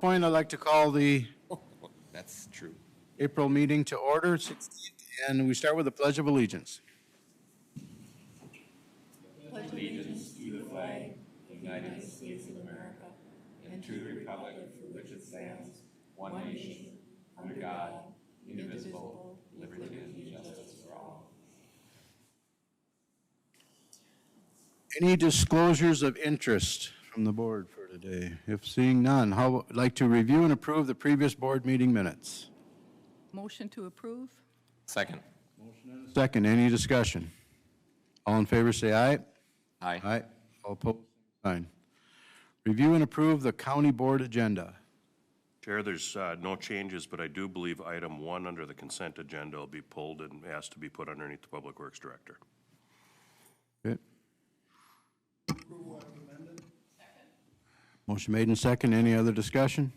Point, I'd like to call the That's true. April meeting to order, 16th, and we start with the Pledge of Allegiance. Any disclosures of interest from the board for today? If seeing none, I'd like to review and approve the previous board meeting minutes. Motion to approve? Second. Second, any discussion? All in favor, say aye. Aye. Aye. All opposed, sign. Review and approve the county board agenda. Chair, there's no changes, but I do believe item 1 under the consent agenda will be pulled and asked to be put underneath the Public Works Director. Okay. Motion made and second. Any other discussion?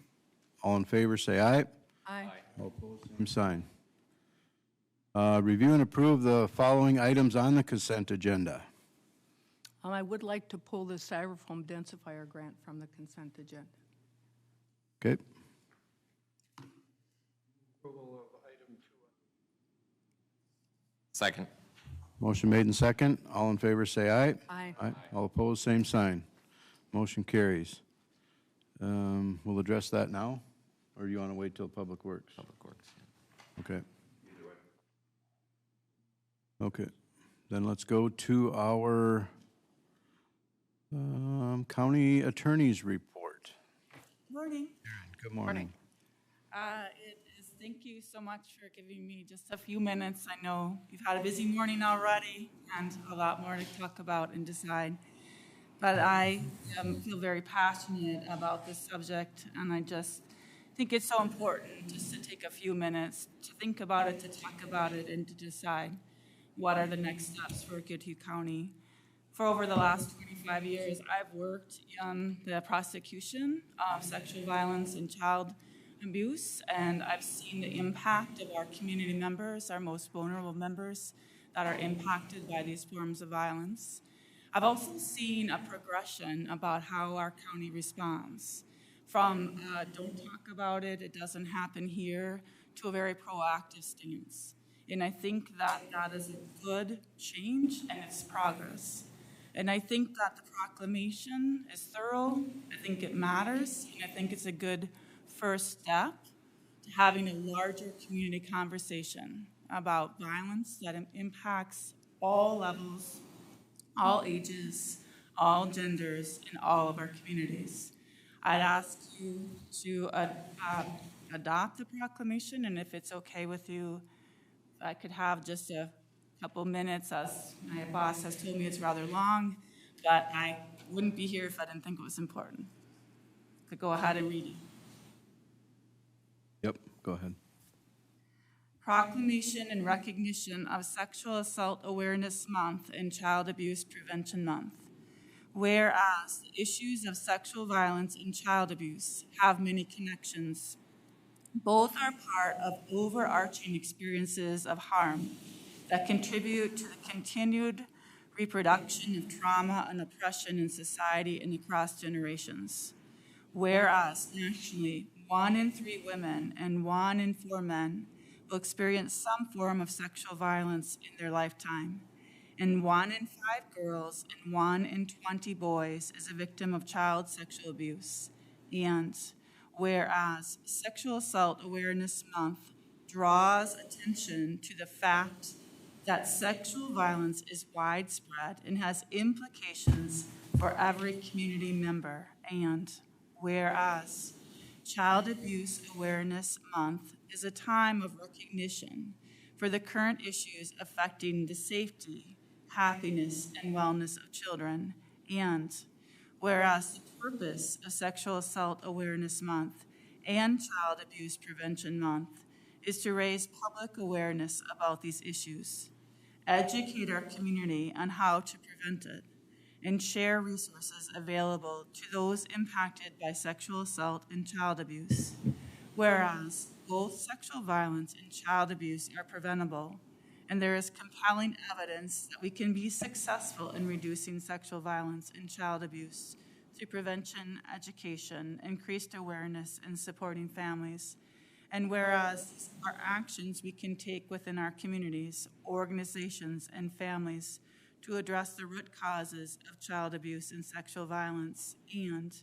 All in favor, say aye. Aye. All opposed, same sign. Review and approve the following items on the consent agenda. I would like to pull the styrofoam densifier grant from the consent agenda. Okay. Second. Motion made and second. All in favor, say aye. Aye. Aye. All opposed, same sign. Motion carries. We'll address that now, or do you want to wait till Public Works? Public Works. Okay. Okay. Then let's go to our county attorney's report. Morning. Good morning. Thank you so much for giving me just a few minutes. I know you've had a busy morning already and a lot more to talk about and decide. But I feel very passionate about this subject, and I just think it's so important just to take a few minutes to think about it, to talk about it, and to decide what are the next steps for Goodhue County. For over the last 25 years, I've worked on the prosecution of sexual violence and child abuse, and I've seen the impact of our community members, our most vulnerable members that are impacted by these forms of violence. I've also seen a progression about how our county responds, from don't talk about it, it doesn't happen here, to a very proactive stance. And I think that that is a good change and it's progress. And I think that the proclamation is thorough, I think it matters, and I think it's a good first step to having a larger community conversation about violence that impacts all levels, all ages, all genders, in all of our communities. I'd ask you to adopt the proclamation, and if it's okay with you, I could have just a couple minutes, as my boss has told me it's rather long, but I wouldn't be here if I didn't think it was important. I could go ahead and read it. Yep, go ahead. Proclamation in recognition of Sexual Assault Awareness Month and Child Abuse Prevention Month. Whereas the issues of sexual violence and child abuse have many connections, both are part of overarching experiences of harm that contribute to the continued reproduction of trauma and oppression in society and across generations. Whereas nationally, 1 in 3 women and 1 in 4 men will experience some form of sexual violence in their lifetime, and 1 in 5 girls and 1 in 20 boys is a victim of child sexual abuse. And whereas Sexual Assault Awareness Month draws attention to the fact that sexual violence is widespread and has implications for every community member, and whereas Child Abuse Awareness Month is a time of recognition for the current issues affecting the safety, happiness, and wellness of children, and whereas the purpose of Sexual Assault Awareness Month and Child Abuse Prevention Month is to raise public awareness about these issues, educate our community on how to prevent it, and share resources available to those impacted by sexual assault and child abuse. Whereas both sexual violence and child abuse are preventable, and there is compelling evidence that we can be successful in reducing sexual violence and child abuse through prevention, education, increased awareness, and supporting families. And whereas our actions we can take within our communities, organizations, and families to address the root causes of child abuse and sexual violence. And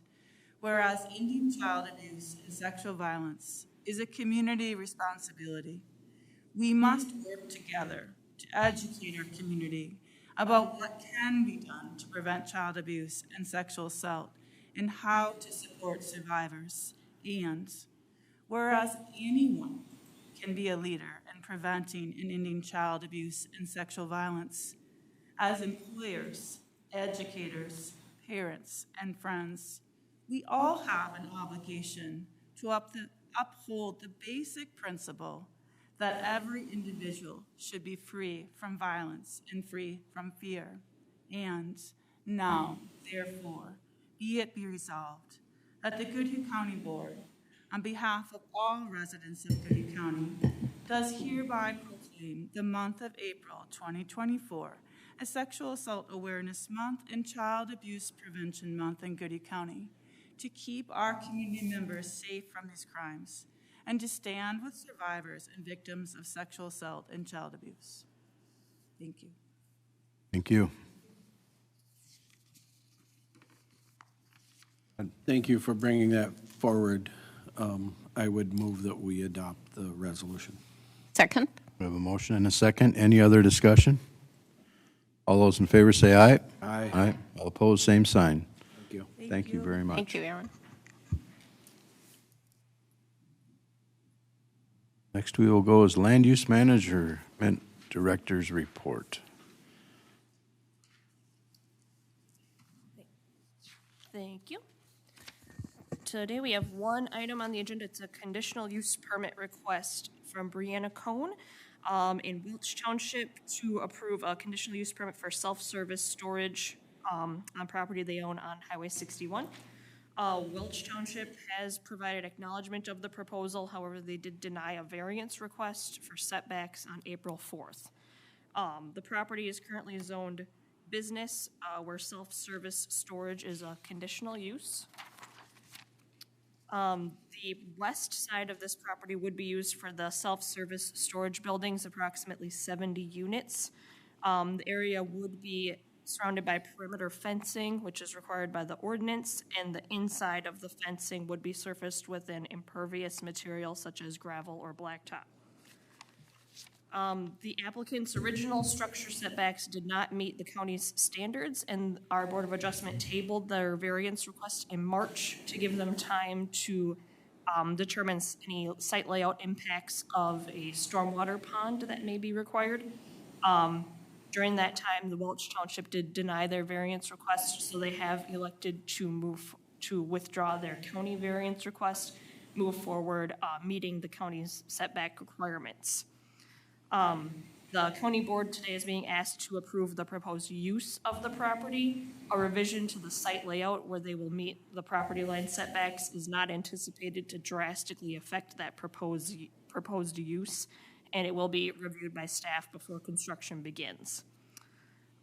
whereas ending child abuse and sexual violence is a community responsibility, we must work together to educate our community about what can be done to prevent child abuse and sexual assault and how to support survivors. And whereas anyone can be a leader in preventing and ending child abuse and sexual violence, as employers, educators, parents, and friends, we all have an obligation to uphold the basic principle that every individual should be free from violence and free from fear. And now, therefore, be it resolved that the Goodhue County Board, on behalf of all residents of Goodhue County, does hereby proclaim the month of April 2024 as Sexual Assault Awareness Month and Child Abuse Prevention Month in Goodhue County, to keep our community members safe from these crimes, and to stand with survivors and victims of sexual assault and child abuse. Thank you. Thank you. Thank you for bringing that forward. I would move that we adopt the resolution. Second. We have a motion and a second. Any other discussion? All those in favor say aye. Aye. Aye. All opposed, same sign. Thank you. Thank you very much. Thank you, Aaron. Next we will go is Land Use Management Director's Report. Thank you. Today we have one item on the agenda. It's a conditional use permit request from Brianna Cohn in Welch Township to approve a conditional use permit for self-service storage on property they own on Highway 61. Welch Township has provided acknowledgement of the proposal. However, they did deny a variance request for setbacks on April 4th. The property is currently zoned business where self-service storage is a conditional use. The west side of this property would be used for the self-service storage buildings, approximately 70 units. The area would be surrounded by perimeter fencing, which is required by the ordinance, and the inside of the fencing would be surfaced with an impervious material such as gravel or blacktop. The applicant's original structure setbacks did not meet the county's standards, and our Board of Adjustment tabled their variance request in March to give them time to determine any site layout impacts of a stormwater pond that may be required. During that time, the Welch Township did deny their variance request, so they have elected to withdraw their county variance request, move forward, meeting the county's setback requirements. The county board today is being asked to approve the proposed use of the property. A revision to the site layout where they will meet the property line setbacks is not anticipated to drastically affect that proposed use, and it will be reviewed by staff before construction begins.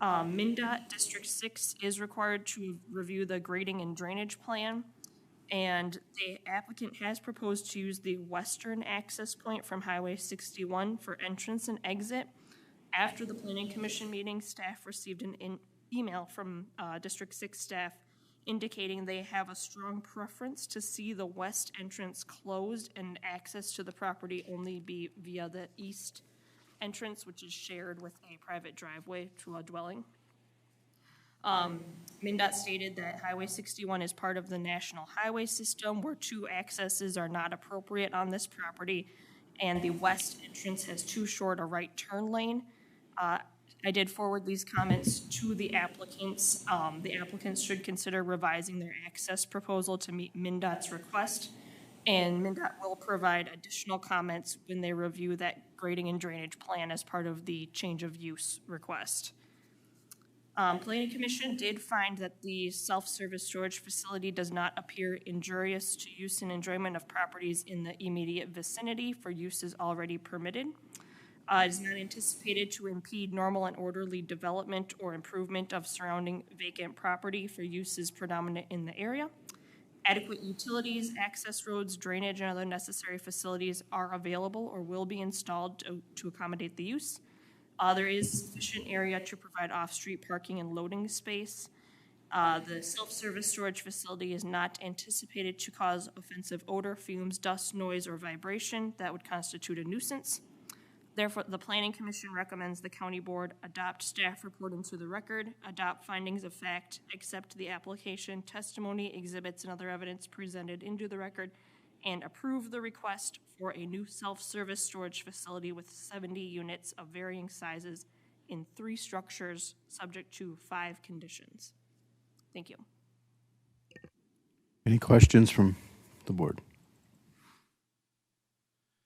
MnDOT District 6 is required to review the grading and drainage plan, and the applicant has proposed to use the western access point from Highway 61 for entrance and exit. After the Planning Commission meeting, staff received an email from District 6 staff indicating they have a strong preference to see the west entrance closed and access to the property only be via the east entrance, which is shared with a private driveway to a dwelling. MnDOT stated that Highway 61 is part of the national highway system where two accesses are not appropriate on this property, and the west entrance has too short a right turn lane. I did forward these comments to the applicants. The applicants should consider revising their access proposal to meet MnDOT's request, and MnDOT will provide additional comments when they review that grading and drainage plan as part of the change of use request. Planning Commission did find that the self-service storage facility does not appear injurious to use and enjoyment of properties in the immediate vicinity for uses already permitted. It is not anticipated to impede normal and orderly development or improvement of surrounding vacant property for uses predominant in the area. Adequate utilities, access roads, drainage, and other necessary facilities are available or will be installed to accommodate the use. There is sufficient area to provide off-street parking and loading space. The self-service storage facility is not anticipated to cause offensive odor, fumes, dust, noise, or vibration that would constitute a nuisance. Therefore, the Planning Commission recommends the county board adopt staff report into the record, adopt findings of fact, accept the application, testimony, exhibits, and other evidence presented into the record, and approve the request for a new self-service storage facility with 70 units of varying sizes in 3 structures, subject to 5 conditions. Thank you. Any questions from the board?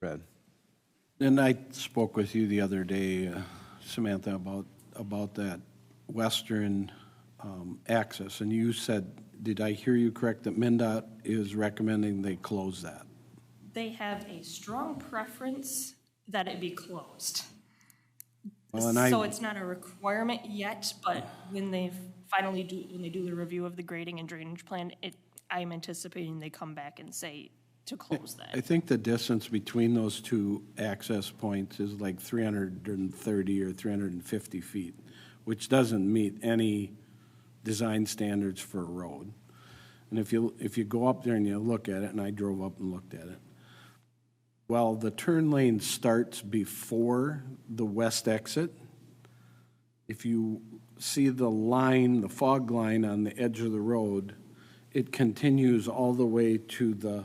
Brad? And I spoke with you the other day, Samantha, about that western access, and you said, did I hear you correct, that MnDOT is recommending they close that? They have a strong preference that it be closed. Well, and So it's not a requirement yet, but when they do the review of the grading and drainage plan, I'm anticipating they come back and say to close I that. think the distance between those two access points is like 330 or 350 feet, which doesn't meet any design standards for a road. And if you go up there and you look at it, and I drove up and looked at it, well, the turn lane starts before the west exit. If you see the line, the fog line on the edge of the road, it continues all the way to the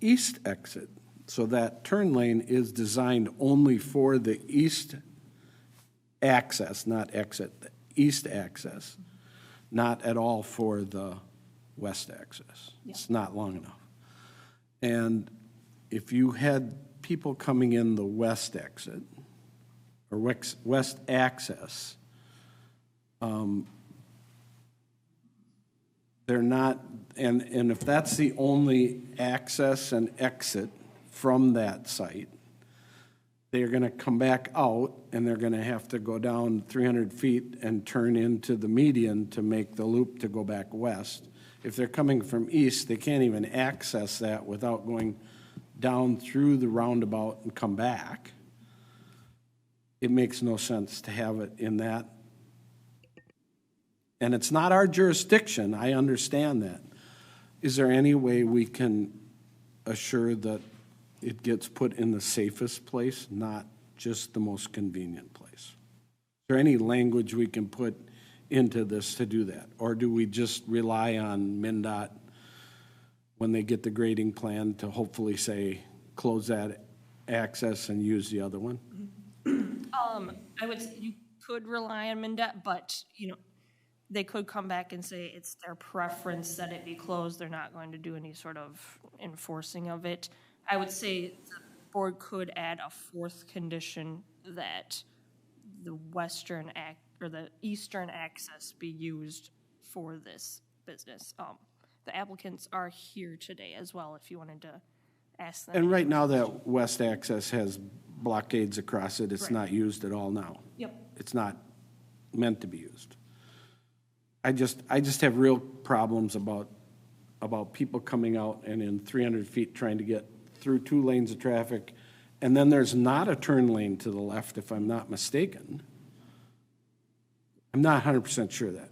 east exit. So that turn lane is designed only for the east access, not exit, the east access, not at all for the west access. It's not long enough. And if you had people coming in the west exit, or west access, they're not, and if that's the only access and exit from that site, they're gonna come back out and they're gonna have to go down 300 feet and turn into the median to make the loop to go back west. If they're coming from east, they can't even access that without going down through the roundabout and come back. It makes no sense to have it in that. And it's not our jurisdiction, I understand that. Is there any way we can assure that it gets put in the safest place, not just the most convenient place? Is there any language we can put into this to do that? Or do we just rely on MnDOT when they get the grading plan to hopefully say, close that access and use the other one? I would say you could rely on MnDOT, but, they could come back and say it's their preference that it be closed. They're not going to do any sort of enforcing of it. I would say the board could add a 4th condition that the the eastern access be used for this business. The applicants are here today as well, if you wanted to ask them. And right now, that west access has blockades across it. It's Right. not used at all now. Yep. It's not meant to be used. I just have real problems about people coming out and in 300 feet trying to get through 2 lanes of traffic, and then there's not a turn lane to the left, if I'm not mistaken. I'm not 100% sure of that.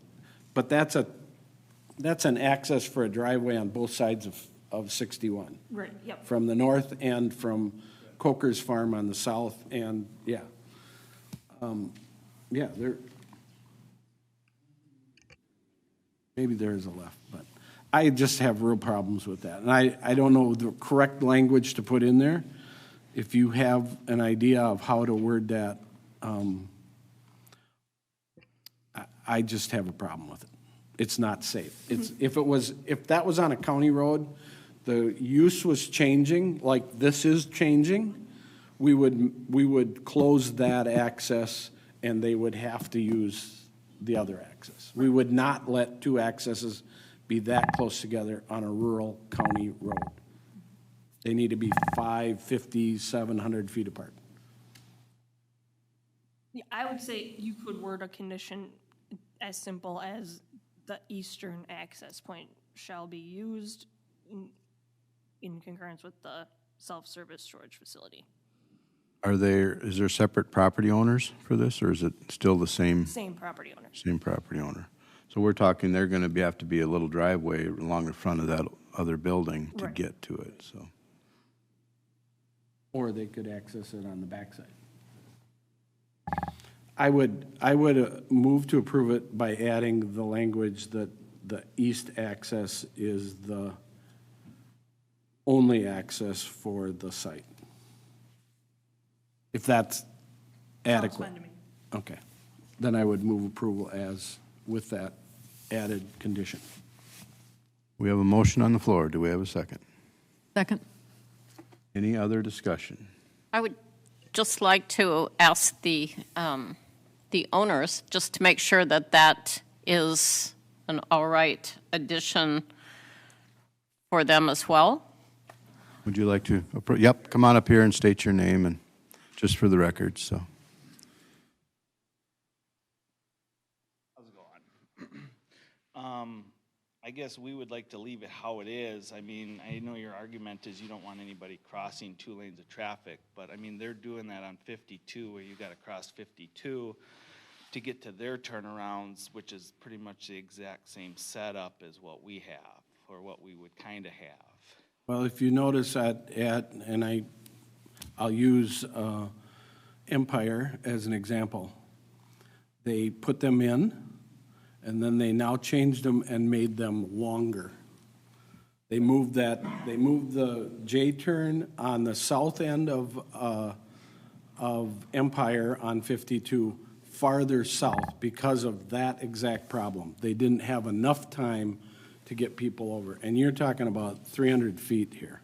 But that's an access for a driveway on both sides of 61. Right, yep. From the north and from Coker's Farm on the south, and, yeah. Maybe there is a left, but I just have real problems with that. And I don't know the correct language to put in there. If you have an idea of how to word that, I just have a problem with it. It's not safe. If that was on a county road, the use was changing, like this is changing, we would close that access and they would have to use the other access. We would not let 2 accesses be that close together on a rural county road. They need to be 550, 700 feet apart. Yeah, I would say you could word a condition as simple as the eastern access point shall be used in concurrence with the self-service storage facility. Is there separate property owners for this, or is it still the same Same property owners. property owner? So we're talking, they're gonna have to be a little driveway along the front of that other building to Right. get to it, so. Or they could access it on the backside. I would move to approve it by adding the language that the east access is the only access for the site. If that's adequate. Fine to me. Okay. Then I would move approval with that added condition. We have a motion on the floor. Do we have a second? Second. Any other discussion? I would just like to ask the owners, just to make sure that that is an all right addition for them as well. Would you like to, yep, come on up here and state your name, and just for the record, so. How's it going? I guess we would like to leave it how it is. I mean, I know your argument is you don't want anybody crossing 2 lanes of traffic, but I mean, they're doing that on 52 where you gotta cross 52 to get to their turnarounds, which is pretty much the exact same setup as what we have, or what we would kinda have. Well, if you notice I'll use Empire as an example. They put them in, and then they now changed them and made them longer. They moved the J-turn on the south end of Empire on 52 farther south because of that exact problem. They didn't have enough time to get people over. And you're talking about 300 feet here,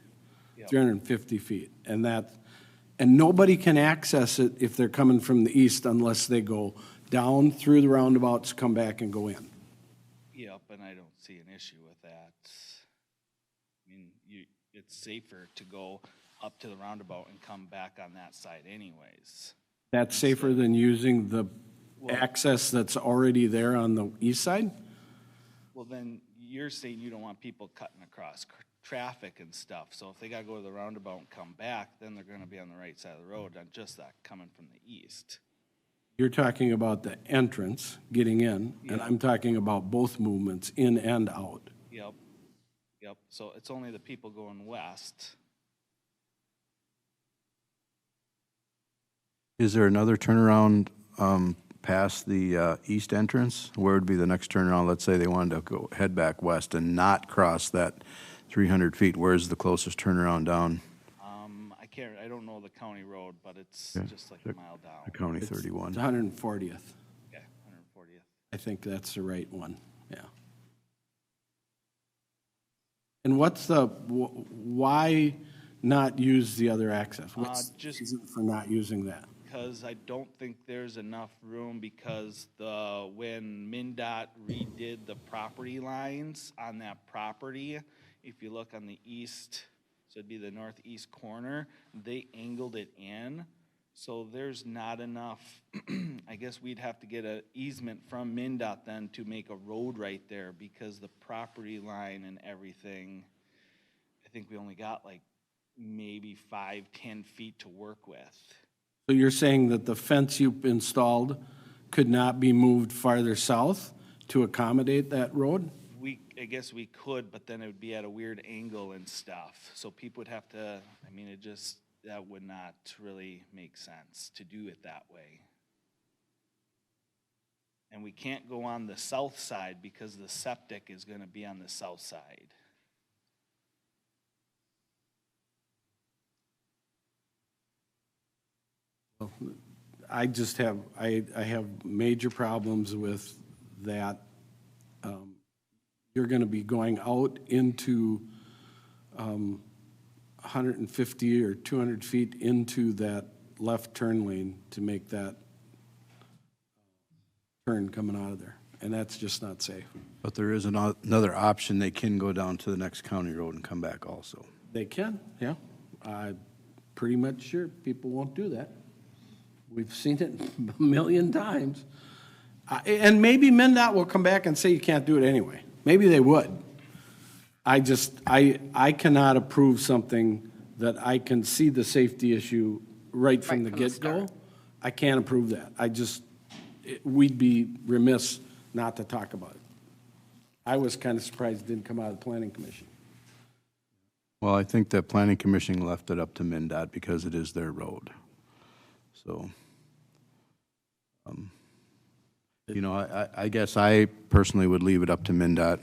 350 feet. And nobody can access it if they're coming from the east unless they go down through the roundabouts, come back and go in. Yep, and I don't see an issue with that. I mean, it's safer to go up to the roundabout and come back on that side anyways. That's safer than using the access that's already there on the east side? Well, then you're saying you don't want people cutting across traffic and stuff. So if they gotta go to the roundabout and come back, then they're gonna be on the right side of the road, not just that coming from the east. You're talking about the entrance, getting in, and I'm talking about both movements, in and out. Yep. So it's only the people going west. Is there another turnaround past the east entrance? Where would be the next turnaround? Let's say they wanted to head back west and not cross that 300 feet. Where's the closest turnaround down? I don't know the county road, but it's just like a mile down. The County It's 31. 140th. Yeah, 140th. I think that's the right one, yeah. And why not use the other access? What's the Just- reason for not using that? Because I don't think there's enough room because when MnDOT redid the property lines on that property, if you look on the east, so it'd be the northeast corner, they angled it in. So there's not enough, I guess we'd have to get an easement from MnDOT then to make a road right there because the property line and everything, I think we only got like maybe 5-10 feet to work with. So you're saying that the fence you installed could not be moved farther south to accommodate that road? I guess we could, but then it would be at a weird angle and stuff. So people would have to, I mean, that would not really make sense to do it that way. And we can't go on the south side because the septic is gonna be on the south side. I just have, I have major problems with that. You're gonna be going out into 150 or 200 feet into that left turn lane to make that turn coming out of there, and that's just not safe. But there is another option. They can go down to the next county road and come back also. They can, yeah. I'm pretty much sure people won't do that. We've seen it a million times. And maybe MnDOT will come back and say you can't do it anyway. Maybe they would. I cannot approve something that I can see the safety issue right from the Right from the get-go. start. I can't approve that. We'd be remiss not to talk about it. I was kind of surprised it didn't come out of the planning commission. Well, I think the planning commission left it up to MnDOT because it is their road. So, I guess I personally would leave it up to MnDOT,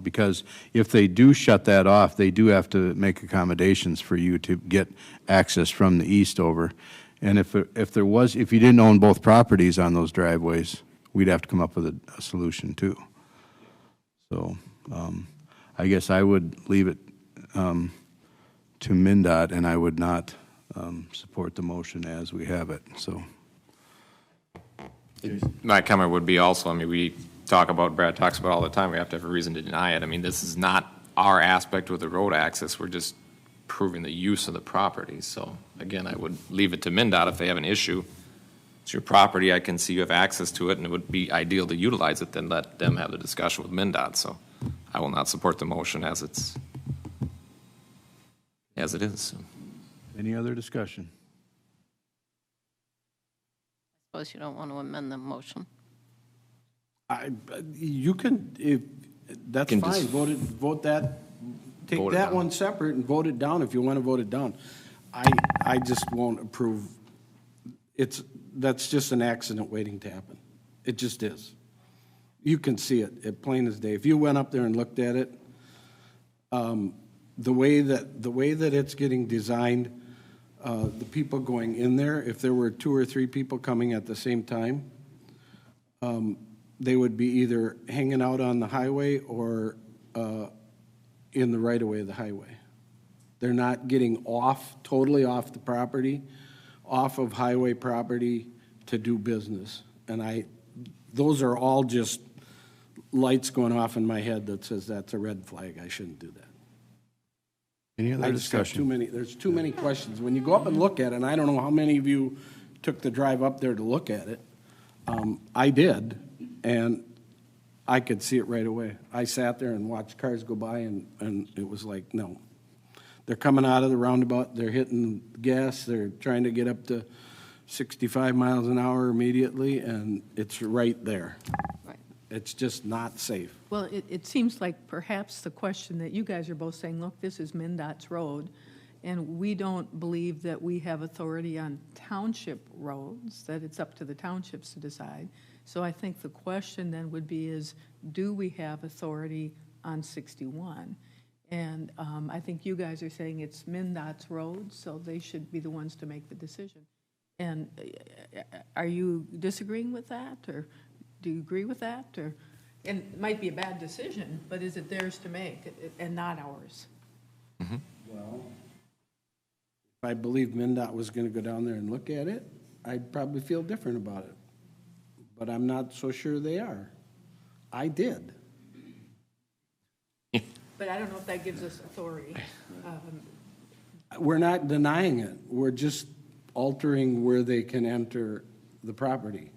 because if they do shut that off, they do have to make accommodations for you to get access from the east over. And if you didn't own both properties on those driveways, we'd have to come up with a solution too. So, I guess I would leave it to MnDOT, and I would not support the motion as we have it, so. My comment would be also, I mean, Brad talks about all the time, we have to have a reason to deny it. I mean, this is not our aspect with the road access, we're just proving the use of the property. So again, I would leave it to MnDOT if they have an issue. It's your property, I can see you have access to it, and it would be ideal to utilize it, then let them have the discussion with MnDOT. So I will not support the motion as it is. Any other discussion? Suppose you don't want to amend the motion. You can, that's Can fine, just vote that, take vote it that down. one separate and vote it down if you want to vote it down. I just won't approve, that's just an accident waiting to happen. It just is. You can see it plain as day. If you went up there and looked at it, the way that it's getting designed, the people going in there, if there were 2 or 3 people coming at the same time, they would be either hanging out on the highway or in the right-of-way of the highway. They're not getting totally off the property, off of highway property to do business. And those are all just lights going off in my head that says that's a red flag, I shouldn't do that. Any other I just have discussion? there's too many questions. When you go up and look at it, and I don't know how many of you took the drive up there to look at it. I did, and I could see it right away. I sat there and watched cars go by, and it was like, no. They're coming out of the roundabout, they're hitting gas, they're trying to get up to 65 miles an hour immediately, and it's right there. Right. It's just not safe. Well, it seems like perhaps the question that you guys are both saying, look, this is MnDOT's road, and we don't believe that we have authority on township roads, that it's up to the townships to decide. So I think the question then would be do we have authority on 61? And I think you guys are saying it's MnDOT's road, so they should be the ones to make the decision. And are you disagreeing with that, or do you agree with that? And it might be a bad decision, but is it theirs to make and not ours? Well, if I believed MnDOT was going to go down there and look at it, I'd probably feel different about it. But I'm not so sure they are. I did. But I don't know if that gives us authority. We're not denying it. We're just altering where they can enter the property.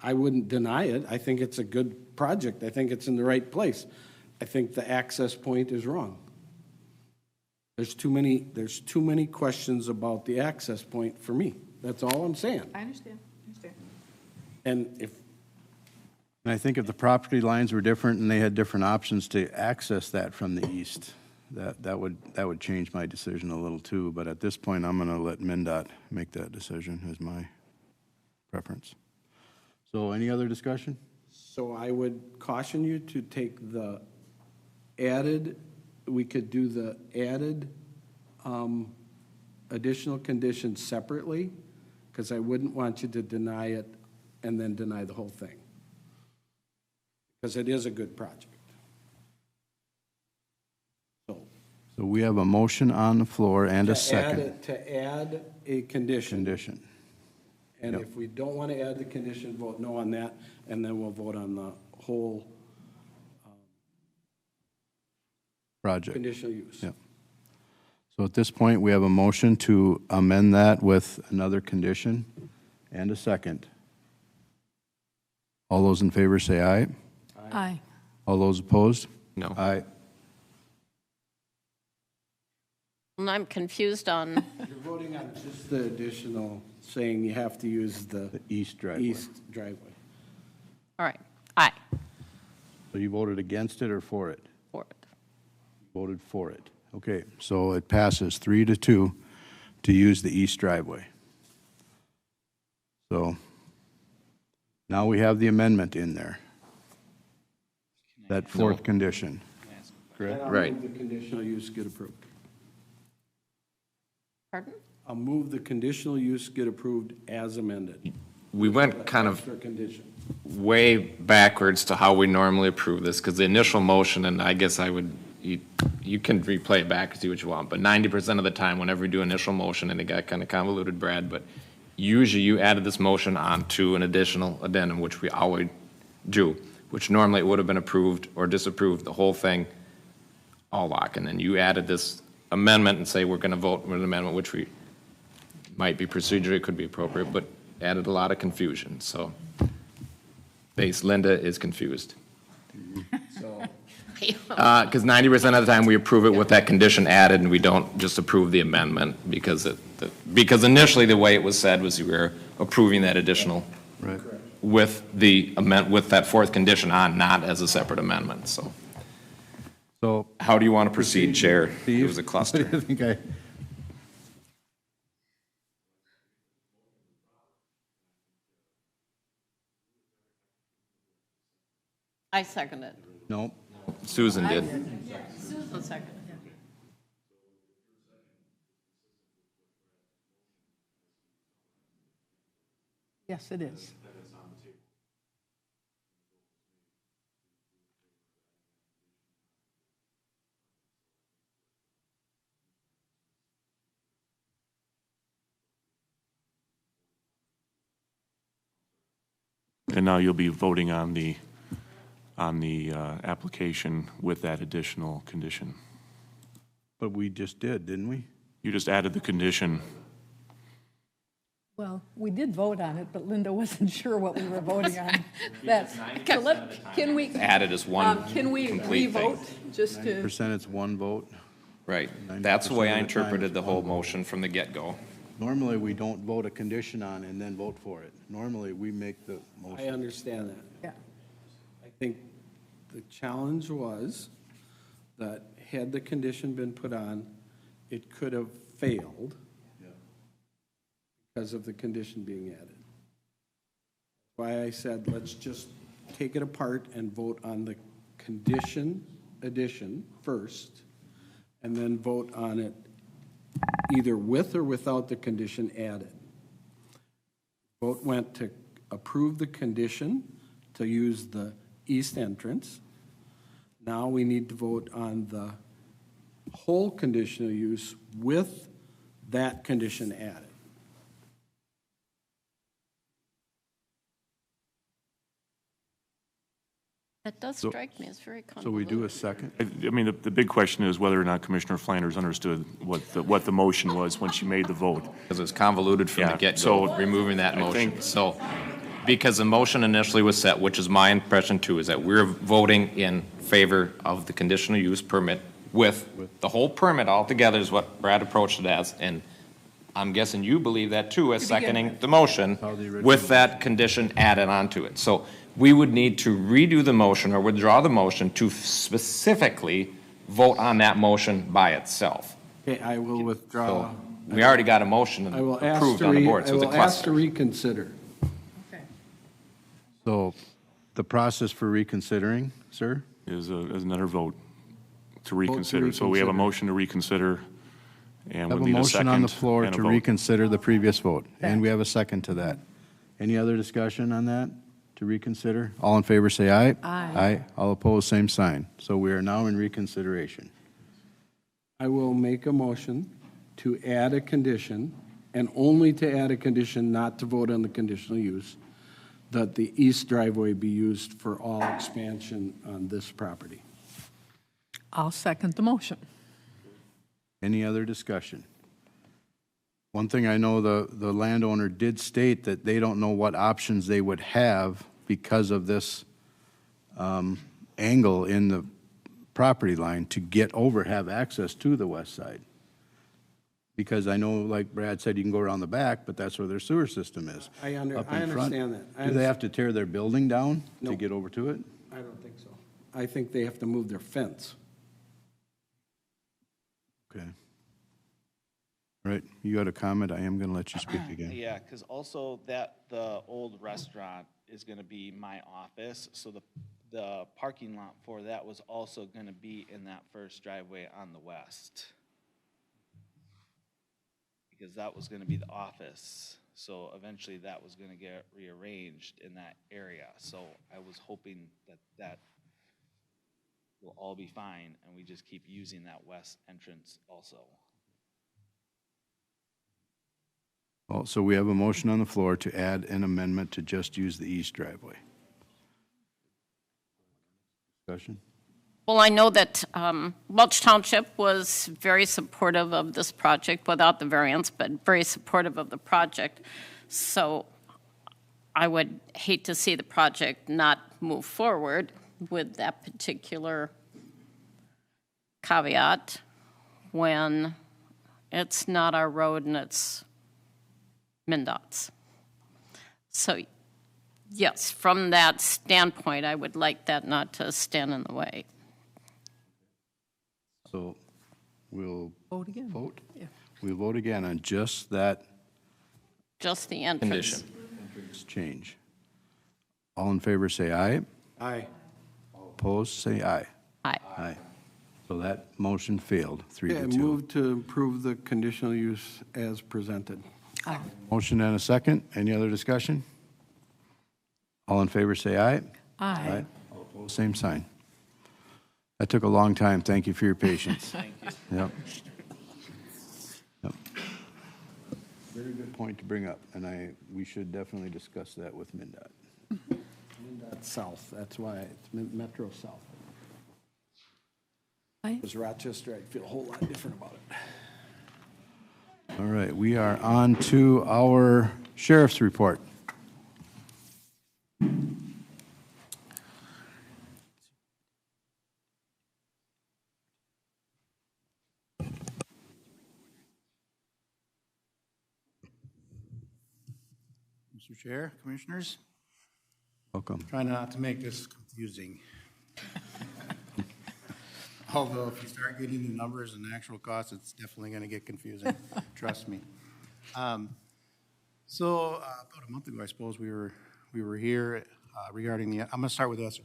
I wouldn't deny it. I think it's a good project. I think it's in the right place. I think the access point is wrong. There's too many questions about the access point for me. That's all I'm saying. I understand. And I think if the property lines were different and they had different options to access that from the east, that would change my decision a little too. But at this point, I'm going to let MnDOT make that decision as my preference. So any other discussion? So I would caution you to take we could do the added additional conditions separately, because I wouldn't want you to deny it and then deny the whole thing, because it is a good project. So we have a motion on the floor and a second To add a condition. condition. And Yep. if we don't want to add the condition, vote no on that, and then we'll vote on the whole Project. conditional use. Yep. So at this point, we have a motion to amend that with another condition and a second. All those in favor say aye. Aye. All those opposed? No. Aye. And I'm confused on, You're voting on just the additional, saying you have to use the The east driveway. east driveway. all right, aye, So you voted against it or for it? for it. Voted for it. Okay, so it passes 3-2 to use the east driveway. So now we have the amendment in there. That fourth condition. Correct? I'll Right. move the conditional use get approved. Pardon? I'll move the conditional use get approved as amended. We went kind of Extra condition. way backwards to how we normally approve this, because the initial motion, and I guess I would, you can replay it back and see what you want, but 90% of the time, whenever we do initial motion, and it got kind of convoluted, Brad, but usually you added this motion onto an additional addendum, which we always do, which normally it would have been approved or disapproved, the whole thing, all lock, and then you added this amendment and say we're going to vote with an amendment, which we might be procedurally, could be appropriate, but added a lot of confusion, so base Linda is confused. Because 90% of the time, we approve it with that condition added, and we don't just approve the amendment, because because initially, the way it was said was you were approving that additional Right. with with that fourth condition on, not as a separate amendment, so. So How do you want to proceed, Chair? It Steve, was a what cluster. do you think I second it. No? Susan did. Susan seconded. Yes, it is. And now you'll be voting on the application with that additional condition. But we just did, didn't we? You just added the condition. Well, we did vote on it, but Linda wasn't sure what we were voting on. That's, can we, Added as one can we complete thing. re-vote, just to, Percent, it's one vote. Right. That's the way 90% I of the time interpreted it's the whole one vote. motion from the get-go. Normally, we don't vote a condition on and then vote for it. Normally, we make the I motion. understand that. yeah. I think the challenge was that had the condition been put on, it could have failed because of the condition being added. Why I said, let's just take it apart and vote on the condition addition first, and then vote on it either with or without the condition added. Vote went to approve the condition to use the east entrance. Now we need to vote on the whole conditional use with that condition added. That does So- strike me as very So convoluted. we do a second? I mean, the big question is whether or not Commissioner Flanders understood what the motion was when she made the vote. Because it's convoluted from the Yeah, get-go, so removing that I motion. think- So, because the motion initially was set, which is my impression too, is that we're voting in favor of the conditional use permit with the whole permit altogether is what Brad approached it as. And I'm guessing you believe that too, as To begin seconding with. the motion How the original with that condition added onto it. So we would need to redo the motion or withdraw the motion to specifically vote on that motion by itself. Okay, I will withdraw. We already got a motion I will ask approved to on the re, board, I so it's a will ask to cluster. reconsider. Okay. So the process for reconsidering, sir? Is another vote to reconsider. So we have a reconsider. motion to reconsider, and Have we'll a need a second motion on the floor and a to vote. reconsider the previous vote, and we have a second to that. Any other discussion on that, to reconsider? All in favor, say aye. Aye. Aye. All opposed, same sign. So we are now in reconsideration. I will make a motion to add a condition, and only to add a condition not to vote on the conditional use, that the east driveway be used for all expansion on this property. I'll second the motion. Any other discussion? One thing I know, the landowner did state that they don't know what options they would have because of this angle in the property line to get over, have access to the west side. Because I know, like Brad said, you can go around the back, but that's where their sewer system is. I up in front. understand that. Do they have to tear their building down No. to get over to it? I don't think so. I think they have to move their fence. Okay. All right, you got a comment? I am going to let you speak again. Yeah, because also the old restaurant is gonna be my office, so the parking lot for that was also gonna be in that first driveway on the west. Because that was gonna be the office, so eventually that was gonna get rearranged in that area, so I was hoping that will all be fine, and we just keep using that west entrance also. Well, so we have a motion on the floor to add an amendment to just use the east driveway. Discussion? Well, I know that Welch Township was very supportive of this project without the variance, but very supportive of the project. So I would hate to see the project not move forward with that particular caveat when it's not our road and it's MnDOT's. So, yes, from that standpoint, I would like that not to stand in the way. So we'll Vote again. vote? Yeah. We'll vote again on just that Just the entrance. Condition. change. All in favor, say aye. Aye. Opposed, say aye. Aye. Aye. So that motion failed, 3-2. Move to approve the conditional use as presented. Motion and a second. Any other discussion? All in favor, say aye. Aye. All opposed, same sign. That took a long time. Thank you for your patience. Thank you. Yep. Yep. Very good point to bring up, and we should definitely discuss that with MnDOT. That's south, that's why it's Metro South. Aye. If it was Rochester, I'd feel a whole lot different about it. All right, we are on to our sheriff's report. Mr. Chair, Commissioners, Welcome. trying not to make this confusing. Although if you start getting the numbers and the actual costs, it's definitely going to get confusing, trust me. So about a month ago, I suppose, we were here regarding the, I'm going to start with SROs,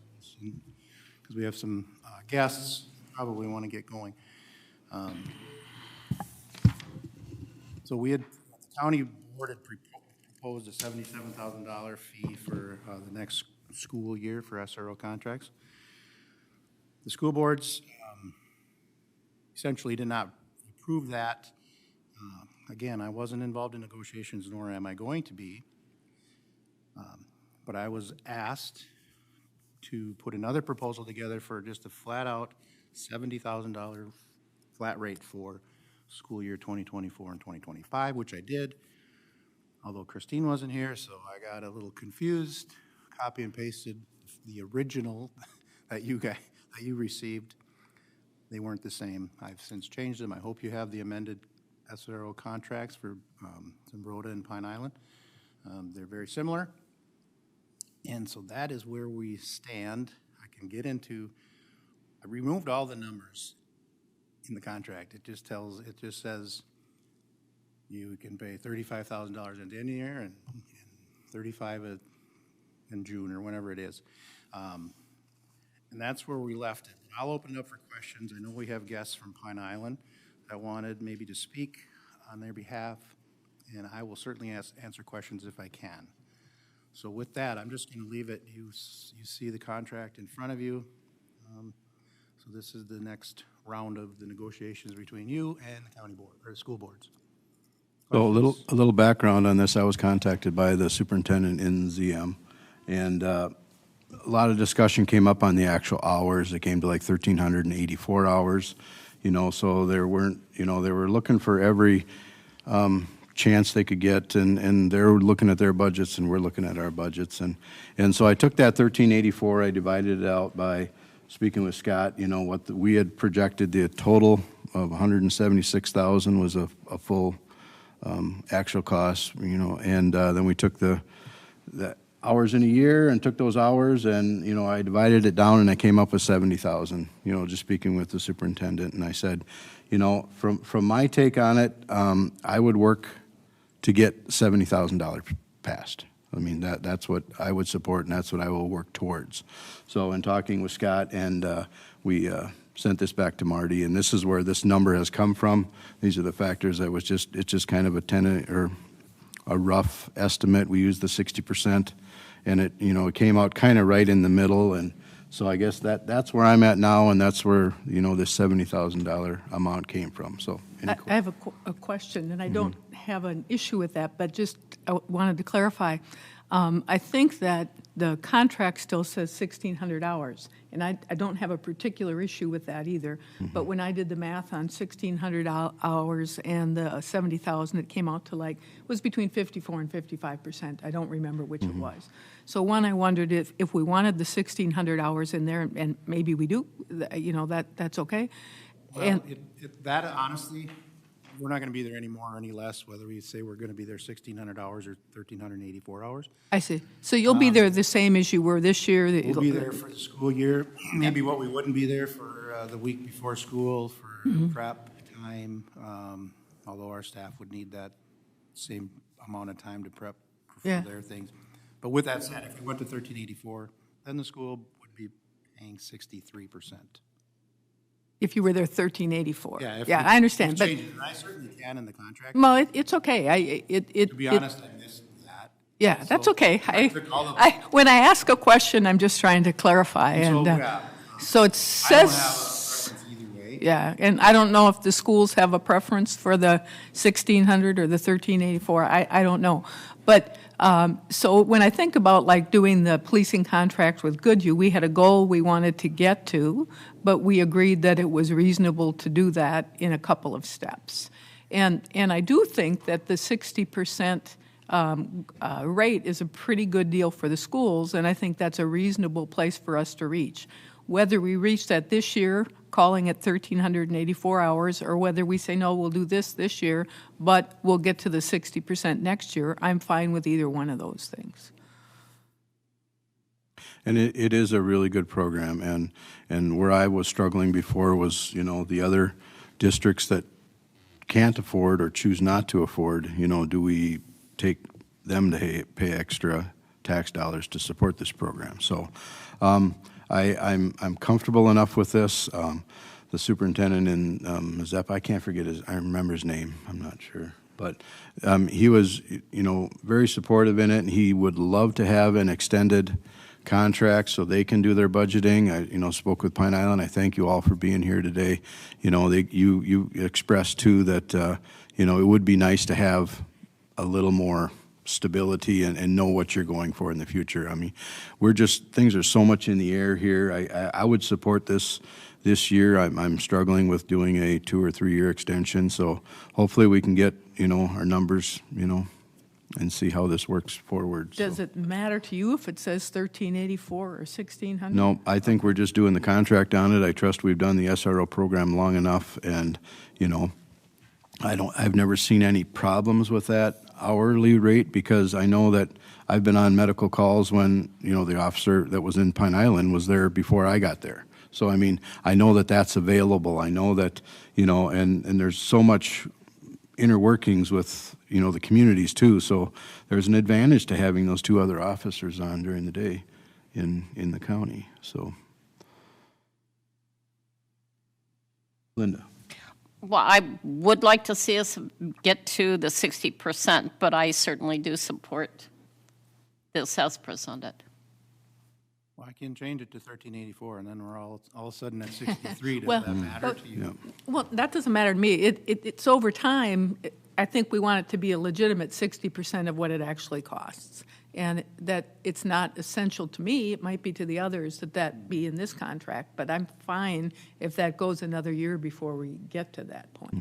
because we have some guests probably want to get going. So we had, the county board had proposed a $77,000 fee for the next school year for SRO contracts. The school boards essentially did not approve that. Again, I wasn't involved in negotiations, nor am I going to be. But I was asked to put another proposal together for just a flat-out $70,000 flat rate for school year 2024 and 2025, which I did. Although Christine wasn't here, so I got a little confused, copy and pasted the original that you received. They weren't the same. I've since changed them. I hope you have the amended SRO contracts for Zimbrota and Pine Island. They're very similar. And so that is where we stand. I can get into, I removed all the numbers in the contract. It just says you can pay $35,000 at the end of the year and $35,000 in June or whenever it is. And that's where we left it. I'll open it up for questions. I know we have guests from Pine Island that wanted maybe to speak on their behalf, and I will certainly answer questions if I can. So with that, I'm just going to leave it. You see the contract in front of you. So this is the next round of the negotiations between you and the county board, or the school boards. So a little background on this. I was contacted by the superintendent in ZM, and a lot of discussion came up on the actual hours. It came to like 1,384 hours. so there weren't, they were looking for every chance they could get, and they're looking at their budgets, and we're looking at our budgets. And so I took that 1384, I divided it out by, speaking with Scott, what we had projected, the total of 176,000 was a full actual cost, and then we took the hours in a year and took those hours, and, I divided it down, and I came up with 70,000, just speaking with the superintendent, and I said, from my take on it, I would work to get $70,000 passed. I mean, that's what I would support, and that's what I will work towards. So in talking with Scott, and we sent this back to Marty, and this is where this number has come from. These are the factors that it's just kind of a rough estimate. We used the 60%, and it came out kind of right in the middle, and so I guess that's where I'm at now, and that's where, this $70,000 amount came from, so. I have a question, and I don't have an issue with that, but just I wanted to clarify. I think that the contract still says 1,600 hours, and I don't have a particular issue with that either. But when I did the math on 1,600 hours and the 70,000, it came out to it was between 54 and 55%. I don't remember which it was. So one, I wondered if we wanted the 1,600 hours in there, and maybe we do, that's okay. Well, that honestly, we're not going to be there any more or any less, whether we say we're going to be there 1,600 hours or 1,384 hours. I see. So you'll be there the same as you were this year? We'll be there for the school year. Maybe what we wouldn't be there for the week before school, for prep time, although our staff would need that same amount of time to prep for their things. But with that said, if we went to 1,384, then the school would be paying 63%. If you were there 1,384. Yeah, I understand. But I certainly can in the contract. well, it's okay. To be honest, I missed that. Yeah, that's So okay. I took all the- When I ask a question, I'm just trying to clarify. And And so, so it I don't have a says, preference either way. yeah, and I don't know if the schools have a preference for the 1,600 or the 1,384. I don't know. But so when I think about doing the policing contract with Goodhue, we had a goal we wanted to get to, but we agreed that it was reasonable to do that in a couple of steps. And I do think that the 60% rate is a pretty good deal for the schools, and I think that's a reasonable place for us to reach. Whether we reach that this year, calling it 1,384 hours, or whether we say, no, we'll do this year, but we'll get to the 60% next year, I'm fine with either one of those things. And it is a really good program, and where I was struggling before was, the other districts that can't afford or choose not to afford, do we take them to pay extra tax dollars to support this program? So I'm comfortable enough with this. The superintendent in Mazeppa, I remember his name, I'm not sure. But he was, very supportive in it, and he would love to have an extended contract so they can do their budgeting. I, spoke with Pine Island. I thank you all for being here today. You expressed too that, it would be nice to have a little more stability and know what you're going for in the future. I mean, things are so much in the air here. I would support this year. I'm struggling with doing a 2 or 3 year extension, so hopefully we can get, our numbers, and see how this works forward. Does it matter to you if it says 1,384 or 1,600? No, I think we're just doing the contract on it. I trust we've done the SRO program long enough, and, I've never seen any problems with that hourly rate, because I know that I've been on medical calls when, the officer that was in Pine Island was there before I got there. So, I mean, I know that that's available. I know that, and there's so much inner workings with, the communities too. So there's an advantage to having those 2 other officers on during the day in the county. So, Linda. Well, I would like to see us get to the 60%, but I certainly do support this as presented. Well, I can change it to 1,384, and then we're all of a sudden at 63. Does Well, that matter to you? Well, that doesn't matter to me. It's over time. I think we want it to be a legitimate 60% of what it actually costs. And that it's not essential to me, it might be to the others, that be in this contract, but I'm fine if that goes another year before we get to that point.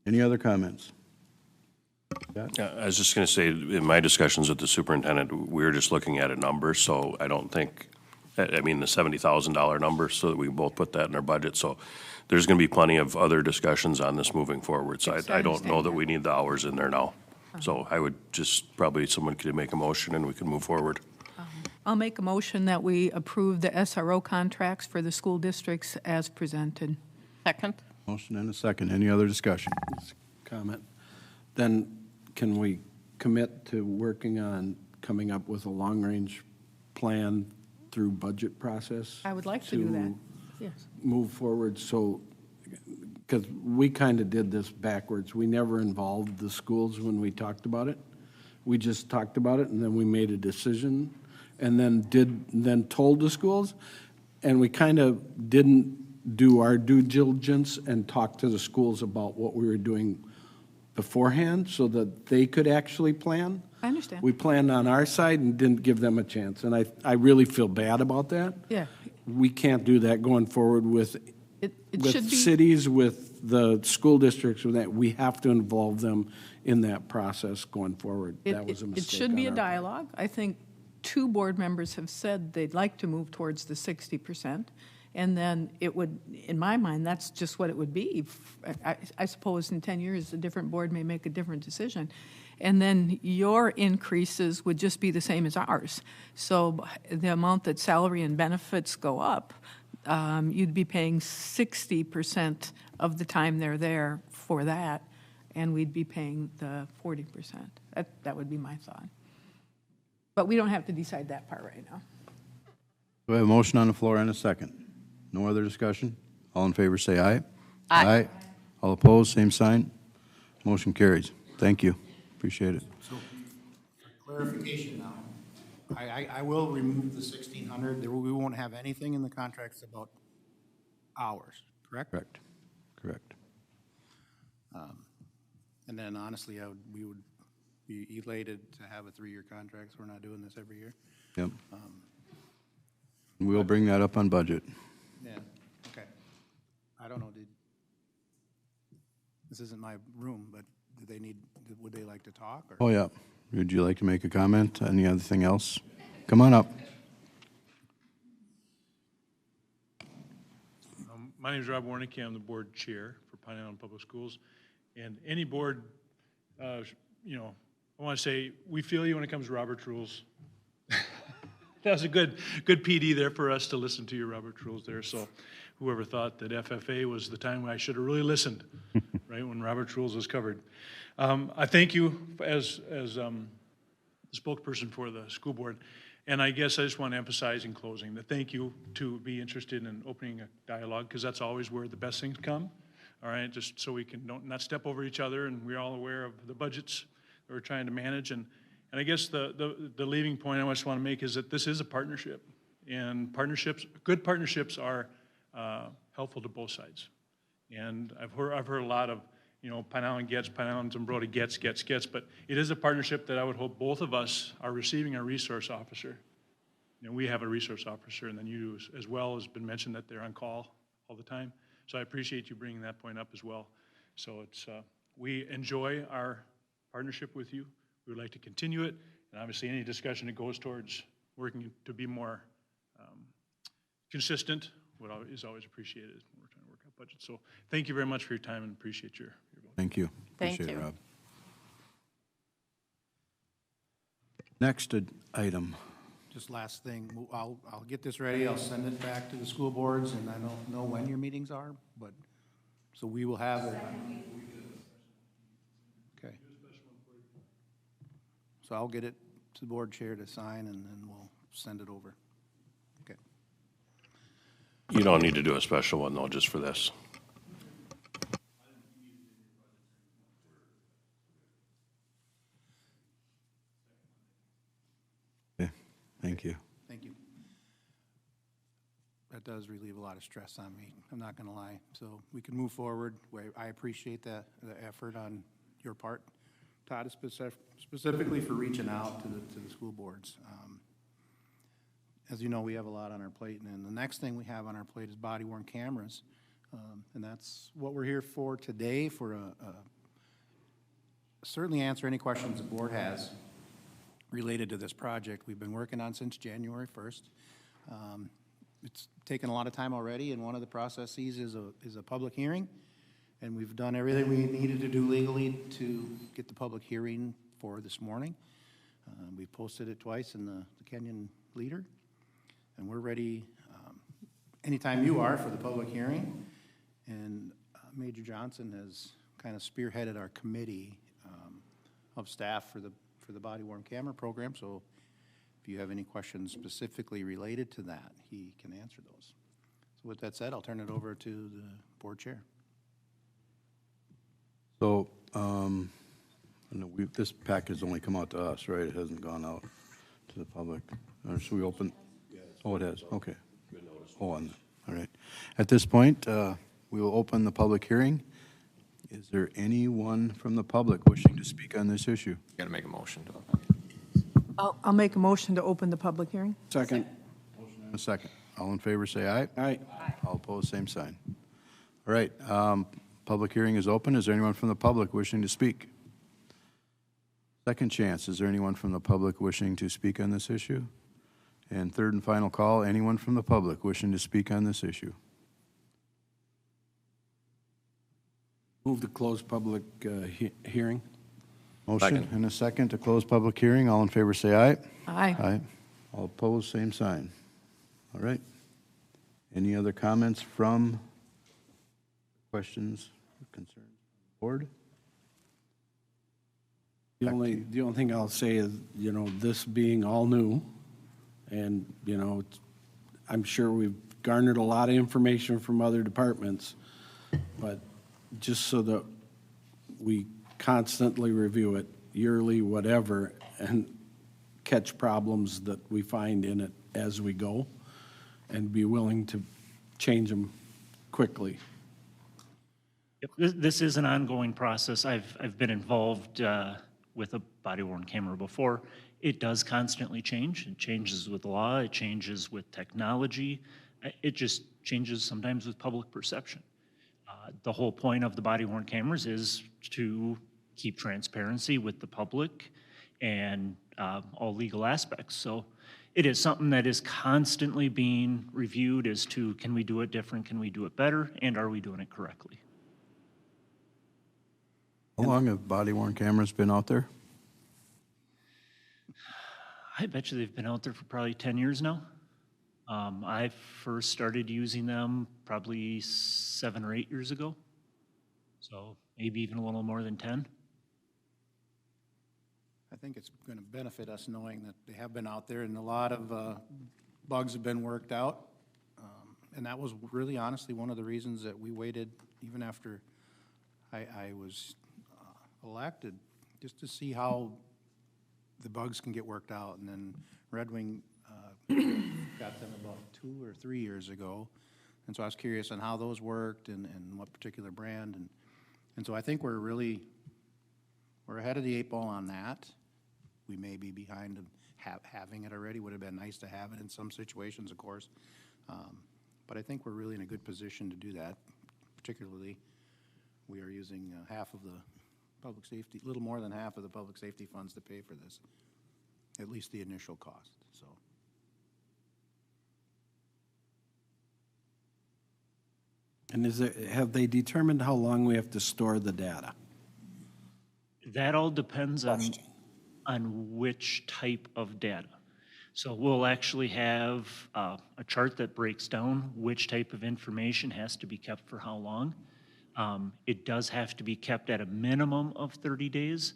Any other comments? I was just going to say, in my discussions with the superintendent, we were just looking at a number, so I don't think, I mean, the $70,000 number, so that we can both put that in our budget. So there's going to be plenty of other discussions on this moving forward. So Yes, I I don't know understand that that. we need the hours in there now. So I would just, probably someone could make a motion and we can move forward. I'll make a motion that we approve the SRO contracts for the school districts as presented. Second? Motion and a second. Any other discussion? Comment. Then can we commit to working on coming up with a long-range plan through budget process? I would like to do that, yes. Move forward, so, because we kind of did this backwards. We never involved the schools when we talked about it. We just talked about it, and then we made a decision, and then told the schools, and we kind of didn't do our due diligence and talk to the schools about what we were doing beforehand, so that they could actually plan. I understand. We planned on our side and didn't give them a chance, and I really feel bad about that. Yeah. We can't do that going forward with It should with be, cities, with the school districts, with that. We have to involve them in that process going forward. That was a it mistake should be a on our part. dialogue. I think 2 board members have said they'd like to move towards the 60%. And then it would, in my mind, that's just what it would be. I suppose in 10 years, a different board may make a different decision. And then your increases would just be the same as ours. So the amount that salary and benefits go up, you'd be paying 60% of the time they're there for that, and we'd be paying the 40%. That would be my thought. But we don't have to decide that part right now. We have a motion on the floor and a second. No other discussion? All in favor, say aye. Aye. All opposed, same sign. Motion carries. Thank you. Appreciate it. So, for clarification now, I will remove the 1,600. We won't have anything in the contracts about hours, correct? Correct. Correct. And then honestly, we would be elated to have a 3-year contract, so we're not doing this every year. Yep. We'll bring that up on budget. Yeah, okay. I don't know, this isn't my room, but would they like to talk, or? Oh, yeah. Would you like to make a comment? Any other thing else? Come on up. My name is Rob Warnicki. I'm the board chair for Pine Island Public Schools. And any board, I want to say, we feel you when it comes to Robert's rules. That was a good PD there for us to listen to your Robert's rules there. So whoever thought that FFA was the time when I should have really listened, right, when Robert's rules was covered. I thank you as the spokesperson for the school board. And I guess I just want to emphasize in closing that thank you to be interested in opening a dialogue, because that's always where the best things come. All right, just so we can not step over each other, and we're all aware of the budgets that we're trying to manage. And I guess the leaving point I just want to make is that this is a partnership, and good partnerships are helpful to both sides. And I've heard a lot of, Pine Island gets, Pine Island Zumbrota gets, but it is a partnership that I would hope both of us are receiving a resource officer. We have a resource officer, and then you as well has been mentioned that they're on call all the time. So I appreciate you bringing that point up as well. So we enjoy our partnership with you. We would like to continue it, and obviously any discussion that goes towards working to be more consistent is always appreciated when we're trying to work out budgets. So thank you very much for your time, and appreciate your vote. Thank you. Thank Appreciate it, you. Rob. Next item. Just last thing, I'll get this ready, I'll send it back to the school boards, and I don't know when your meetings are, but, so we will have it. Okay. So I'll get it to the board chair to sign, and then we'll send it over. Okay. You don't need to do a special one, though, just for this. Okay. Thank you. Thank you. That does relieve a lot of stress on me, I'm not gonna lie. So we can move forward. I appreciate the effort on your part Todd, is specifically for reaching out to the school boards. As you know, we have a lot on our plate, and the next thing we have on our plate is body-worn cameras. And that's what we're here for today, for certainly answer any questions the board has related to this project we've been working on since January 1st. It's taken a lot of time already, and one of the processes is a public hearing. And we've done everything we needed to do legally to get the public hearing for this morning. We posted it twice in the Kenyon Leader, and we're ready anytime you are for the public hearing. And Major Johnson has kind of spearheaded our committee of staff for the body-worn camera program. So if you have any questions specifically related to that, he can answer those. So with that said, I'll turn it over to the board chair. So, this pack has only come out to us, right? It hasn't gone out to the public. Or should we open? Oh, it has, okay. Oh, all right. At this point, we will open the public hearing. Is there anyone from the public wishing to speak on this issue? Got to make a motion to. I'll make a motion to open the public hearing. Second. A second. All in favor, say aye. Aye. All opposed, same sign. All right, public hearing is open. Is there anyone from the public wishing to speak? Second chance, is there anyone from the public wishing to speak on this issue? And third and final call, anyone from the public wishing to speak on this issue? Move to close public hearing. Motion Second. and a second to close public hearing. All in favor, say aye. Aye. Aye. All opposed, same sign. All right. Any other comments from, questions, concerns, board? The only thing I'll say is, this being all new, and, I'm sure we've garnered a lot of information from other departments, but just so that we constantly review it, yearly, whatever, and catch problems that we find in it as we go, and be willing to change them quickly. Yep, this is an ongoing process. I've been involved with a body-worn camera before. It does constantly change. It changes with law, it changes with technology. It just changes sometimes with public perception. The whole point of the body-worn cameras is to keep transparency with the public and all legal aspects. So it is something that is constantly being reviewed as to, can we do it different, can we do it better, and are we doing it correctly? How long have body-worn cameras been out there? I bet you they've been out there for probably 10 years now. I first started using them probably 7 or 8 years ago. So maybe even a little more than 10. I think it's going to benefit us knowing that they have been out there, and a lot of bugs have been worked out. And that was really honestly one of the reasons that we waited even after I was elected, just to see how the bugs can get worked out. And then Red Wing got them about 2 or 3 years ago. And so I was curious on how those worked and what particular brand. And so I think we're ahead of the 8 ball on that. We may be behind in having it already. Would have been nice to have it in some situations, of course. But I think we're really in a good position to do that. Particularly, we are using half of the public safety, a little more than half of the public safety funds to pay for this, at least the initial cost, so. And have they determined how long we have to store the data? That all depends on which type of data. So we'll actually have a chart that breaks down which type of information has to be kept for how long. It does have to be kept at a minimum of 30 days,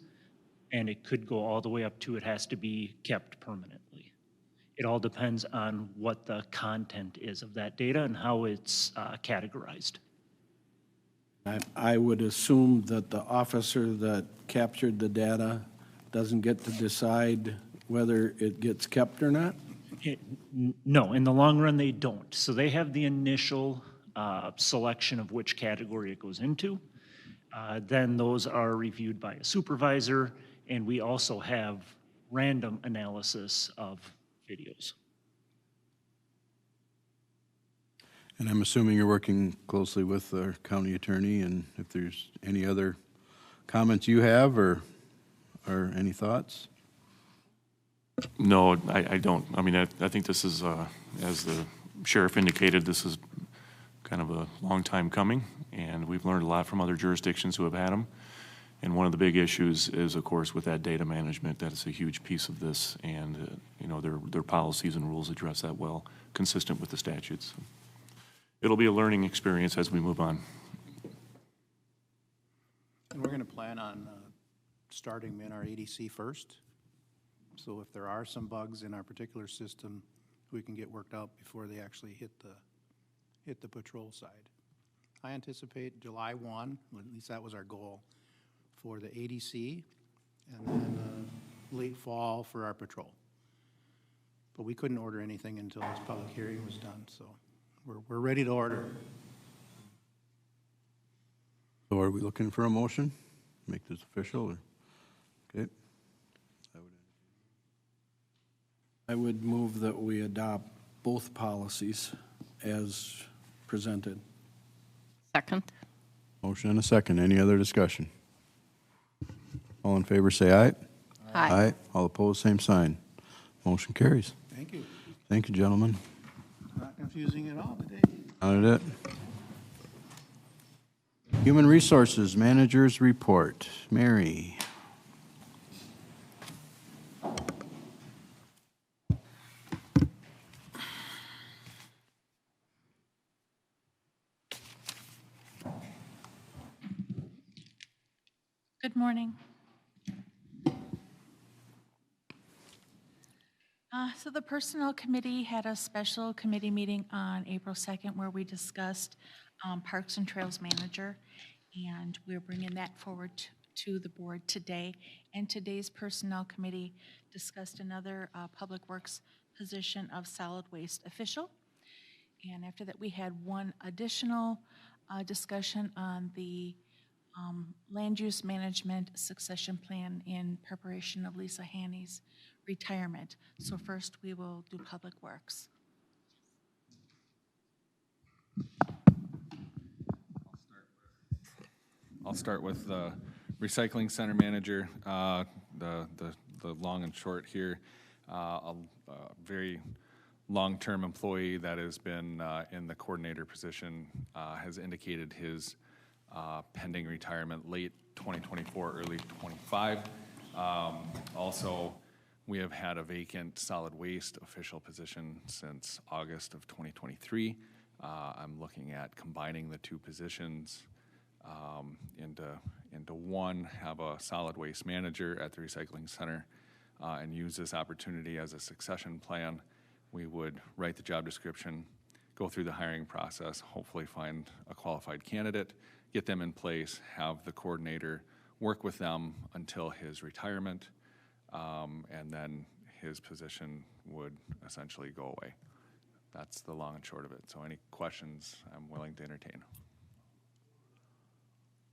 and it could go all the way up to it has to be kept permanently. It all depends on what the content is of that data and how it's categorized. I would assume that the officer that captured the data doesn't get to decide whether it gets kept or not? No, in the long run, they don't. So they have the initial selection of which category it goes into. Then those are reviewed by a supervisor, and we also have random analysis of videos. And I'm assuming you're working closely with our county attorney, and if there's any other comments you have or any thoughts? No, I don't. I mean, I think this is, as the sheriff indicated, this is kind of a long time coming, and we've learned a lot from other jurisdictions who have had them. And one of the big issues is, of course, with that data management. That is a huge piece of this, and you know, their policies and rules address that well, consistent with the statutes. It'll be a learning experience as we move on. And we're going to plan on starting in our ADC first. So if there are some bugs in our particular system, we can get worked out before they actually hit the patrol side. I anticipate July 1, at least that was our goal, for the ADC, and then late fall for our patrol. But we couldn't order anything until this public hearing was done, so we're ready to order. So are we looking for a motion? Make this official, or, okay? I would move that we adopt both policies as presented. Second. Motion and a second. Any other discussion? All in favor, say aye. Aye. All opposed, same sign. Motion carries. Thank you. Thank you, gentlemen. Not confusing at all today. Not it. Human Resources Managers Report. Mary. Good morning. So the Personnel Committee had a special committee meeting on April 2nd where we discussed Parks and Trails Manager, and we're bringing that forward to the board today. And today's Personnel Committee discussed another Public Works position of Solid Waste Official. And after that, we had one additional discussion on the land use management succession plan in preparation of Lisa Haney's retirement. So first we will do Public Works. I'll start with the recycling center manager. The long and short here, a very long-term employee that has been in the coordinator position has indicated his pending retirement late 2024, early 25. Also, we have had a vacant solid waste official position since August of 2023. I'm looking at combining the two positions into one, have a solid waste manager at the recycling center, and use this opportunity as a succession plan. We would write the job description, go through the hiring process, hopefully find a qualified candidate, get them in place, have the coordinator work with them until his retirement, and then his position would essentially go away. That's the long and short of it. So any questions, I'm willing to entertain.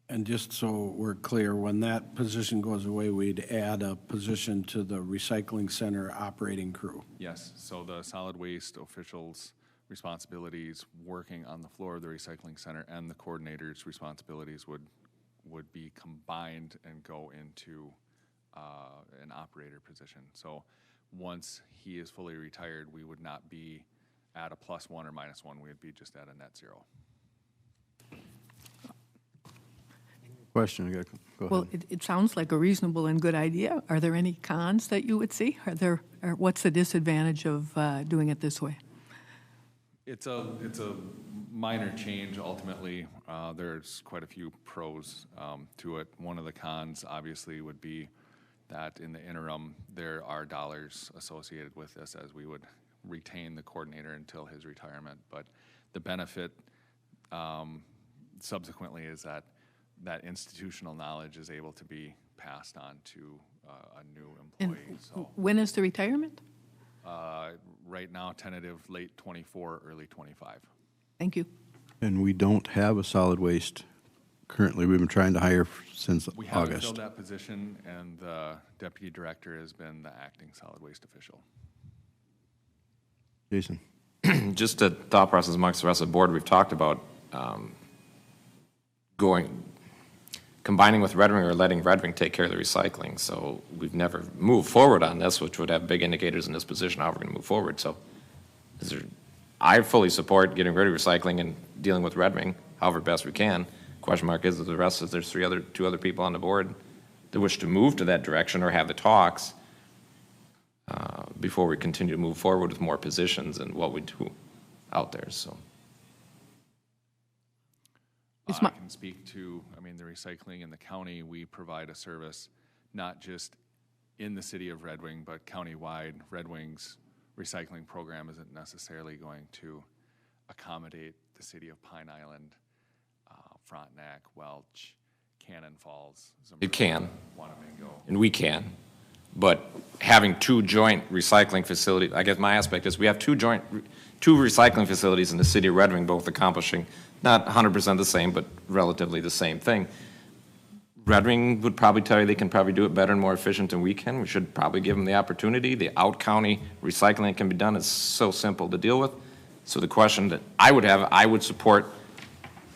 And just so we're clear, when that position goes away, we'd add a position to the recycling center operating crew. Yes, so the solid waste officials' responsibilities working on the floor of the recycling center and the coordinator's responsibilities would be combined and go into an operator position. So once he is fully retired, we would not be at a +1 or -1. We'd be just at a net 0. Question, go ahead. Well, it sounds like a reasonable and good idea. Are there any cons that you would see? Or what's the disadvantage of doing it this way? It's a minor change ultimately. There's quite a few pros to it. One of the cons obviously would be that in the interim there are dollars associated with this, as we would retain the coordinator until his retirement. But the benefit subsequently is that institutional knowledge is able to be passed on to a new employee. And when is the retirement? Right now, tentative late 24, early 25. Thank you. And we don't have a solid waste currently, we've been trying to hire since We haven't August. filled that position, and the deputy director has been the acting solid waste official. Jason? Just a thought process amongst the rest of the board, we've talked about combining with Red Wing or letting Red Wing take care of the recycling. So we've never moved forward on this, which would have big indicators in this position how we're going to move forward. So I fully support getting rid of recycling and dealing with Red Wing however best we can. Question mark is that the rest is there's two other people on the board that wish to move to that direction or have the talks before we continue to move forward with more positions and what we do out there. So I can speak to, the recycling in the county. We provide a service not just in the city of Red Wing, but countywide. Red Wing's recycling program isn't necessarily going to accommodate the city of Pine Island, Frontenac, Welch, Cannon Falls. it can, Wanamingo. and we can. But having two joint recycling facilities, I guess my aspect is we have two recycling facilities in the city of Red Wing, both accomplishing not 100% the same, but relatively the same thing. Red Wing would probably tell you they can probably do it better and more efficient than we can. We should probably give them the opportunity. The out-county recycling that can be done is so simple to deal with. So the question that I would support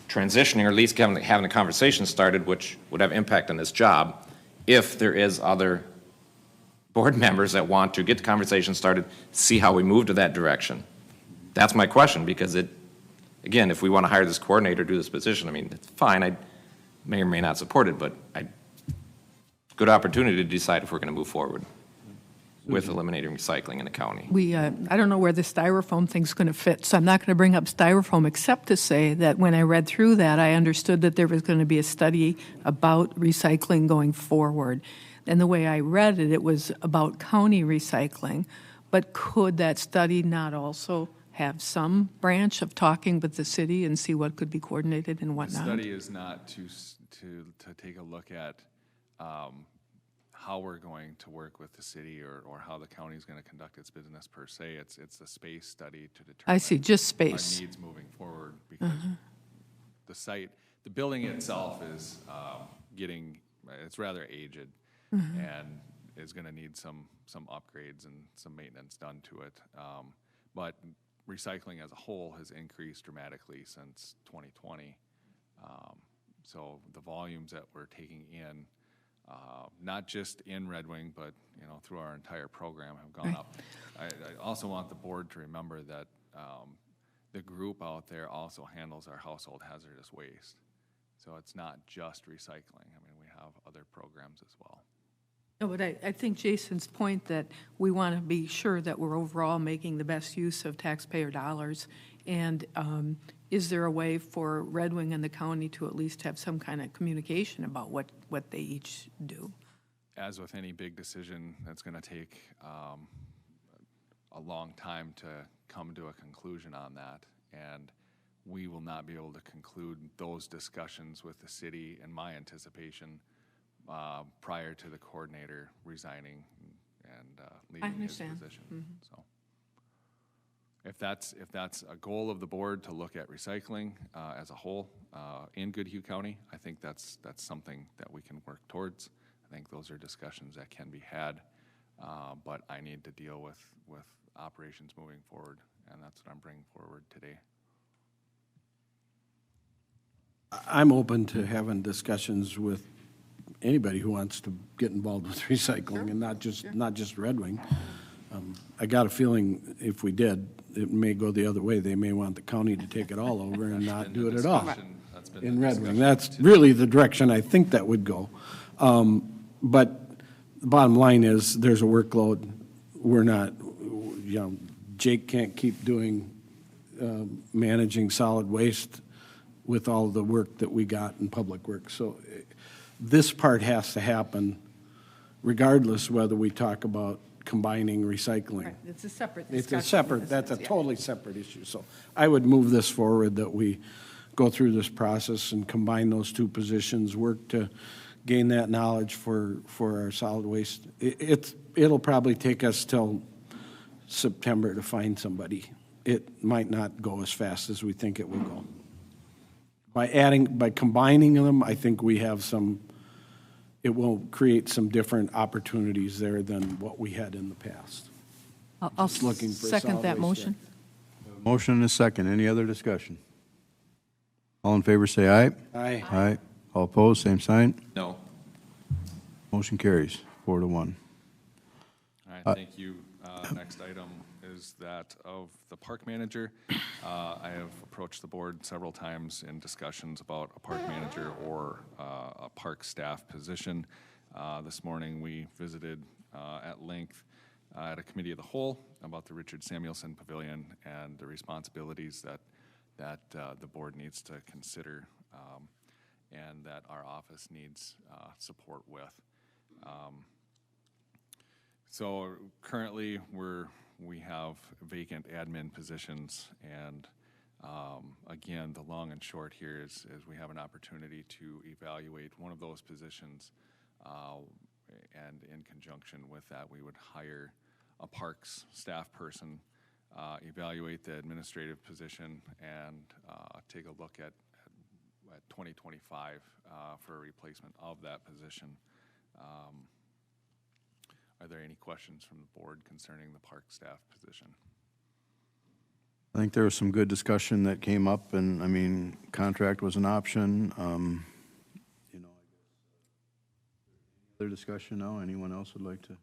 transitioning, or at least having a conversation started, which would have impact on this job, if there is other board members that want to get the conversation started, see how we move to that direction. That's my question, because again, if we want to hire this coordinator, do this position, it's fine. I may or may not support it, but good opportunity to decide if we're going to move forward with eliminating recycling in the county. I don't know where the styrofoam thing's going to fit, so I'm not going to bring up styrofoam, except to say that when I read through that, I understood that there was going to be a study about recycling going forward. And the way I read it, it was about county recycling. But could that study not also have some branch of talking with the city and see what could be coordinated and The whatnot? study is not to take a look at how we're going to work with the city or how the county is going to conduct its business per se. It's a space study to determine. I see, just space. Our needs moving forward, because the building itself is it's rather aged and is going to need some upgrades and some maintenance done to it. But recycling as a whole has increased dramatically since 2020. So the volumes that we're taking in, not just in Red Wing, but through our entire program, have gone up. I also want the board to remember that the group out there also handles our household hazardous waste. So it's not just recycling. We have other programs as well. No, but I think Jason's point that we want to be sure that we're overall making the best use of taxpayer dollars. And is there a way for Red Wing and the county to at least have some kind of communication about what they each do? As with any big decision, that's going to take a long time to come to a conclusion on that. And we will not be able to conclude those discussions with the city, in my anticipation, prior to the coordinator resigning and leaving his position. So, if that's a goal of the board to look at recycling as a whole in Goodhue County, I think that's something that we can work towards. I think those are discussions that can be had, but I need to deal with operations moving forward, and that's what I'm bringing forward today. I'm open to having discussions with anybody who wants to get involved with recycling, and not just Red Wing. I got a feeling if we did, it may go the other way. They may want the county to take it all over and not do it at all in Red Wing. That's really the direction I think that would go. But the bottom line is there's a workload. We're not, Jake can't keep doing managing solid waste with all the work that we got in public works. So this part has to happen regardless whether we talk about combining recycling. Right, it's a separate discussion. It's a separate, that's a totally separate issue. So I would move this forward, that we go through this process and combine those two positions, work to gain that knowledge for our solid waste. It'll probably take us till September to find somebody. It might not go as fast as we think it will go. By combining them, I think we have some, it will create some different opportunities there than what we had in the past. I'll Just looking for second solid that waste motion. Motion and a second. Any other discussion? All in favor, say aye. Aye. Aye. All opposed, same sign. No. Motion carries 4-1. All right, thank you. Next item is that of the park manager. I have approached the board several times in discussions about a park manager or a park staff position. This morning, we visited at length at a committee of the whole about the Richard Samuelson Pavilion and the responsibilities that the board needs to consider and that our office needs support with. So currently, we have vacant admin positions, and again, the long and short here is we have an opportunity to evaluate one of those positions, and in conjunction with that, we would hire a parks staff person, evaluate the administrative position, and take a look at 2025 for a replacement of that position. Are there any questions from the board concerning the park staff position? I think there was some good discussion that came up, and, I mean, contract was an option. You know, other discussion now? Anyone else would like to?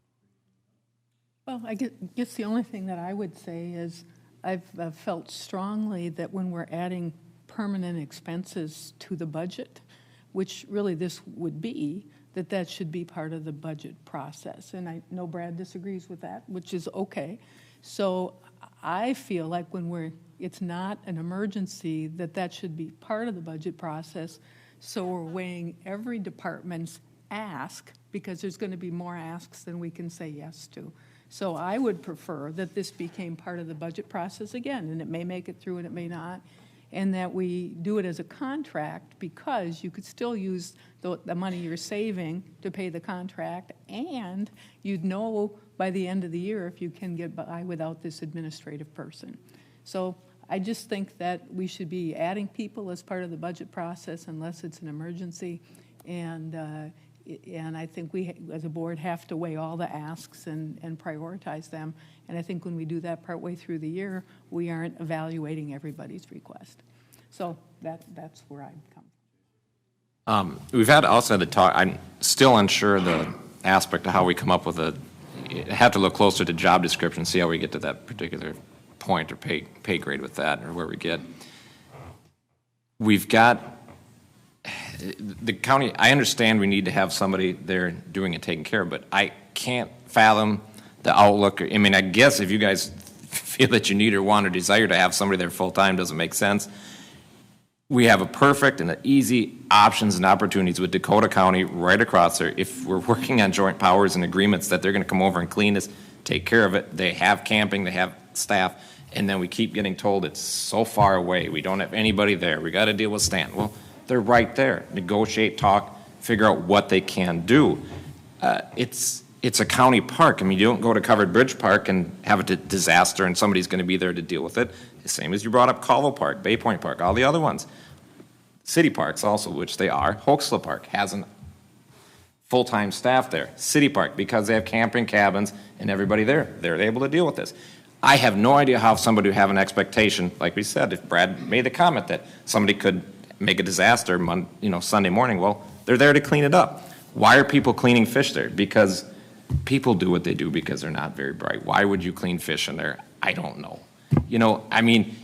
Well, I guess the only thing that I would say is I've felt strongly that when we're adding permanent expenses to the budget, which really this would be, that should be part of the budget process. And I know Brad disagrees with that, which is okay. So I feel like when it's not an emergency, that should be part of the budget process. So we're weighing every department's ask, because there's going to be more asks than we can say yes to. So I would prefer that this became part of the budget process again, and it may make it through and it may not, and that we do it as a contract, because you could still use the money you're saving to pay the contract, and you'd know by the end of the year if you can get by without this administrative person. So I just think that we should be adding people as part of the budget process unless it's an emergency, and I think we, as a board, have to weigh all the asks and prioritize them. And I think when we do that partway through the year, we aren't evaluating everybody's request. So that's where I'd come. We've had also the talk, I'm still unsure the aspect of how we come up with have to look closer to job description, see how we get to that particular point or pay grade with that, or where we get. We've got the county, I understand we need to have somebody there doing it, taking care of, but I can't fathom the outlook. I mean, I guess if you guys feel that you need or want or desire to have somebody there full-time, doesn't make sense. We have a perfect and easy options and opportunities with Dakota County right across there. If we're working on joint powers and agreements that they're going to come over and clean this, take care of it, they have camping, they have staff, and then we keep getting told it's so far away, we don't have anybody there, we got to deal with Stanton. Well, they're right there. Negotiate, talk, figure out what they can do. It's a county park. I mean, you don't go to Covered Bridge Park and have a disaster and somebody's going to be there to deal with it. The same as you brought up Colville Park, Bay Point Park, all the other ones. City parks also, which they are. Hoaxla Park has a full-time staff there. City Park, because they have camping cabins and everybody there, they're able to deal with this. I have no idea how somebody would have an expectation, like we said, if Brad made the comment that somebody could make a disaster Sunday morning, well, they're there to clean it up. Why are people cleaning fish there? Because people do what they do because they're not very bright. Why would you clean fish in there? I don't know. I mean,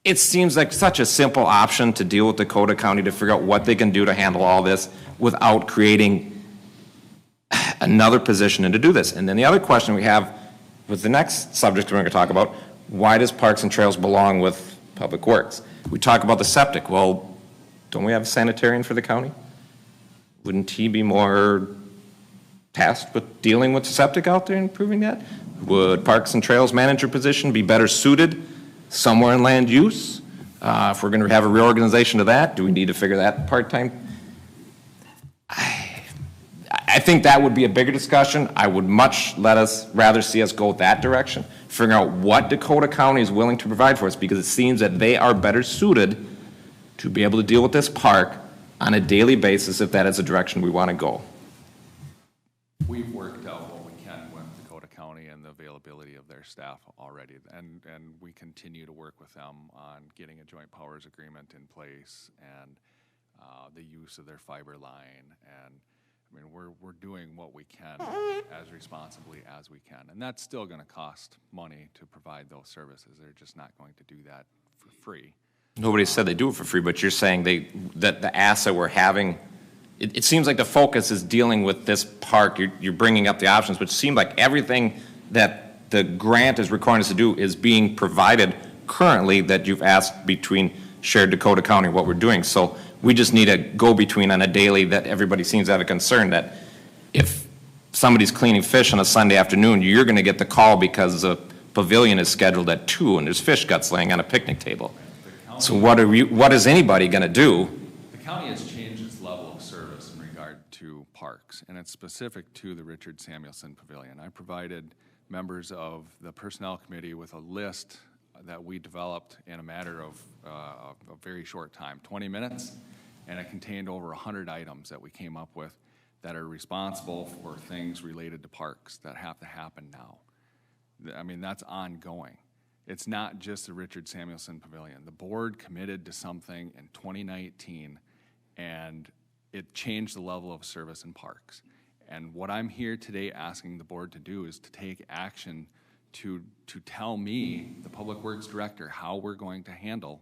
it seems like such a simple option to deal with Dakota County to figure out what they can do to handle all this without creating another position and to do this. And then the other question we have with the next subject we're going to talk about, why does Parks and Trails belong with Public Works? We talk about the septic. Well, don't we have a sanitarian for the county? Wouldn't he be more tasked with dealing with the septic out there and improving that? Would Parks and Trails manager position be better suited somewhere in land use? If we're going to have a reorganization of that, do we need to figure that part-time? I think that would be a bigger discussion. I would much rather see us go that direction, figuring out what Dakota County is willing to provide for us, because it seems that they are better suited to be able to deal with this park on a daily basis if that is the direction we want to go? We've worked out what we can with Dakota County and the availability of their staff already, and we continue to work with them on getting a joint powers agreement in place and the use of their fiber line. And I mean, we're doing what we can as responsibly as we can, and that's still going to cost money to provide those services. They're just not going to do that for free. Nobody said they do it for free, but you're saying that the asset we're having, it seems like the focus is dealing with this park. You're bringing up the options, which seem like everything that the grant is requiring us to do is being provided currently that you've asked between shared Dakota County, what we're doing. So we just need a go-between on a daily that everybody seems to have a concern that if somebody's cleaning fish on a Sunday afternoon, you're going to get the call because the pavilion is scheduled at 2 and there's fish guts laying on a picnic table. So what is anybody going to do? The county has changed its level of service in regard to parks, and it's specific to the Richard Samuelson Pavilion. I provided members of the Personnel Committee with a list that we developed in a matter of a very short time, 20 minutes, and it contained over 100 items that we came up with that are responsible for things related to parks that have to happen now. I mean, that's ongoing. It's not just the Richard Samuelson Pavilion. The board committed to something in 2019, and it changed the level of service in parks. And what I'm here today asking the board to do is to take action to tell me, the Public Works Director, how we're going to handle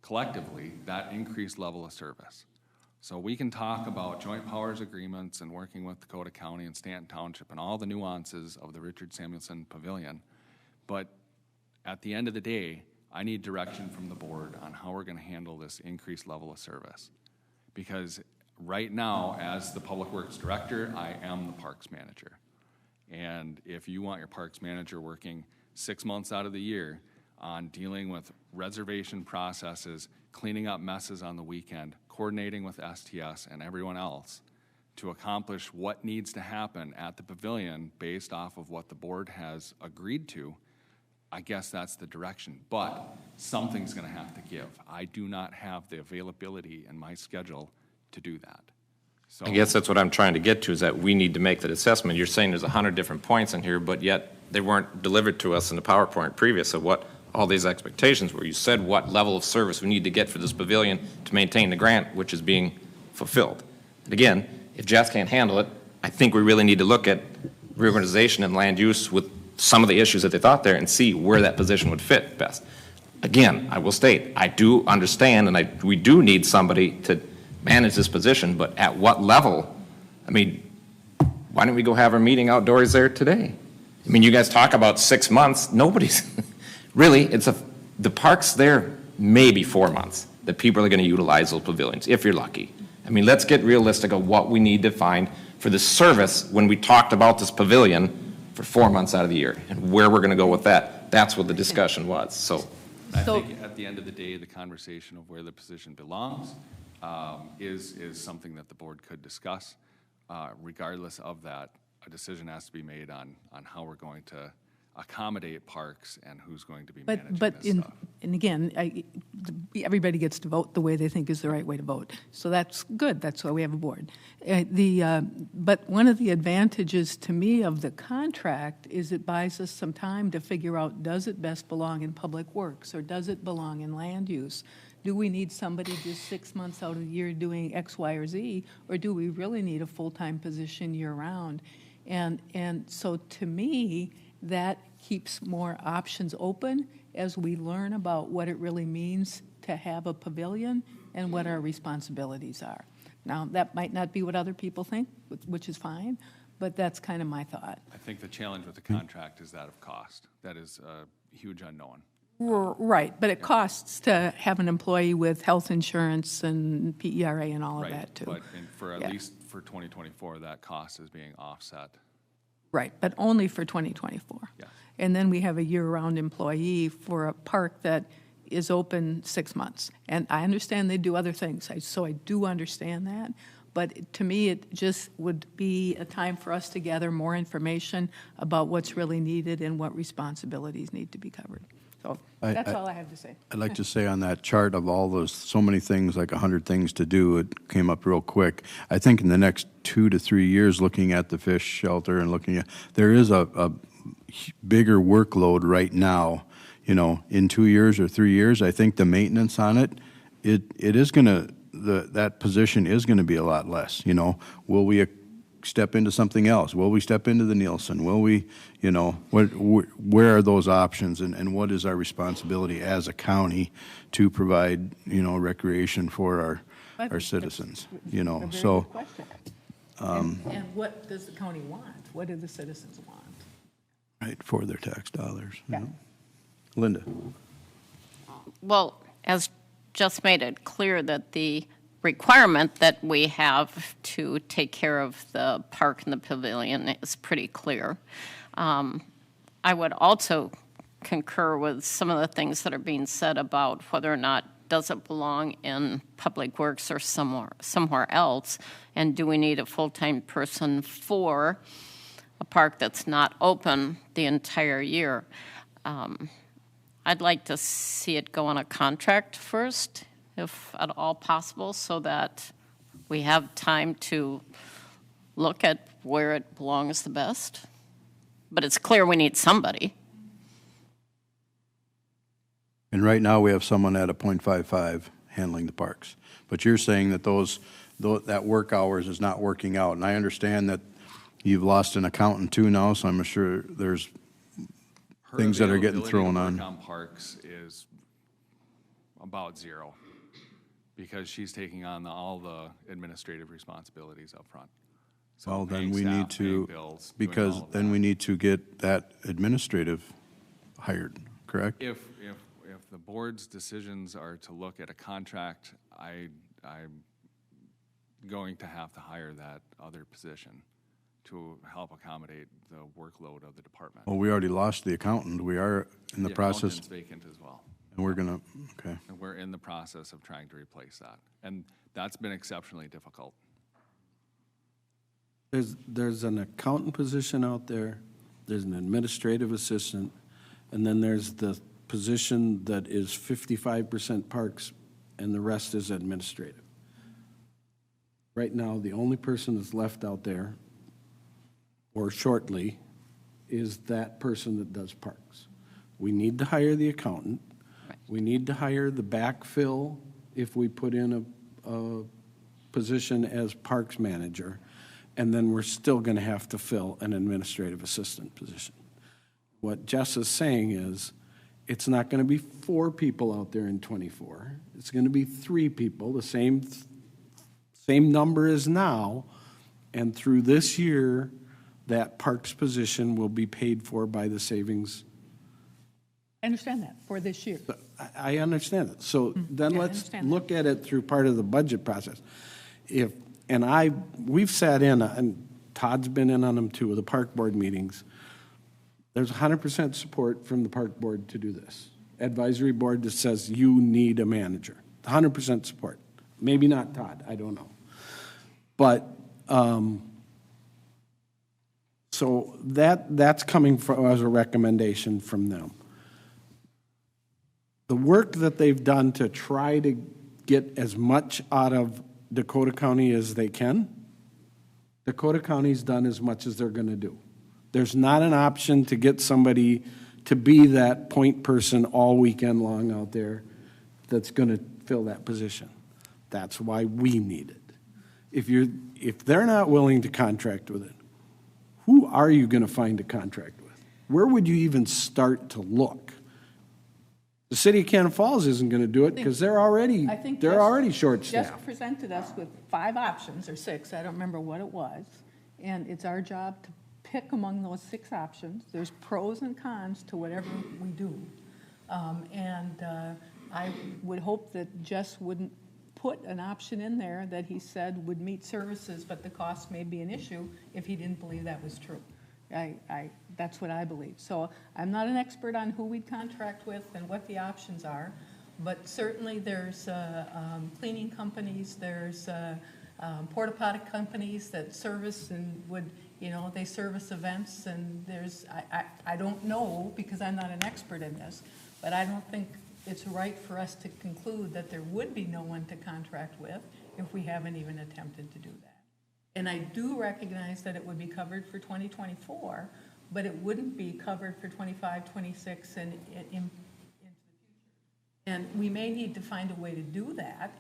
collectively that increased level of service. So we can talk about joint powers agreements and working with Dakota County and Stanton Township and all the nuances of the Richard Samuelson Pavilion, but at the end of the day, I need direction from the board on how we're going to handle this increased level of service. Because right now, as the Public Works Director, I am the Parks Manager. And if you want your Parks Manager working 6 months out of the year on dealing with reservation processes, cleaning up messes on the weekend, coordinating with STS and everyone else to accomplish what needs to happen at the pavilion based off of what the board has agreed to, I guess that's the direction, but something's going to have to give. I do not have the availability in my schedule to do that. So I guess that's what I'm trying to get to, is that we need to make that assessment. You're saying there's 100 different points in here, but yet they weren't delivered to us in the PowerPoint previous of what all these expectations were. You said what level of service we need to get for this pavilion to maintain the grant, which is being fulfilled. And again, if Jess can't handle it, I think we really need to look at reorganization and land use with some of the issues that they thought there and see where that position would fit best. Again, I will state, I do understand and we do need somebody to manage this position, but at what level? I mean, why don't we go have our meeting outdoors there today? I mean, you guys talk about 6 months, nobody's, really, the park's there maybe 4 months that people are going to utilize those pavilions, if you're lucky. I mean, let's get realistic of what we need to find for the service when we talked about this pavilion for 4 months out of the year and where we're going to go with that. That's what the discussion was. So I think at the end of the day, the conversation of where the position belongs is something that the board could discuss. Regardless of that, a decision has to be made on how we're going to accommodate parks and who's going to be managing this stuff. And again, everybody gets to vote the way they think is the right way to vote. So that's good. That's why we have a board. But one of the advantages to me of the contract is it buys us some time to figure out, does it best belong in public works or does it belong in land use? Do we need somebody just 6 months out of the year doing X, Y, or Z, or do we really need a full-time position year-round? And so to me, that keeps more options open as we learn about what it really means to have a pavilion and what our responsibilities are. Now, that might not be what other people think, which is fine, but that's kind of my thought. I think the challenge with the contract is that of cost. That is a huge unknown. Right, but it costs to have an employee with health insurance and PERA and all of that, too. But for at least for 2024, that cost is being offset. Right, but only for 2024. Yeah. And then we have a year-round employee for a park that is open 6 months. And I understand they do other things, so I do understand that. But to me, it just would be a time for us to gather more information about what's really needed and what responsibilities need to be covered. So I- that's I- all I have to say. I'd like to say on that chart of all those, so many things, like 100 things to do, it came up real quick. I think in the next 2 to 3 years, looking at the fish shelter and looking at, there is a bigger workload right now. You know, in 2 years or 3 years, I think the maintenance on it, it is gonna, that position is gonna be a lot less, you know? Will we step into something else? Will we step into the Nielsen? Will we, you know, where are those options, and what is our responsibility as a county to provide, you know, recreation for our citizens, you know? A very So, good question. And what does the county want? What do the citizens want? right, for their tax dollars. you Yeah. know? Linda? Well, as just made it clear that the requirement that we have to take care of the park and the pavilion is pretty clear. I would also concur with some of the things that are being said about whether or not does it belong in Public Works or somewhere else, and do we need a full-time person for a park that's not open the entire year? I'd like to see it go on a contract first, if at all possible, so that we have time to look at where it belongs the best. But it's clear we need somebody. And right now, we have someone at a .55 handling the parks. But you're saying that that work hours is not working out. And I understand that you've lost an accountant too now, so I'm sure there's things that are getting thrown Her on. availability to work on parks is about zero, because she's taking on all the administrative responsibilities up front. So Well, then paying we staff, need to, paying bills, doing because all of then that. we need to get that administrative hired, correct? If the board's decisions are to look at a contract, I'm going to have to hire that other position to help accommodate the workload of the department. Well, we already lost the accountant. We are in the process, accountant's vacant as well. and we're gonna, okay. And we're in the process of trying to replace that. And that's been exceptionally difficult. There's an accountant position out there, there's an administrative assistant, and then there's the position that is 55% parks and the rest is administrative. Right now, the only person that's left out there, or shortly, is that person that does parks. We need to hire the accountant. We need to hire the backfill if we put in a position as parks manager. And then we're still going to have to fill an administrative assistant position. What Jess is saying is, it's not going to be 4 people out there in '24. It's going to be 3 people, the same number as now. And through this year, that parks position will be paid for by the savings. I understand that, for this year. I understand it. So then Yeah, I let's understand that. look at it through part of the budget process. We've sat in, and Todd's been in on them too, the park board meetings. There's 100% support from the park board to do this. Advisory board that says you need a manager. 100% support. Maybe not Todd, I don't know. But, so that's coming from, as a recommendation from them. The work that they've done to try to get as much out of Dakota County as they can, Dakota County's done as much as they're going to do. There's not an option to get somebody to be that point person all weekend long out there that's going to fill that position. That's why we need it. If they're not willing to contract with it, who are you going to find a contract with? Where would you even start to look? The city of Cannon Falls isn't going to do it because they're already short-staffed. Just presented us with 5 options, or 6, I don't remember what it was, and it's our job to pick among those 6 options. There's pros and cons to whatever we do. I would hope that Jess wouldn't put an option in there that he said would meet services, but the cost may be an issue if he didn't believe that was true. That's what I believe. So I'm not an expert on who we'd contract with and what the options are, but certainly there's cleaning companies, there's porta potty companies that service and would, they service events, and I don't know because I'm not an expert in this, but I don't think it's right for us to conclude that there would be no one to contract with if we haven't even attempted to do that. And I do recognize that it would be covered for 2024, but it wouldn't be covered for 25, 26, and into the future. And we may need to find a way to do that,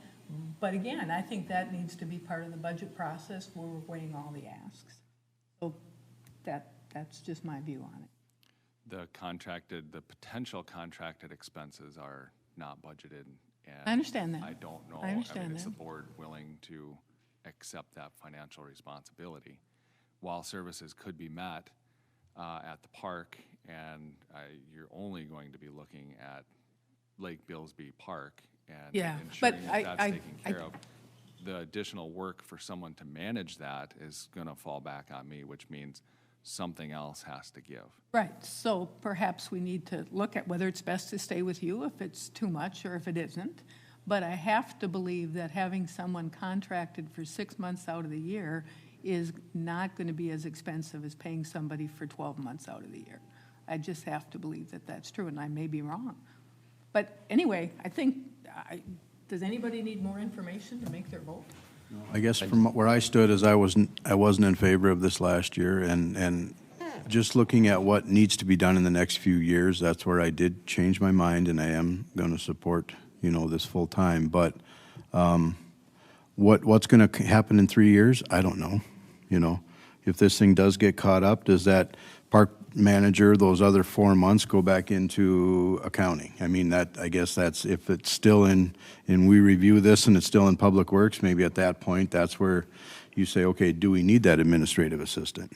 but again, I think that needs to be part of the budget process where we're weighing all the asks. So that's just my view on it. The potential contracted expenses are not budgeted, and I understand that. I don't know. I understand mean, is the that. board willing to accept that financial responsibility? While services could be met at the park, and you're only going to be looking at Lake Billsby Park and Yeah, ensuring but that that's I- taken care of. The additional work for someone to manage that is going to fall back on me, which means something else has to give. Right, so perhaps we need to look at whether it's best to stay with you if it's too much or if it isn't. But I have to believe that having someone contracted for 6 months out of the year is not going to be as expensive as paying somebody for 12 months out of the year. I just have to believe that that's true, and I may be wrong. But anyway, I think, does anybody need more information to make their vote? I guess from where I stood is I wasn't in favor of this last year, and just looking at what needs to be done in the next few years, that's where I did change my mind, and I am going to support, this full time. But what's going to happen in 3 years? I don't know. If this thing does get caught up, does that park manager, those other 4 months go back into accounting? I mean, I guess that's, if it's still in we review this and it's still in Public Works, maybe at that point, that's where you say, okay, do we need that administrative assistant?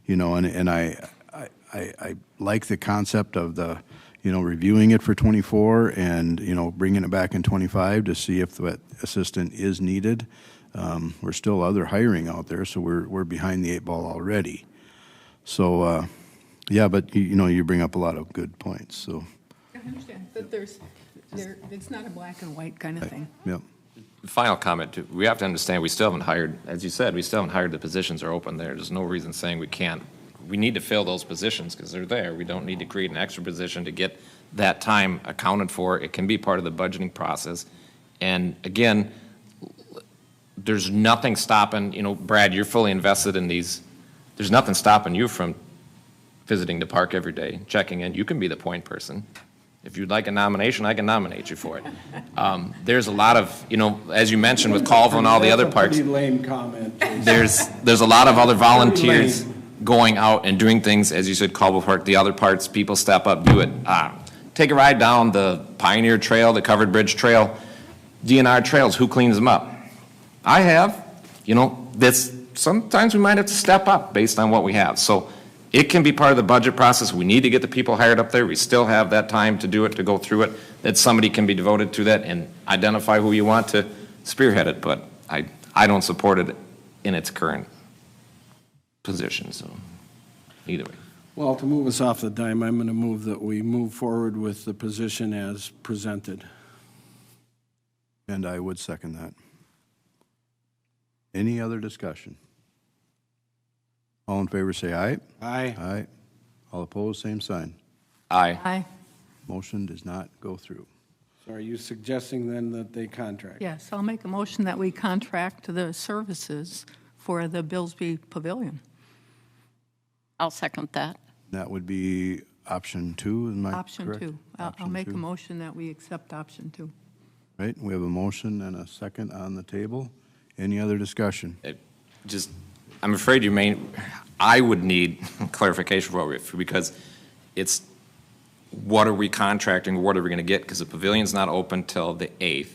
And I like the concept of the, reviewing it for 24 and, bringing it back in 25 to see if that assistant is needed. We're still other hiring out there, so we're behind the 8 ball already. So, yeah, but you bring up a lot of good points, so. I understand, but it's not a black and white kind of thing. Yep. Final comment, too. We have to understand, we still haven't hired, as you said, we still haven't hired, the positions are open there. There's no reason saying we can't. We need to fill those positions because they're there. We don't need to create an extra position to get that time accounted for. It can be part of the budgeting process. And again, there's nothing stopping, Brad, you're fully invested in these. There's nothing stopping you from visiting the park every day, checking in. You can be the point person. If you'd like a nomination, I can nominate you for it. There's a lot of, as you mentioned with Colville and all the other parks, That's a pretty lame comment. there's a lot of other volunteers going out and doing things, as you said, Colville Park, the other parts, people step up, do it. Take a ride down the Pioneer Trail, the Covered Bridge Trail, DNR trails, who cleans them up? I have. Sometimes we might have to step up based on what we have. So it can be part of the budget process. We need to get the people hired up there. We still have that time to do it, to go through it, that somebody can be devoted to that and identify who you want to spearhead it. But I don't support it in its current position, so either way. Well, to move us off the dime, I'm going to move that we move forward with the position as presented. And I would second that. Any other discussion? All in favor, say aye. Aye. Aye. All opposed, same sign. Aye. Aye. Motion does not go through. So are you suggesting then that they contract? Yes, I'll make a motion that we contract the services for the Billsby Pavilion. I'll second that. That would be option 2, is my Option correct? 2. I'll Option make a 2. motion that we accept option 2. Right, we have a motion and a second on the table. Any other discussion? I'm afraid I would need clarification for it, because it's, what are we contracting, what are we going to get? Because the pavilion's not open till the 8th.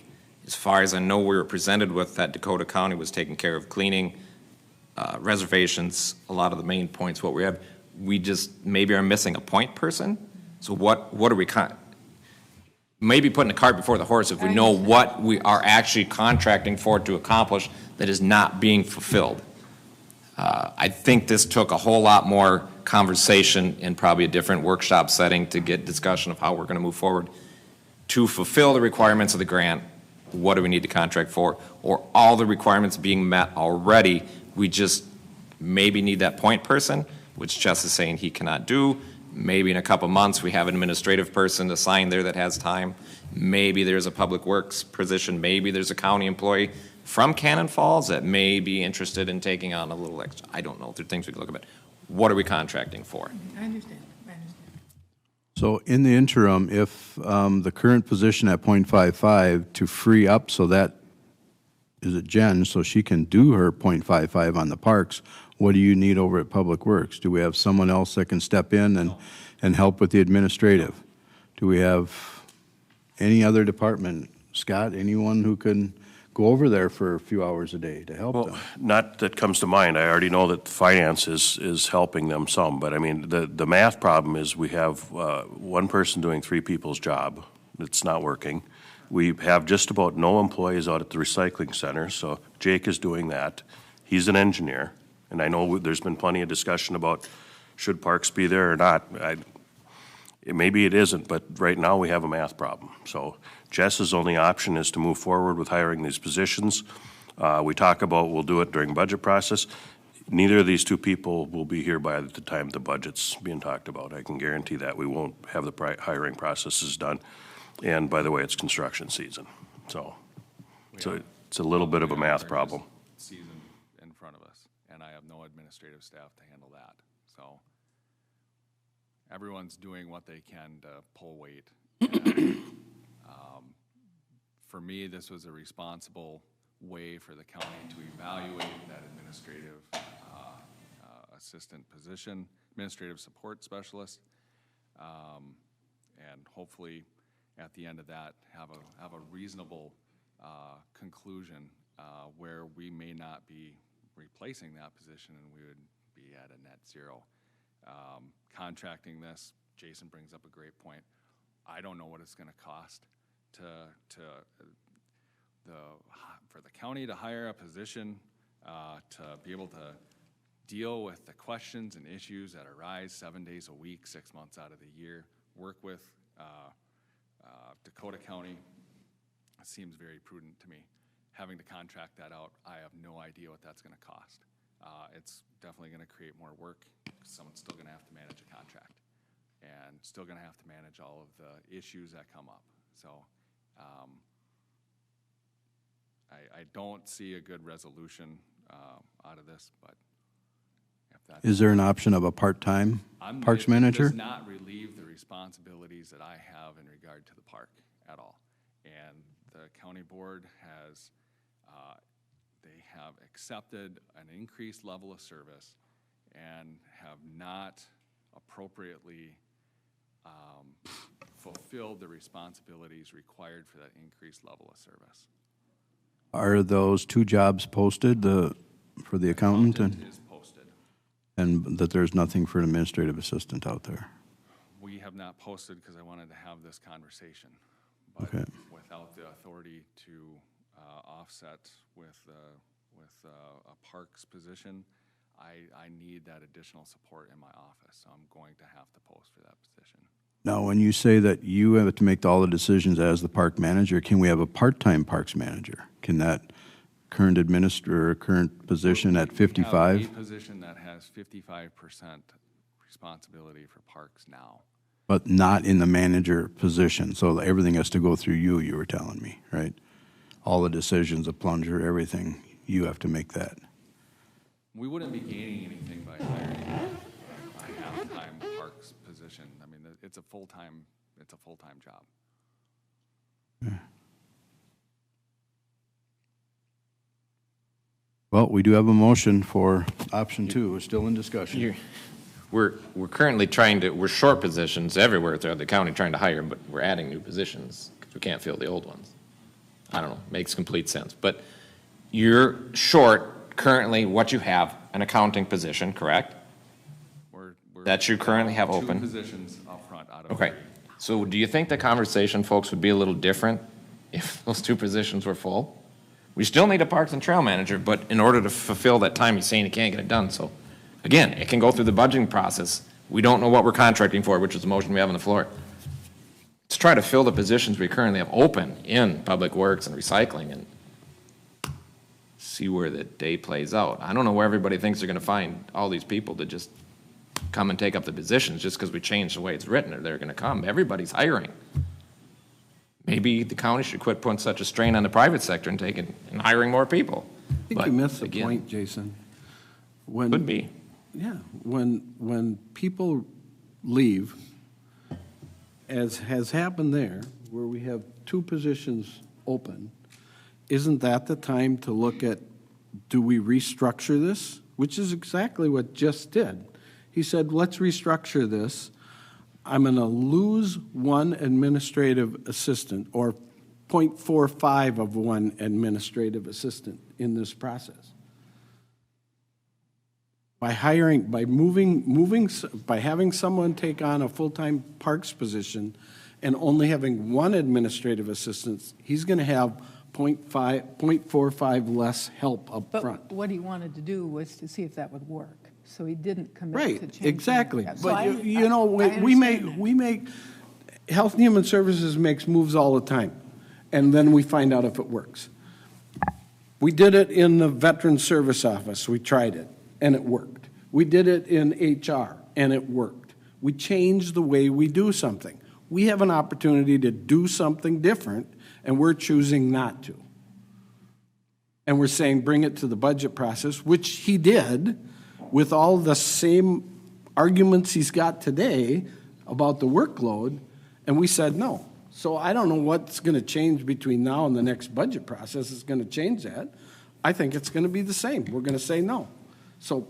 As far as I know, we were presented with that Dakota County was taking care of cleaning, reservations, a lot of the main points, what we have. We just maybe are missing a point person. So what are we, maybe putting the cart before the horse if we know what we are actually contracting for to accomplish that is not being fulfilled. I think this took a whole lot more conversation in probably a different workshop setting to get discussion of how we're going to move forward to fulfill the requirements of the grant. What do we need to contract for? Or all the requirements being met already, we just maybe need that point person, which Jess is saying he cannot do. Maybe in a couple months, we have an administrative person assigned there that has time. Maybe there's a public works position, maybe there's a county employee from Cannon Falls that may be interested in taking on a little extra. I don't know, there are things we could look at. What are we contracting for? I understand. So in the interim, if the current position at .55 to free up so that, is it Jen, so she can do her .55 on the parks, what do you need over at Public Works? Do we have someone else that can step in and help with the administrative? Do we have any other department, Scott, anyone who can go over there for a few hours a day to help them? Well, not that comes to mind. I already know that finance is helping them some, but I mean, the math problem is we have one person doing three people's job. It's not working. We have just about no employees out at the recycling center, so Jake is doing that. He's an engineer, and I know there's been plenty of discussion about should parks be there or not. Maybe it isn't, but right now we have a math problem. So Jess's only option is to move forward with hiring these positions. We talk about we'll do it during budget process. Neither of these two people will be here by the time the budget's being talked about. I can guarantee that. We won't have the hiring processes done. And by the way, it's construction season. So it's a little bit of a math problem. Season in front of us, and I have no administrative staff to handle that. So everyone's doing what they can to pull weight. For me, this was a responsible way for the county to evaluate that administrative assistant position, administrative support specialist, and hopefully at the end of that have a reasonable conclusion where we may not be replacing that position and we would be at a net zero. Contracting this, Jason brings up a great point. I don't know what it's going to cost for the county to hire a position to be able to deal with the questions and issues that arise 7 days a week, 6 months out of the year. Work with Dakota County seems very prudent to me. Having to contract that out, I have no idea what that's going to cost. It's definitely going to create more work. Someone's still going to have to manage a contract and still going to have to manage all of the issues that come up. So I don't see a good resolution out of this, but if that's... Is there an option of a part-time parks manager? It does not relieve the responsibilities that I have in regard to the park at all. And the county board has, they have accepted an increased level of service and have not appropriately fulfilled the responsibilities required for that increased level of service. Are those two jobs posted, for the accountant? Is posted. And that there's nothing for an administrative assistant out there? We have not posted because I wanted to have this conversation. Okay. But without the authority to offset with a parks position, I need that additional support in my office, so I'm going to have to post for that position. Now, when you say that you have to make all the decisions as the park manager, can we have a part-time parks manager? Can that current position at 55? We have a position that has 55% responsibility for parks now. But not in the manager position, so everything has to go through you were telling me, right? All the decisions, the plunger, everything, you have to make that. We wouldn't be gaining anything by hiring a half-time parks position. I mean, it's a full-time job. Okay. Well, we do have a motion for option 2. We're still in discussion. We're currently we're short positions everywhere throughout the county trying to hire, but we're adding new positions because we can't fill the old ones. I don't know, makes complete sense. But you're short currently what you have, an accounting position, correct? That you currently have open? 2 positions up front out of Okay. 3. So do you think the conversation, folks, would be a little different if those 2 positions were full? We still need a parks and trail manager, but in order to fulfill that time, he's saying he can't get it done. So again, it can go through the budgeting process. We don't know what we're contracting for, which is the motion we have on the floor. Let's try to fill the positions we currently have open in public works and recycling and see where the day plays out. I don't know where everybody thinks they're going to find all these people to just come and take up the positions just because we changed the way it's written, or they're gonna come. Everybody's hiring. Maybe the county should quit putting such a strain on the private sector and and hiring more people. I think you missed the point, Jason. Could be. Yeah, when people leave, as has happened there, where we have 2 positions open, isn't that the time to look at, do we restructure this? Which is exactly what Just did. He said, let's restructure this. I'm going to lose 1 administrative assistant, or 0.45 of 1 administrative assistant in this process. By by having someone take on a full-time parks position and only having 1 administrative assistant, he's going to have 0.45 less help up front. But what he wanted to do was to see if that would work, so he didn't commit to Right, changing. exactly. that. So I- But you know, I we understand make, Health and Human Services makes moves all the time, and then we find out if it works. We did it in the Veteran Service Office, we tried it, and it worked. We did it in HR, and it worked. We changed the way we do something. We have an opportunity to do something different, and we're choosing not to. And we're saying, bring it to the budget process, which he did, with all the same arguments he's got today about the workload, and we said no. So I don't know what's going to change between now and the next budget process is going to change that. I think it's going to be the same. We're going to say no. So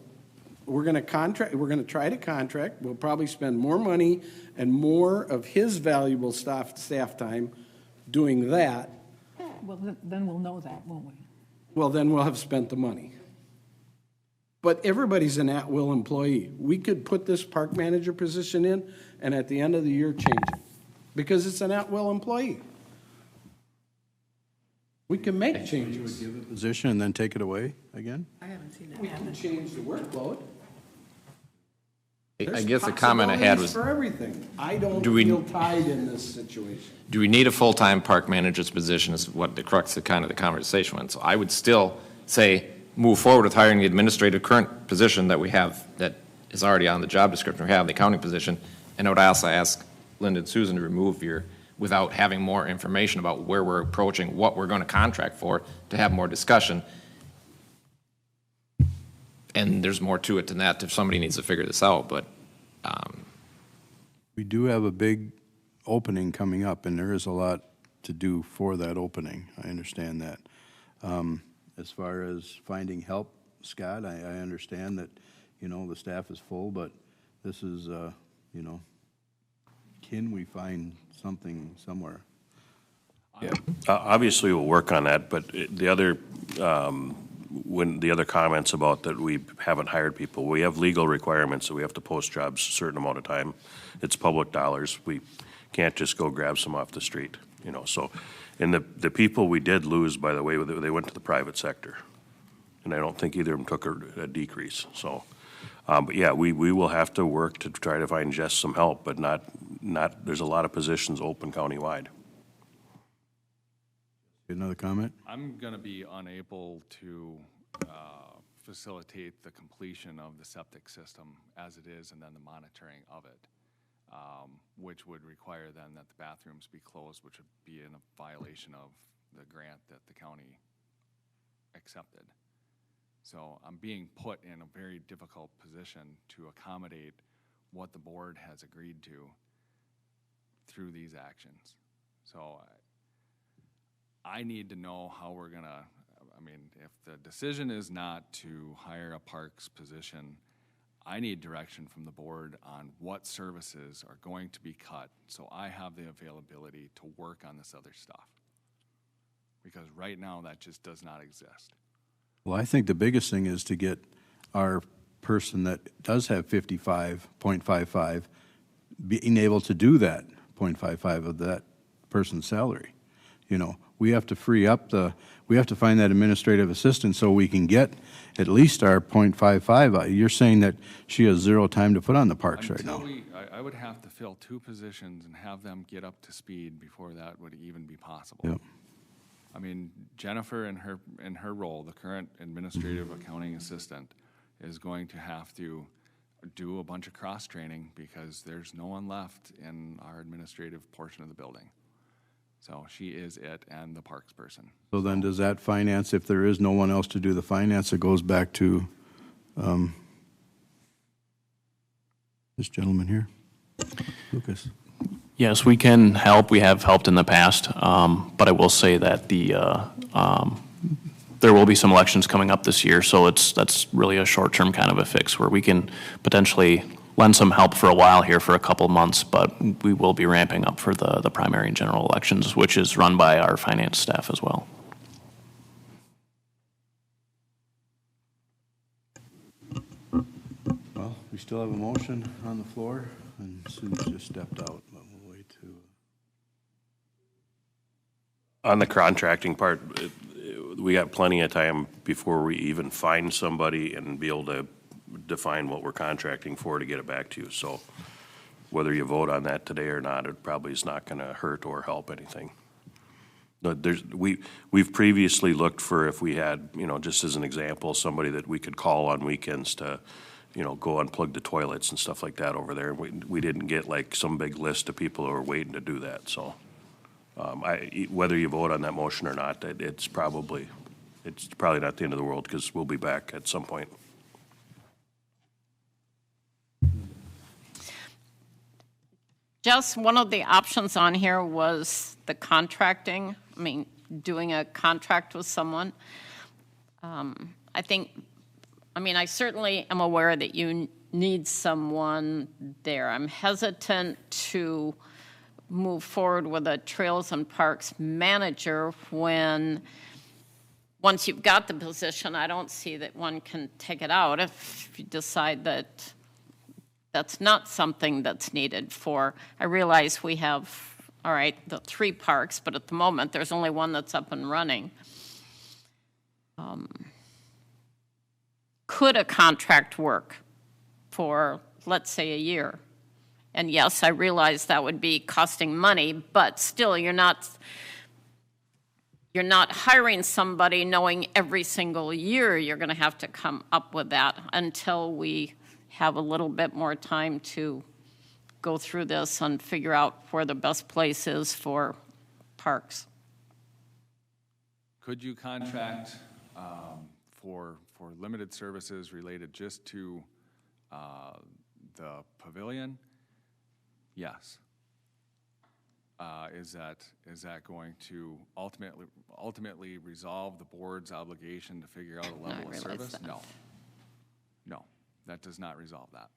we're going to try to contract. We'll probably spend more money and more of his valuable staff time doing that. Well, then we'll know that, won't we? Well, then we'll have spent the money. But everybody's an at-will employee. We could put this park manager position in, and at the end of the year, change it, because it's an at-will employee. We can make changes. Give a position and then take it away again? I haven't seen that We can change the workload. I guess the comment I had was, For everything. I don't Do we- feel tied in this situation. do we need a full-time park manager's position is what the crux of kind of the conversation went. So I would still say, move forward with hiring the administrative current position that we have, that is already on the job description, we have the accounting position. And I would also ask Linda and Susan to remove without having more information about where we're approaching, what we're going to contract for, to have more discussion. And there's more to it than that if somebody needs to figure this out, but We do have a big opening coming up, and there is a lot to do for that opening. I understand that. As far as finding help, Scott, I understand that, the staff is full, but this is, can we find something somewhere? Yeah, obviously, we'll work on that, but the other, when the other comments about that we haven't hired people, we have legal requirements that we have to post jobs a certain amount of time. It's public dollars. We can't just go grab some off the street, so. And the people we did lose, by the way, they went to the private sector. And I don't think either of them took a decrease, so. But yeah, we will have to work to try to find just some help, but not, there's a lot of positions open countywide. Another comment? I'm going to be unable to facilitate the completion of the septic system as it is and then the monitoring of it, which would require then that the bathrooms be closed, which would be in a violation of the grant that the county accepted. So I'm being put in a very difficult position to accommodate what the board has agreed to through these actions. So I need to know how we're gonna, if the decision is not to hire a parks position, I need direction from the board on what services are going to be cut so I have the availability to work on this other stuff. Because right now that just does not exist. Well, I think the biggest thing is to get our person that does have 55.55 being able to do that 0.55 of that person's salary. We have to free up we have to find that administrative assistant so we can get at least our 0.55. You're saying that she has zero time to put on the parks right now. I would have to fill 2 positions and have them get up to speed before that would even be possible. Yep. Jennifer in her role, the current administrative accounting assistant, is going to have to do a bunch of cross-training because there's no one left in our administrative portion of the building. So she is it and the parks person. So then does that finance, if there is no one else to do the finance, it goes back to this gentleman here? Lucas. Yes, we can help. We have helped in the past, but I will say that there will be some elections coming up this year, so that's really a short-term kind of a fix where we can potentially lend some help for a while here for a couple of months, but we will be ramping up for the primary and general elections, which is run by our finance staff as well. Well, we still have a motion on the floor, and Sue's just stepped out, but we'll wait to. On the contracting part, we got plenty of time before we even find somebody and be able to define what we're contracting for to get it back to you. So whether you vote on that today or not, it probably is not going to hurt or help anything. But we've previously looked for, if we had, just as an example, somebody that we could call on weekends to, go unplug the toilets and stuff like that over there. We didn't get like some big list of people who are waiting to do that. So whether you vote on that motion or not, it's probably not the end of the world because we'll be back at some point. Just one of the options on here was the contracting, doing a contract with someone. I certainly am aware that you need someone there. I'm hesitant to move forward with a Trails and Parks manager when, once you've got the position, I don't see that one can take it out if you decide that that's not something that's needed for. I realize we have, the 3 parks, but at the moment, there's only one that's up and running. Could a contract work for, let's say, a year? And yes, I realize that would be costing money, but still, you're not hiring somebody knowing every single year you're going to have to come up with that until we have a little bit more time to go through this and figure out where the best place is for parks. Could you contract for limited services related just to the pavilion? Yes. Is that going to ultimately resolve the board's obligation to figure out a level of service? That. No, that does not resolve that.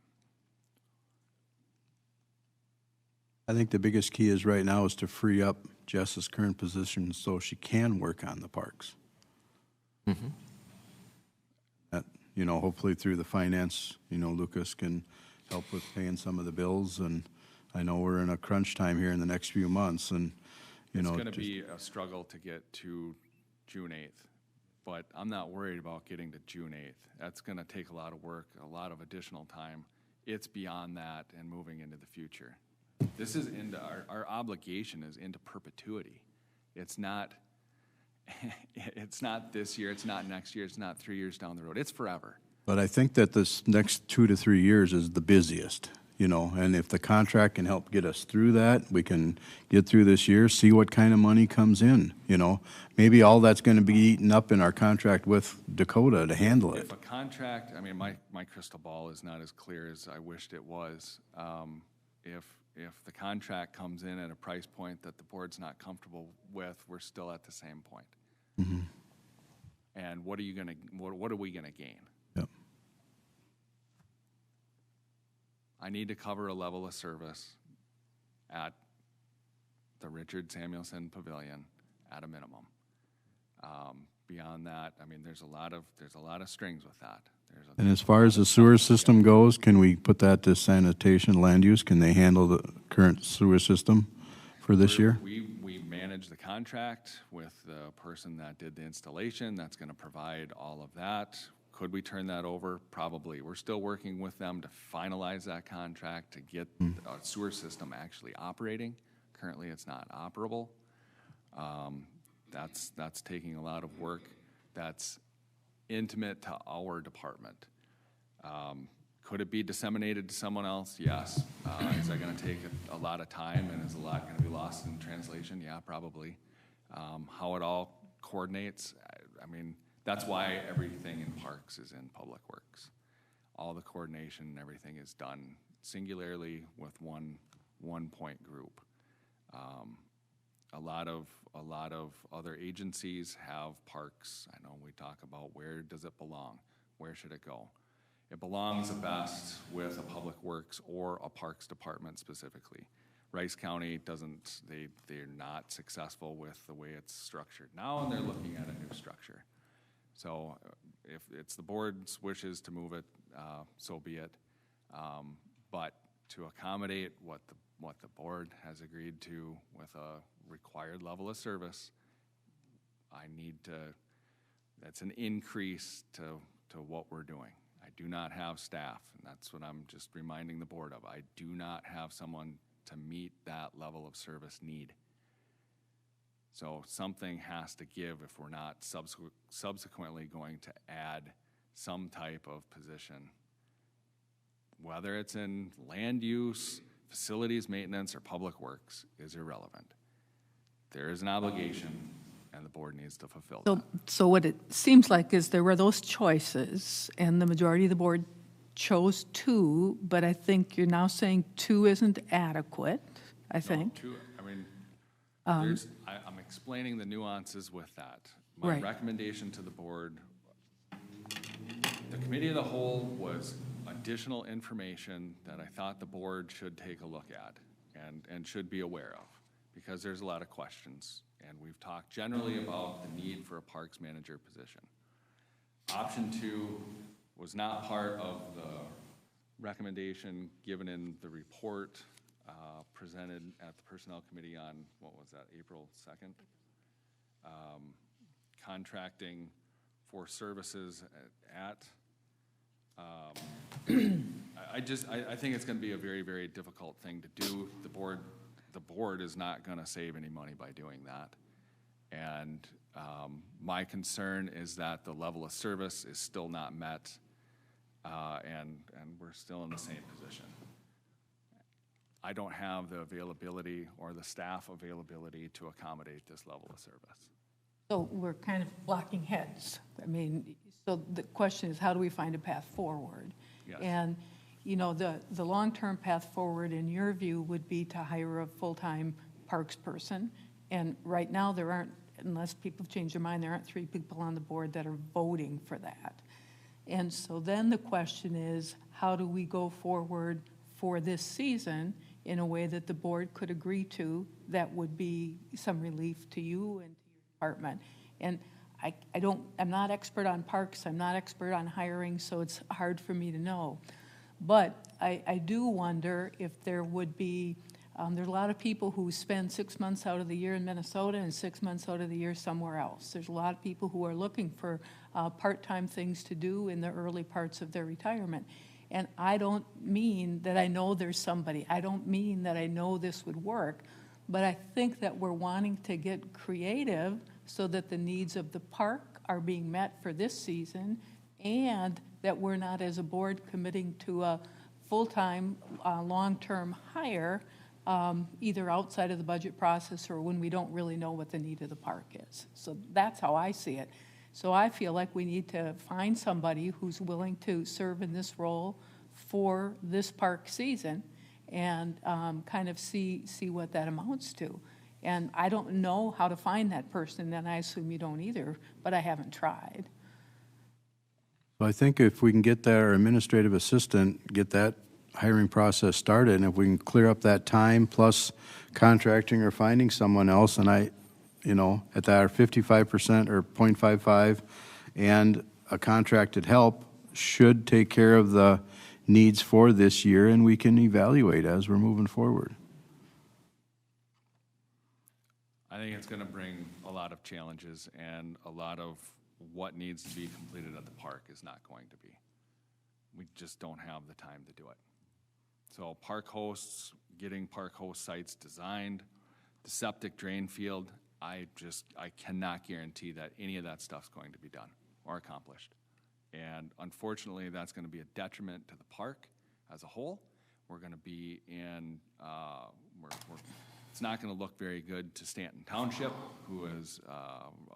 I think the biggest key is right now is to free up Jess's current position so she can work on the parks. Mm-hmm. That, hopefully through the finance, Lucas can help with paying some of the bills, and I know we're in a crunch time here in the next few months, and, It's going to be a struggle to get to June 8th, but I'm not worried about getting to June 8th. That's going to take a lot of work, a lot of additional time. It's beyond that and moving into the future. This is into our obligation is into perpetuity. It's not this year, it's not next year, it's not 3 years down the road. It's forever. But I think that this next 2 to 3 years is the busiest, and if the contract can help get us through that, we can get through this year, see what kind of money comes in, Maybe all that's going to be eaten up in our contract with Dakota to handle it. If a contract, my crystal ball is not as clear as I wished it was. If the contract comes in at a price point that the board's not comfortable with, we're still at the same point. Mm-hmm. And what are we gonna gain? Yep. I need to cover a level of service at the Richard Samuelson Pavilion at a minimum. Beyond that, there's a lot of strings with that. And as far as the sewer system goes, can we put that to sanitation land use? Can they handle the current sewer system for this year? We manage the contract with the person that did the installation. That's going to provide all of that. Could we turn that over? Probably. We're still working with them to finalize that contract to get a sewer system actually operating. Currently, it's not operable. That's taking a lot of work. That's intimate to our department. Could it be disseminated to someone else? Yes. Is that going to take a lot of time, and is a lot going to be lost in translation? Yeah, probably. How it all coordinates, I mean, that's why everything in parks is in Public Works. All the coordination and everything is done singularly with one point group. A lot of other agencies have parks. I know we talk about where does it belong? Where should it go? It belongs best with a Public Works or a Parks Department specifically. Rice County doesn't, they're not successful with the way it's structured now, and they're looking at a new structure. So if it's the board's wishes to move it, so be it. But to accommodate what the board has agreed to with a required level of service, I need to, that's an increase to what we're doing. I do not have staff, and that's what I'm just reminding the board of. I do not have someone to meet that level of service need. So something has to give if we're not subsequently going to add some type of position. Whether it's in land use, facilities maintenance, or Public Works is irrelevant. There is an obligation, and the board needs to fulfill that. So what it seems like is there were those choices, and the majority of the board chose 2, but I think you're now saying 2 isn't adequate, I think. No, 2, I mean, I'm explaining the nuances with that. My Right. recommendation to the board, the committee of the whole was additional information that I thought the board should take a look at and should be aware of, because there's a lot of questions. And we've talked generally about the need for a parks manager position. Option 2 was not part of the recommendation given in the report presented at the Personnel Committee on, what was that, April 2nd? Contracting for services at, I think it's going to be a very, very difficult thing to do. The board is not going to save any money by doing that. And my concern is that the level of service is still not met, and we're still in the same position. I don't have the availability or the staff availability to accommodate this level of service. So we're kind of blocking heads. I mean, so the question is, how do we find a path forward? Yes. And, you know, the long-term path forward, in your view, would be to hire a full-time parks person. And right now, there aren't, unless people change their mind, there aren't 3 people on the board that are voting for that. And so then the question is, how do we go forward for this season in a way that the board could agree to that would be some relief to you and to your department? And I'm not expert on parks, I'm not expert on hiring, so it's hard for me to know. But I do wonder if there would be, there's a lot of people who spend 6 months out of the year in Minnesota and 6 months out of the year somewhere else. There's a lot of people who are looking for part-time things to do in the early parts of their retirement. And I don't mean that I know there's somebody. I don't mean that I know this would work. But I think that we're wanting to get creative so that the needs of the park are being met for this season, and that we're not, as a board, committing to a full-time, long-term hire, either outside of the budget process or when we don't really know what the need of the park is. So that's how I see it. So I feel like we need to find somebody who's willing to serve in this role for this park season and kind of see what that amounts to. And I don't know how to find that person, and I assume you don't either, but I haven't tried. So I think if we can get our administrative assistant, get that hiring process started, and if we can clear up that time plus contracting or finding someone else, and at our 55% or 0.55 and a contracted help should take care of the needs for this year, and we can evaluate as we're moving forward. I think it's going to bring a lot of challenges, and a lot of what needs to be completed at the park is not going to be. We just don't have the time to do it. So park hosts, getting park host sites designed, the septic drain field, I cannot guarantee that any of that stuff's going to be done or accomplished. And unfortunately, that's going to be a detriment to the park as a whole. We're going to be in, it's not going to look very good to Stanton Township, who has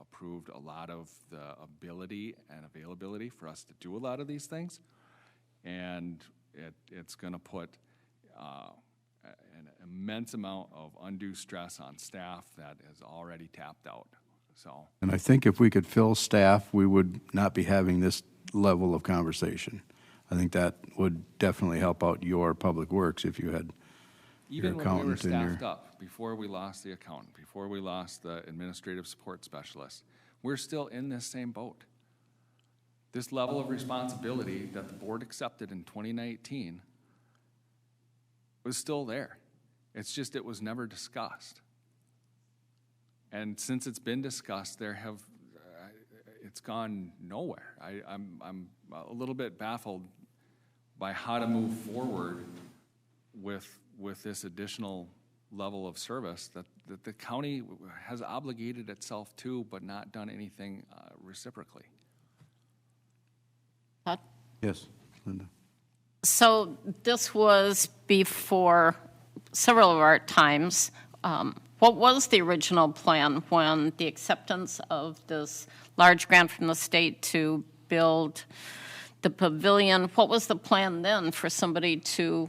approved a lot of the ability and availability for us to do a lot of these things. And it's going to put an immense amount of undue stress on staff that is already tapped out. So, And I think if we could fill staff, we would not be having this level of conversation. I think that would definitely help out your public works if you had your even when we were accountant and your. staffed up, before we lost the accountant, before we lost the administrative support specialist, we're still in this same boat. This level of responsibility that the board accepted in 2019 was still there. It's just it was never discussed. And since it's been discussed, it's gone nowhere. I'm a little bit baffled by how to move forward with this additional level of service that the county has obligated itself to, but not done anything reciprocally. Yes, Linda. So this was before several of our times. What was the original plan when the acceptance of this large grant from the state to build the pavilion? What was the plan then for somebody to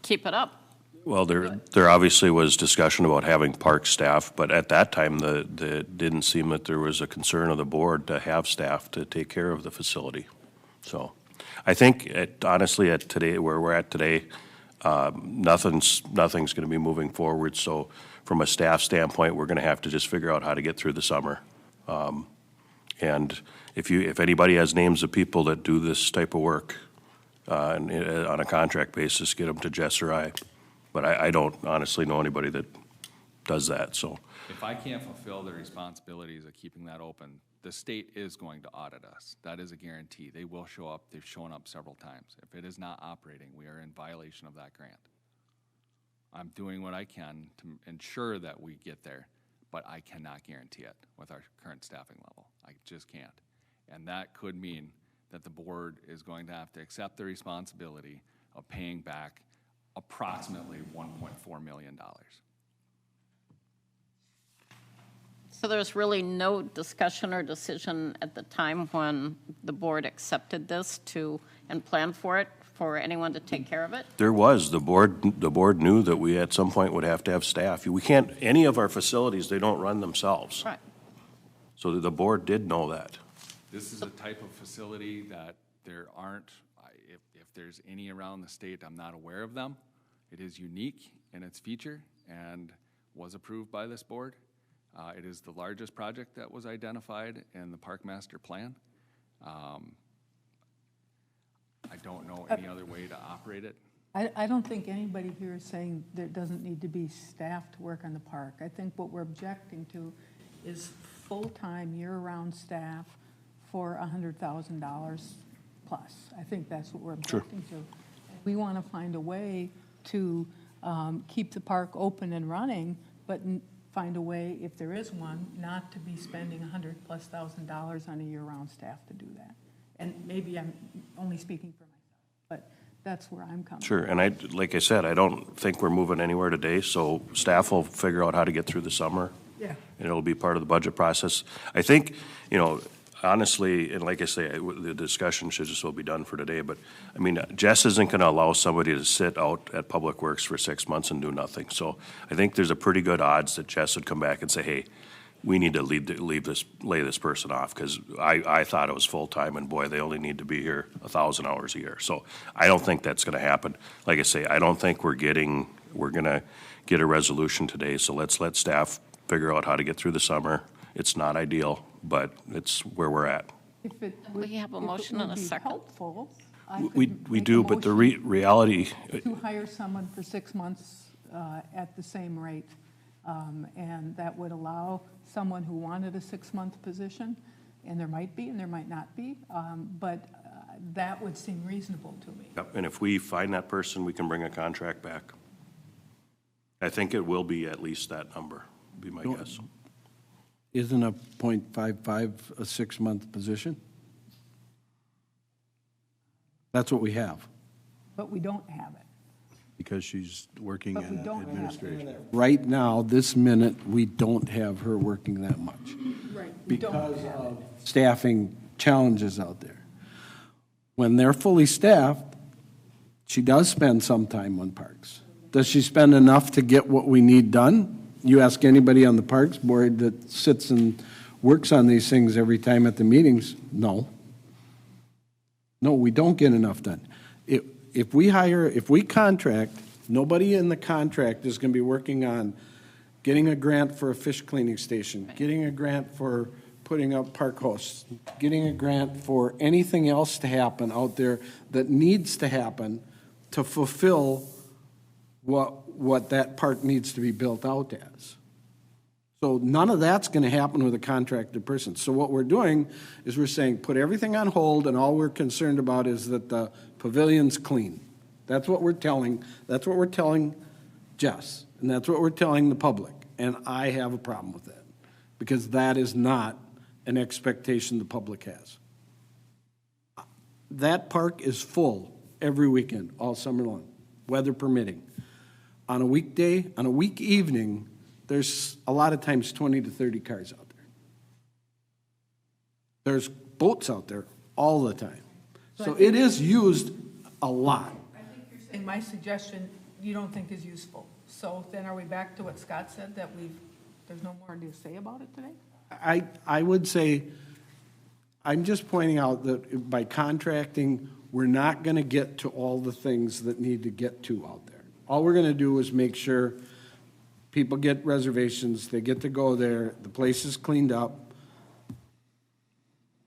keep it up? Well, there obviously was discussion about having park staff, but at that time, it didn't seem that there was a concern of the board to have staff to take care of the facility. So I think, honestly, at today, where we're at today, nothing's going to be moving forward. So from a staff standpoint, we're going to have to just figure out how to get through the summer. And if anybody has names of people that do this type of work on a contract basis, get them to Jess or I. But I don't honestly know anybody that does that, so. If I can't fulfill the responsibilities of keeping that open, the state is going to audit us. That is a guarantee. They will show up. They've shown up several times. If it is not operating, we are in violation of that grant. I'm doing what I can to ensure that we get there, but I cannot guarantee it with our current staffing level. I just can't. And that could mean that the board is going to have to accept the responsibility of paying back approximately $1.4 million. So there's really no discussion or decision at the time when the board accepted this and planned for it, for anyone to take care of it? There was. The board knew that we at some point would have to have staff. We can't, any of our facilities, they don't run themselves. Right. So the board did know that. This is a type of facility that there aren't, if there's any around the state, I'm not aware of them. It is unique in its feature and was approved by this board. It is the largest project that was identified in the Park Master Plan. I don't know any other way to operate it. I don't think anybody here is saying there doesn't need to be staff to work on the park. I think what we're objecting to is full-time, year-round staff for $100,000 plus. I think that's what we're objecting to. We want to find a way to keep the park open and running, but find a way, if there is one, not to be spending $100,000+ on a year-round staff to do that. And maybe I'm only speaking for myself, but that's where I'm coming from. Sure, and like I said, I don't think we're moving anywhere today, so staff will figure out how to get through the summer. Yeah. And it'll be part of the budget process. I think, honestly, and like I say, the discussion should just well be done for today, but, I mean, Jess isn't going to allow somebody to sit out at Public Works for 6 months and do nothing. So I think there's a pretty good odds that Jess would come back and say, hey, we need to lay this person off, because I thought it was full-time, and boy, they only need to be here 1,000 hours a year. So I don't think that's going to happen. Like I say, I don't think we're going to get a resolution today, so let's let staff figure out how to get through the summer. It's not ideal, but it's where we're at. If it We have a motion and a second. Helpful, We do, but the reality, to hire someone for 6 months at the same rate. And that would allow someone who wanted a 6-month position, and there might be and there might not be, but that would seem reasonable to me. Yep, and if we find that person, we can bring a contract back. I think it will be at least that number, would be my guess. Isn't a .55 a 6-month position? That's what we have. But we don't have it. Because she's working But we in don't have it. administration. Right now, this minute, we don't have her working that much Right. We don't because have it. of staffing challenges out there. When they're fully staffed, she does spend some time on parks. Does she spend enough to get what we need done? You ask anybody on the Parks Board that sits and works on these things every time at the meetings, no. No, we don't get enough done. If we contract, nobody in the contract is going to be working on getting a grant for a fish cleaning station, getting a grant for putting up park hosts, getting a grant for anything else to happen out there that needs to happen to fulfill what that park needs to be built out as. So none of that's going to happen with a contracted person. So what we're doing is we're saying, put everything on hold, and all we're concerned about is that the pavilion's clean. That's what we're telling Jess, and that's what we're telling the public. And I have a problem with that, because that is not an expectation the public has. That park is full every weekend, all summer long, weather permitting. On a weekday, on a week evening, there's a lot of times 20 to 30 cars out there. There's boats out there all the time. So it is used a lot. I think you're saying my suggestion you don't think is useful. So then are we back to what Scott said, that there's no more to say about it today? I would say, I'm just pointing out that by contracting, we're not going to get to all the things that need to get to out there. All we're going to do is make sure people get reservations, they get to go there, the place is cleaned up.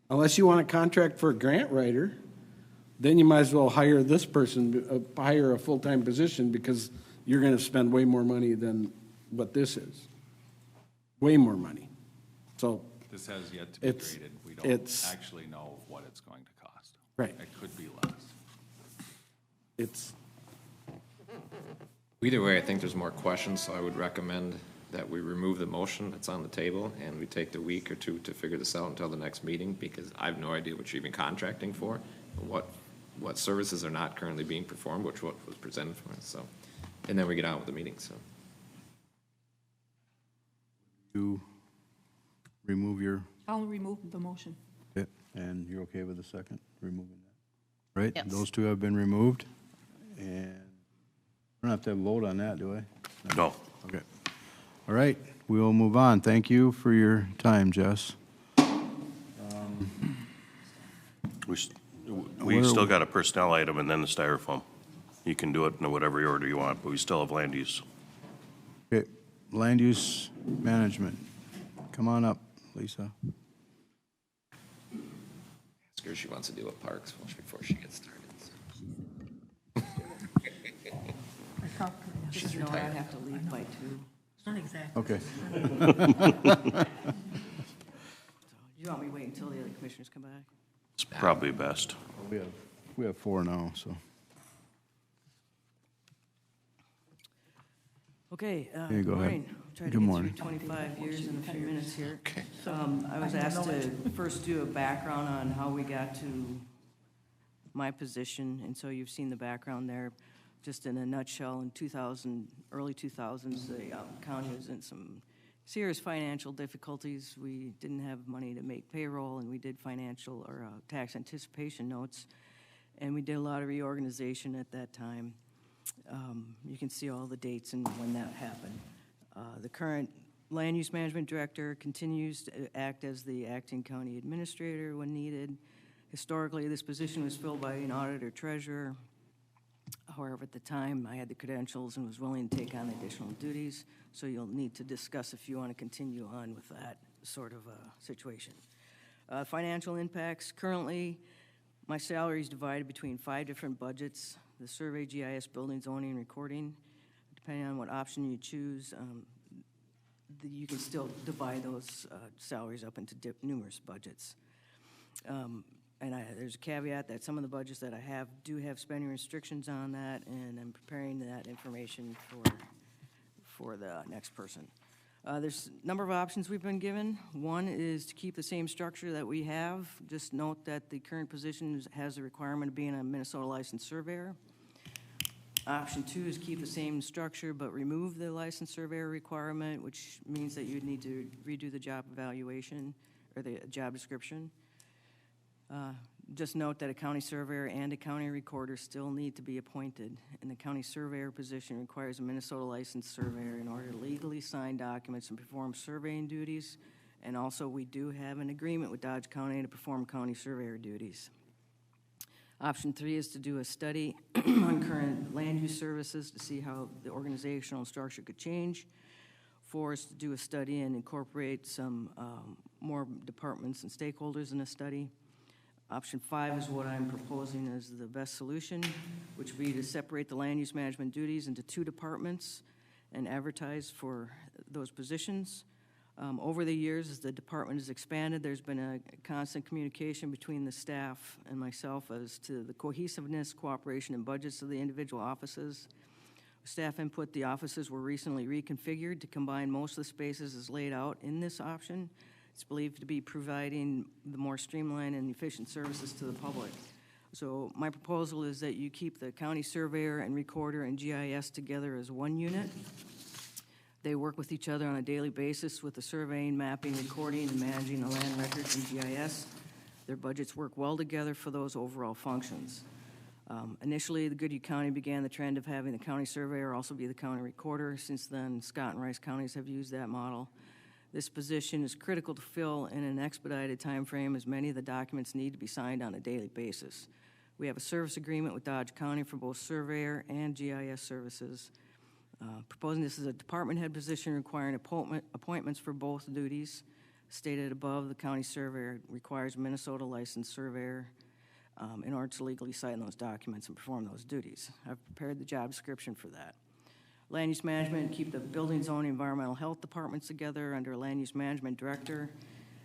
Unless you want to contract for a grant writer, then you might as well hire this person, hire a full-time position, because you're going to spend way more money than what this is. Way more money. So This has yet to be graded. We don't actually know what it's going to cost. Right. It could be less. It's, Either way, I think there's more questions, so I would recommend that we remove the motion that's on the table and we take the week or two to figure this out until the next meeting, because I have no idea what you're even contracting for, what services are not currently being performed, what was presented for us, so. And then we get on with the meeting, so. You remove your, I'll remove the motion. okay, and you're okay with the second, removing that? Right? Yes. Those two have been removed, and I don't have to have a vote on that, do I? No. Okay. All right, we will move on. Thank you for your time, Jess. We still got a personnel item and then the styrofoam. You can do it in whatever order you want, but we still have land use. Okay, land use management. Come on up, Lisa. Ask her if she wants to deal with parks before she gets started. Just know I have to leave by 2. Not exactly. Okay. You want me to wait until the other commissioners come back? It's probably best. We have 4 now, so. Okay, Yeah, go ahead. morning. Try to Good get morning. through 25 years in a few minutes here. I was asked to first do a background on how we got to my position, and so you've seen the background there. Just in a nutshell, in early 2000s, the county was in some serious financial difficulties. We didn't have money to make payroll, and we did financial or tax anticipation notes, and we did a lot of reorganization at that time. You can see all the dates and when that happened. The current land use management director continues to act as the acting county administrator when needed. Historically, this position was filled by an auditor treasurer. However, at the time, I had the credentials and was willing to take on additional duties, so you'll need to discuss if you want to continue on with that sort of situation. Financial impacts, currently, my salary is divided between 5 different budgets: the survey, GIS, building, zoning, and recording. Depending on what option you choose, you can still divide those salaries up into numerous budgets. And there's a caveat that some of the budgets that I have do have spending restrictions on that, and I'm preparing that information for the next person. There's a number of options we've been given. One is to keep the same structure that we have. Just note that the current position has the requirement of being a Minnesota licensed surveyor. Option 2 is keep the same structure but remove the licensed surveyor requirement, which means that you'd need to redo the job evaluation or the job description. Just note that a county surveyor and a county recorder still need to be appointed, and the county surveyor position requires a Minnesota licensed surveyor in order to legally sign documents and perform surveying duties. And also, we do have an agreement with Dodge County to perform county surveyor duties. Option 3 is to do a study on current land use services to see how the organizational structure could change. 4 is to do a study and incorporate some more departments and stakeholders in a study. Option 5 is what I'm proposing as the best solution, which would be to separate the land use management duties into 2 departments and advertise for those positions. Over the years, as the department has expanded, there's been a constant communication between the staff and myself as to the cohesiveness, cooperation, and budgets of the individual offices. With staff input, the offices were recently reconfigured to combine most of the spaces as laid out in this option. It's believed to be providing the more streamlined and efficient services to the public. So my proposal is that you keep the county surveyor and recorder and GIS together as one unit. They work with each other on a daily basis with the surveying, mapping, recording, and managing the land records and GIS. Their budgets work well together for those overall functions. Initially, the Goodhue County began the trend of having the county surveyor also be the county recorder. Since then, Scott and Rice counties have used that model. This position is critical to fill in an expedited time frame, as many of the documents need to be signed on a daily basis. We have a service agreement with Dodge County for both surveyor and GIS services. Proposing this as a department head position requiring appointments for both duties. Stated above, the county surveyor requires a Minnesota licensed surveyor in order to legally sign those documents and perform those duties. I've prepared the job description for that. Land use management, keep the building, zoning, environmental health departments together under a land use management director.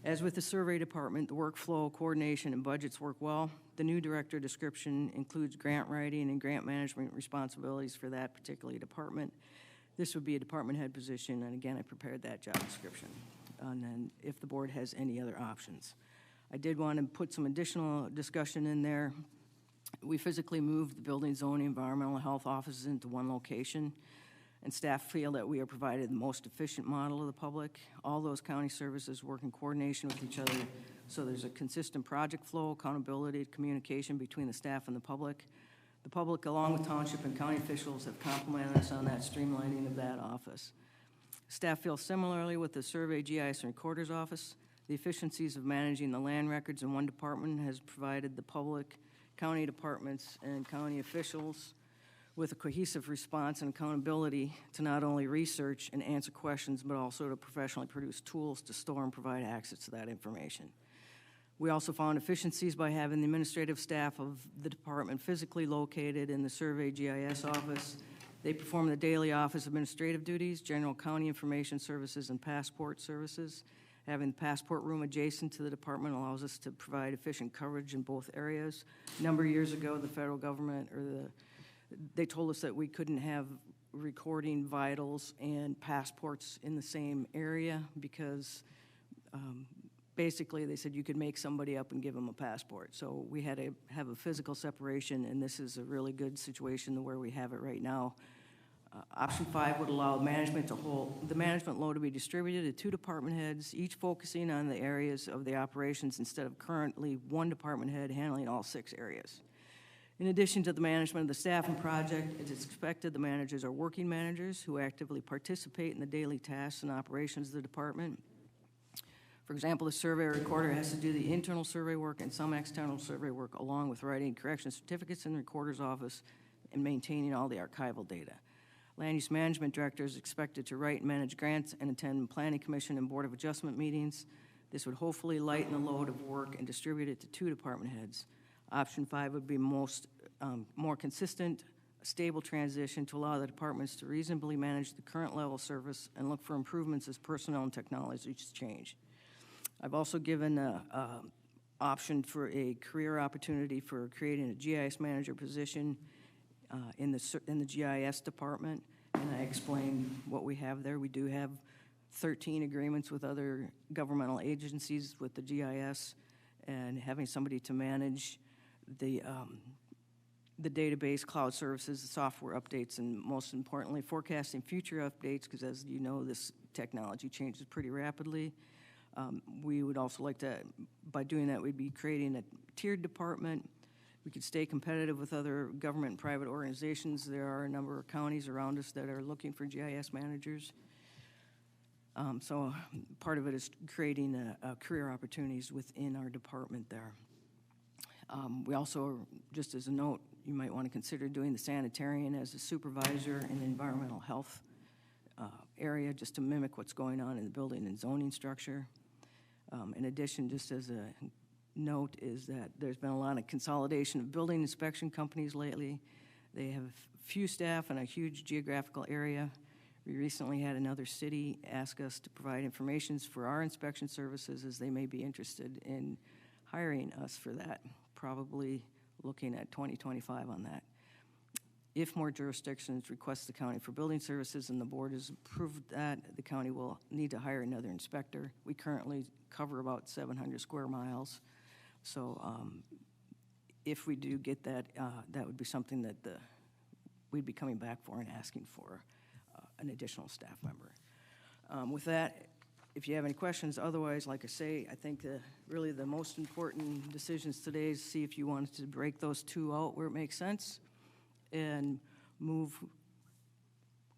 As with the survey department, the workflow, coordination, and budgets work well. The new director description includes grant writing and grant management responsibilities for that particular department. This would be a department head position, and again, I prepared that job description. And then if the board has any other options. I did want to put some additional discussion in there. We physically moved the building, zoning, environmental health offices into one location, and staff feel that we are provided the most efficient model of the public. All those county services work in coordination with each other, so there's a consistent project flow, accountability, communication between the staff and the public. The public, along with township and county officials, have complimented us on that streamlining of that office. Staff feels similarly with the survey, GIS, and recorder's office. The efficiencies of managing the land records in one department has provided the public, county departments, and county officials with a cohesive response and accountability to not only research and answer questions, but also to professionally produce tools to store and provide access to that information. We also found efficiencies by having the administrative staff of the department physically located in the survey GIS office. They perform the daily office administrative duties, general county information services, and passport services. Having the passport room adjacent to the department allows us to provide efficient coverage in both areas. A number of years ago, the federal government they told us that we couldn't have recording vitals and passports in the same area because basically they said you could make somebody up and give them a passport. So we had to have a physical separation, and this is a really good situation where we have it right now. Option 5 would allow management the management load to be distributed to 2 department heads, each focusing on the areas of the operations instead of currently 1 department head handling all 6 areas. In addition to the management of the staff and project, it is expected the managers are working managers who actively participate in the daily tasks and operations of the department. For example, the surveyor recorder has to do the internal survey work and some external survey work, along with writing correction certificates in the recorder's office and maintaining all the archival data. Land use management director is expected to write and manage grants and attend planning commission and board of adjustment meetings. This would hopefully lighten the load of work and distribute it to 2 department heads. Option 5 would be more consistent, stable transition to allow the departments to reasonably manage the current level of service and look for improvements as personnel and technologies change. I've also given an option for a career opportunity for creating a GIS manager position in the GIS department, and I explained what we have there. We do have 13 agreements with other governmental agencies with the GIS, and having somebody to manage the database, cloud services, the software updates, and most importantly, forecasting future updates, because as you know, this technology changes pretty rapidly. We would also like to, by doing that, we'd be creating a tiered department. We could stay competitive with other government and private organizations. There are a number of counties around us that are looking for GIS managers. So part of it is creating career opportunities within our department there. We also, just as a note, you might want to consider doing the sanitarian as a supervisor in the environmental health area, just to mimic what's going on in the building and zoning structure. In addition, just as a note, is that there's been a lot of consolidation of building inspection companies lately. They have few staff in a huge geographical area. We recently had another city ask us to provide information for our inspection services, as they may be interested in hiring us for that, probably looking at 2025 on that. If more jurisdictions request the county for building services and the board has approved that, the county will need to hire another inspector. We currently cover about 700 square miles. So if we do get that, that would be something that we'd be coming back for and asking for an additional staff member. With that, if you have any questions, otherwise, like I say, I think really the most important decisions today is see if you wanted to break those two out where it makes sense and move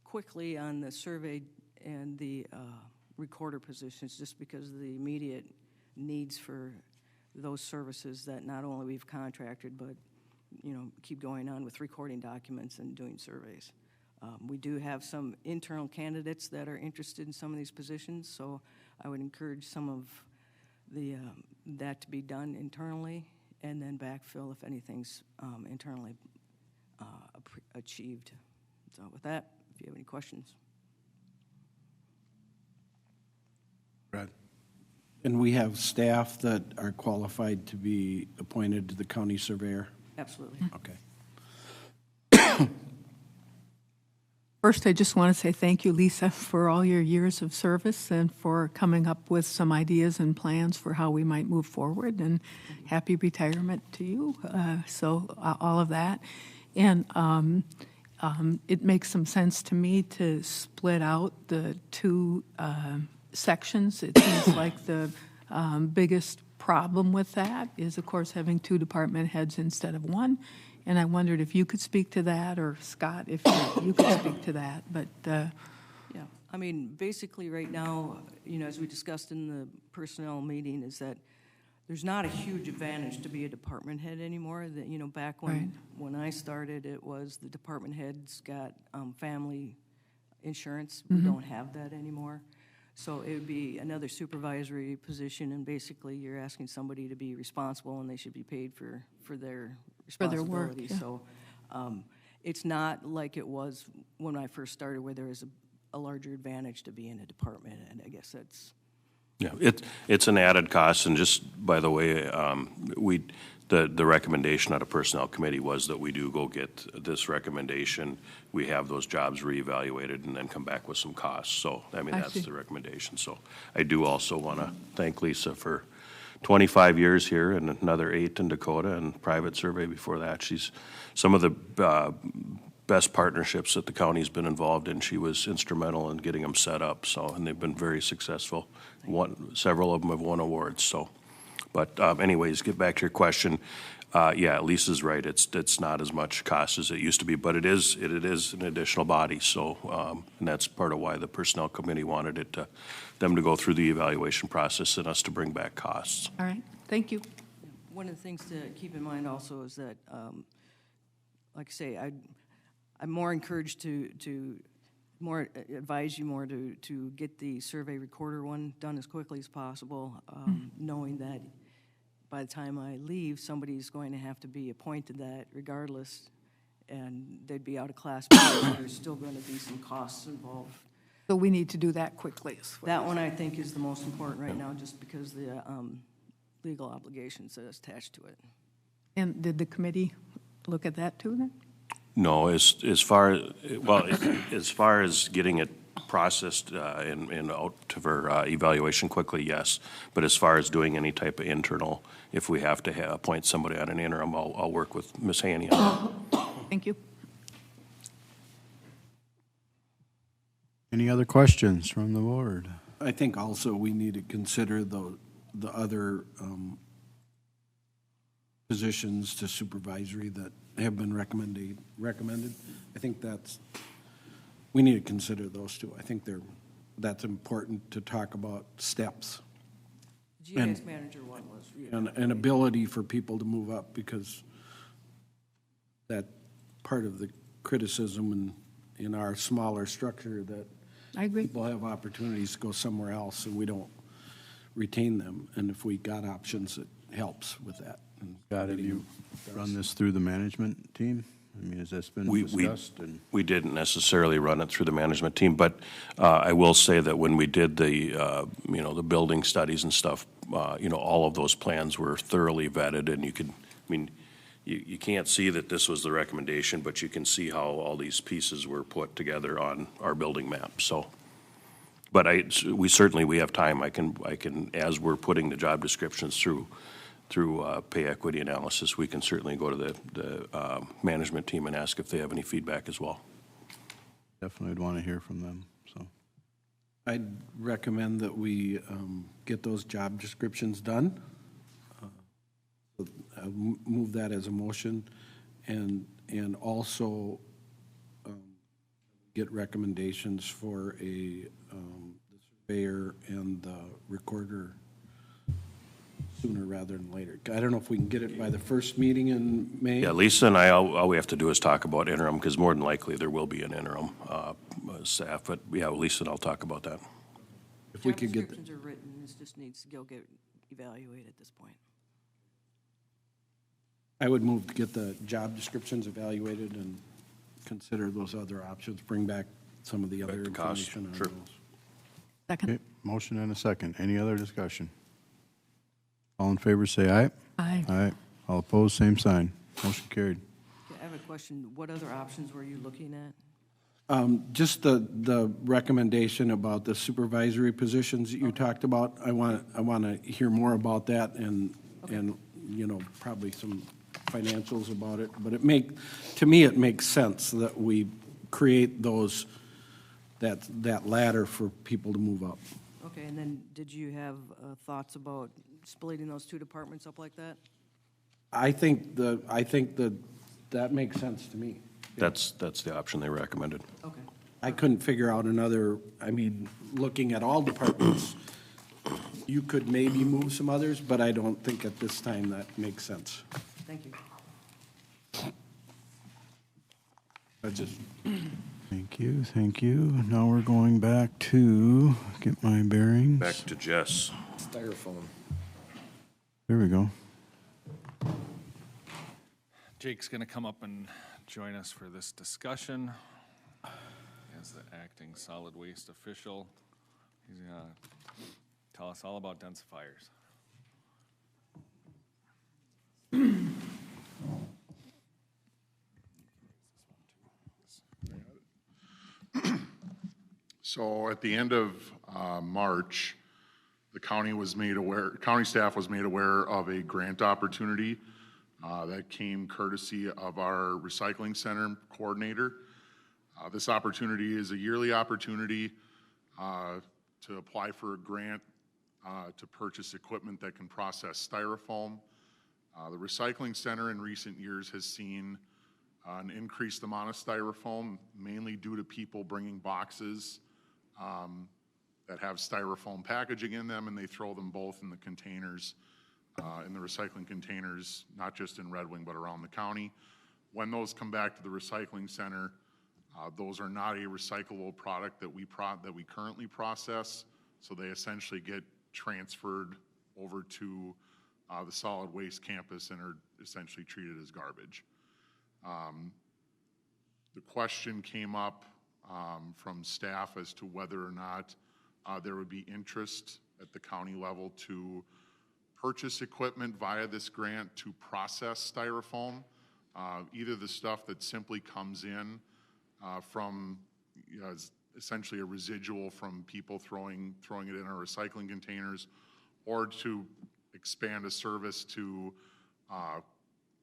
quickly on the survey and the recorder positions, just because of the immediate needs for those services that not only we've contracted, but keep going on with recording documents and doing surveys. We do have some internal candidates that are interested in some of these positions, so I would encourage some of that to be done internally, and then backfill if anything's internally achieved. So with that, if you have any questions. Brad? And we have staff that are qualified to be appointed to the county surveyor? Absolutely. Okay. First, I just want to say thank you, Lisa, for all your years of service and for coming up with some ideas and plans for how we might move forward, and happy retirement to you. All of that. And it makes some sense to me to split out the two sections. It seems like the biggest problem with that is, of course, having two department heads instead of one. And I wondered if you could speak to that, or Scott, if you could speak to that. But yeah, I mean, basically right now, as we discussed in the personnel meeting, is that there's not a huge advantage to be a department head anymore. That back when I started, it was the department heads got family insurance. We don't have that anymore. So it would be another supervisory position, and basically you're asking somebody to be responsible, and they should be paid for their responsibility. Yeah. So it's not like it was when I first started, where there was a larger advantage to be in a department, and I guess that's... Yeah, it's an added cost, and just by the way, the recommendation at a personnel committee was that we do go get this recommendation. We have those jobs reevaluated and then come back with some costs. So, I mean, that's the recommendation. So I do also want to thank Lisa for 25 years here and another 8 in Dakota and private survey before that. She's some of the best partnerships that the county's been involved in. She was instrumental in getting them set up. So, and they've been very successful. Several of them have won awards. So, but anyways, get back to your question. Yeah, Lisa's right. It's not as much cost as it used to be, but it is an additional body. So, and that's part of why the personnel committee wanted them to go through the evaluation process and us to bring back costs. All right, thank you. One of the things to keep in mind also is that, like I say, I'm more encouraged to more advise you more to get the survey recorder one done as quickly as possible, knowing that by the time I leave, somebody's going to have to be appointed that regardless, and they'd be out of class, but there's still going to be some costs involved. So we need to do that quickly. That one I think is the most important right now, just because the legal obligations that is attached to it. And did the committee look at that too then? No, as far as getting it processed and out for evaluation quickly, yes. But as far as doing any type of internal, if we have to appoint somebody on an interim, I'll work with Ms. Haney on that. Thank you. Any other questions from the board? I think also we need to consider the other positions to supervisory that have been recommended. I think we need to consider those two. I think that's important to talk about steps. GIS manager one was. And an ability for people to move up, because that part of the criticism in our smaller structure that I agree. people have opportunities to go somewhere else and we don't retain them. And if we got options, it helps with that. God, have you run this through the management team? I mean, has this been discussed? We didn't necessarily run it through the management team, but I will say that when we did the, the building studies and stuff, all of those plans were thoroughly vetted, and you can't see that this was the recommendation, but you can see how all these pieces were put together on our building map, so. But we have time. I can, as we're putting the job descriptions through pay equity analysis, we can certainly go to the management team and ask if they have any feedback as well. Definitely would want to hear from them, so. I'd recommend that we get those job descriptions done. I'll move that as a motion, and also get recommendations for the surveyor and the recorder sooner rather than later. I don't know if we can get it by the first meeting in May. Yeah, Lisa and I, all we have to do is talk about interim, because more than likely there will be an interim staff, but yeah, Lisa and I'll talk about that. If we could get. Job descriptions are written, this just needs to go get evaluated at this point. I would move to get the job descriptions evaluated and consider those other options, bring back some of the other information on those. Second. Okay, motion and a second. Any other discussion? All in favor, say aye. Aye. Aye. All opposed, same sign. Motion carried. I have a question. What other options were you looking at? Just the recommendation about the supervisory positions that you talked about. I want to hear more about that and probably some financials about it. But to me, it makes sense that we create that ladder for people to move up. Okay, and then did you have thoughts about splitting those two departments up like that? I think that makes sense to me. That's the option they recommended. Okay. I couldn't figure out looking at all departments, you could maybe move some others, but I don't think at this time that makes sense. Thank you. Thank you. Now we're going back to, get my bearings. Back to Jess. Styrofoam. There we go. Jake's going to come up and join us for this discussion as the acting solid waste official. He's going to tell us all about densifiers. So at the end of March, the county staff was made aware of a grant opportunity that came courtesy of our recycling center coordinator. This opportunity is a yearly opportunity to apply for a grant to purchase equipment that can process styrofoam. The recycling center in recent years has seen an increased amount of styrofoam, mainly due to people bringing boxes that have styrofoam packaging in them, and they throw them both in the containers, in the recycling containers, not just in Red Wing, but around the county. When those come back to the recycling center, those are not a recyclable product that we currently process, so they essentially get transferred over to the solid waste campus and are essentially treated as garbage. The question came up from staff as to whether or not there would be interest at the county level to purchase equipment via this grant to process styrofoam, either the stuff that simply comes in from essentially a residual from people throwing it in our recycling containers, or to expand a service to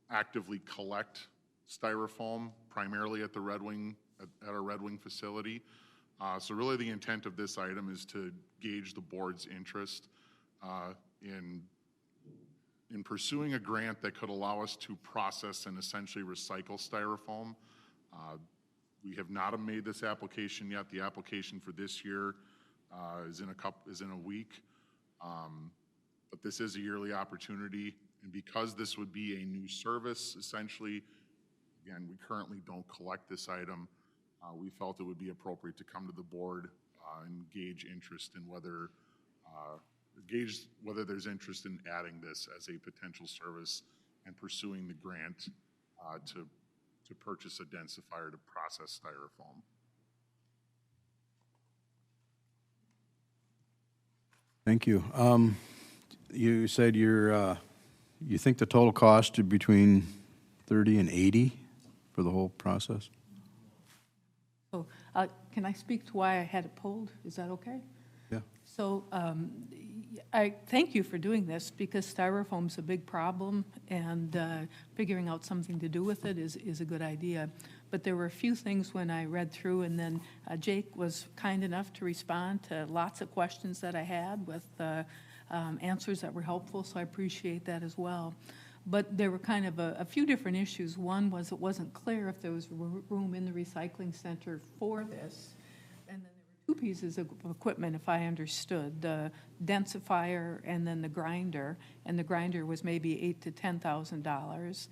actively collect styrofoam, primarily at the Red Wing, at our Red Wing facility. So really the intent of this item is to gauge the board's interest in pursuing a grant that could allow us to process and essentially recycle styrofoam. We have not made this application yet. The application for this year is in a week. But this is a yearly opportunity, and because this would be a new service, essentially, again, we currently don't collect this item. We felt it would be appropriate to come to the board and gauge interest in whether there's interest in adding this as a potential service and pursuing the grant to purchase a densifier to process styrofoam. Thank you. You said you think the total cost is between 30 and 80 for the whole process? So, can I speak to why I had it pulled? Is that okay? Yeah. So, I thank you for doing this, because styrofoam's a big problem, and figuring out something to do with it is a good idea. But there were a few things when I read through, and then Jake was kind enough to respond to lots of questions that I had with answers that were helpful, so I appreciate that as well. But there were kind of a few different issues. One was it wasn't clear if there was room in the recycling center for this. And then there were two pieces of equipment, if I understood, the densifier and then the grinder. And the grinder was maybe $8,000 to $10,000.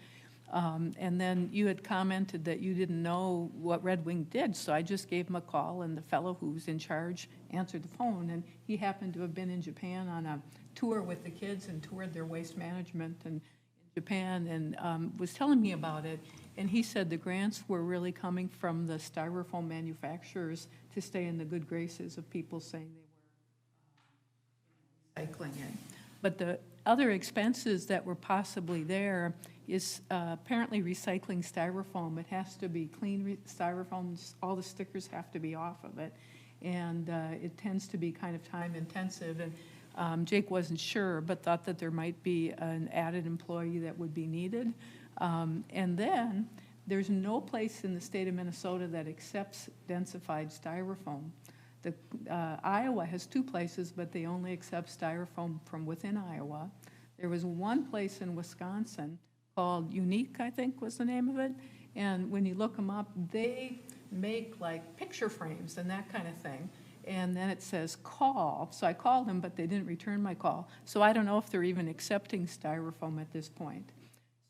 And then you had commented that you didn't know what Red Wing did, so I just gave him a call, and the fellow who's in charge answered the phone, and he happened to have been in Japan on a tour with the kids and toured their waste management in Japan, and was telling me about it. And he said the grants were really coming from the styrofoam manufacturers to stay in the good graces of people saying they were recycling it. But the other expenses that were possibly there is apparently recycling styrofoam. It has to be clean styrofoam. All the stickers have to be off of it. And it tends to be kind of time intensive. And Jake wasn't sure, but thought that there might be an added employee that would be needed. And then there's no place in the state of Minnesota that accepts densified styrofoam. Iowa has two places, but they only accept styrofoam from within Iowa. There was one place in Wisconsin called Unique, I think was the name of it. And when you look them up, they make like picture frames and that kind of thing. And then it says call. So I called them, but they didn't return my call. So I don't know if they're even accepting styrofoam at this point.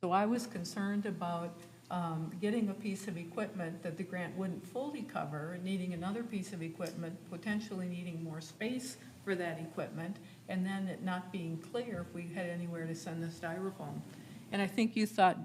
So I was concerned about getting a piece of equipment that the grant wouldn't fully cover, needing another piece of equipment, potentially needing more space for that equipment, and then it not being clear if we had anywhere to send the styrofoam. And I think you thought,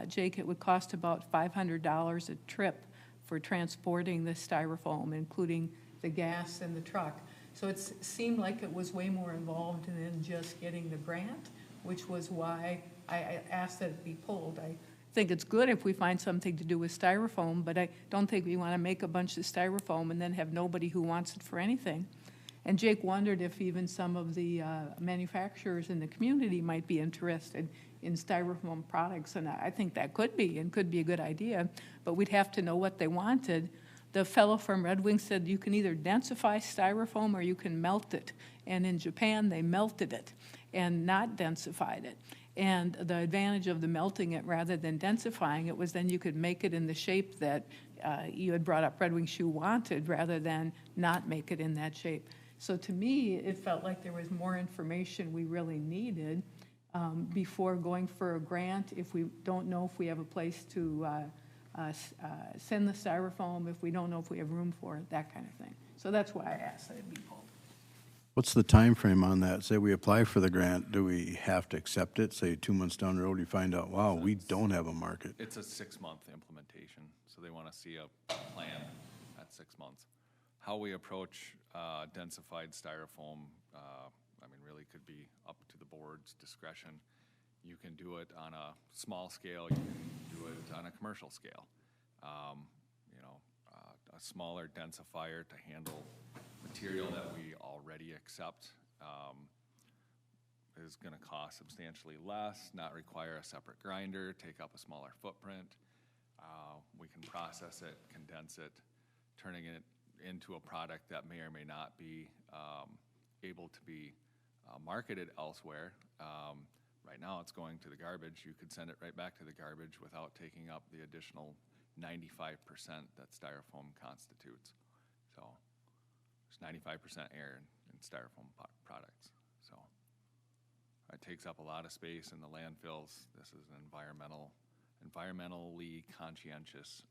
Jake, it would cost about $500 a trip for transporting the styrofoam, including the gas and the truck. So it seemed like it was way more involved than just getting the grant, which was why I asked that it be pulled. I think it's good if we find something to do with styrofoam, but I don't think we want to make a bunch of styrofoam and then have nobody who wants it for anything. And Jake wondered if even some of the manufacturers in the community might be interested in styrofoam products, and I think that could be a good idea, but we'd have to know what they wanted. The fellow from Red Wing said you can either densify styrofoam or you can melt it, and in Japan they melted it and not densified it. And the advantage of the melting it rather than densifying it was then you could make it in the shape that you had brought up Red Wing Shoe wanted rather than not make it in that shape. So to me, it felt like there was more information we really needed before going for a grant if we don't know if we have a place to send the styrofoam, if we don't know if we have room for it, that kind of thing. So that's why I asked that it be pulled. What's the time frame on that? Say we apply for the grant, do we have to accept it? Say 2 months down the road, you find out, wow, we don't have a market. It's a 6-month implementation, so they want to see a plan at 6 months. How we approach densified styrofoam, I mean, really could be up to the board's discretion. You can do it on a small scale, you can do it on a commercial scale. You know, a smaller densifier to handle material that we already accept is going to cost substantially less, not require a separate grinder, take up a smaller footprint. We can process it, condense it, turning it into a product that may or may not be able to be marketed elsewhere. Right now, it's going to the garbage. You could send it right back to the garbage without taking up the additional 95% that styrofoam constitutes. So there's 95% air in styrofoam products. So it takes up a lot of space in the landfills. This is an environmentally conscientious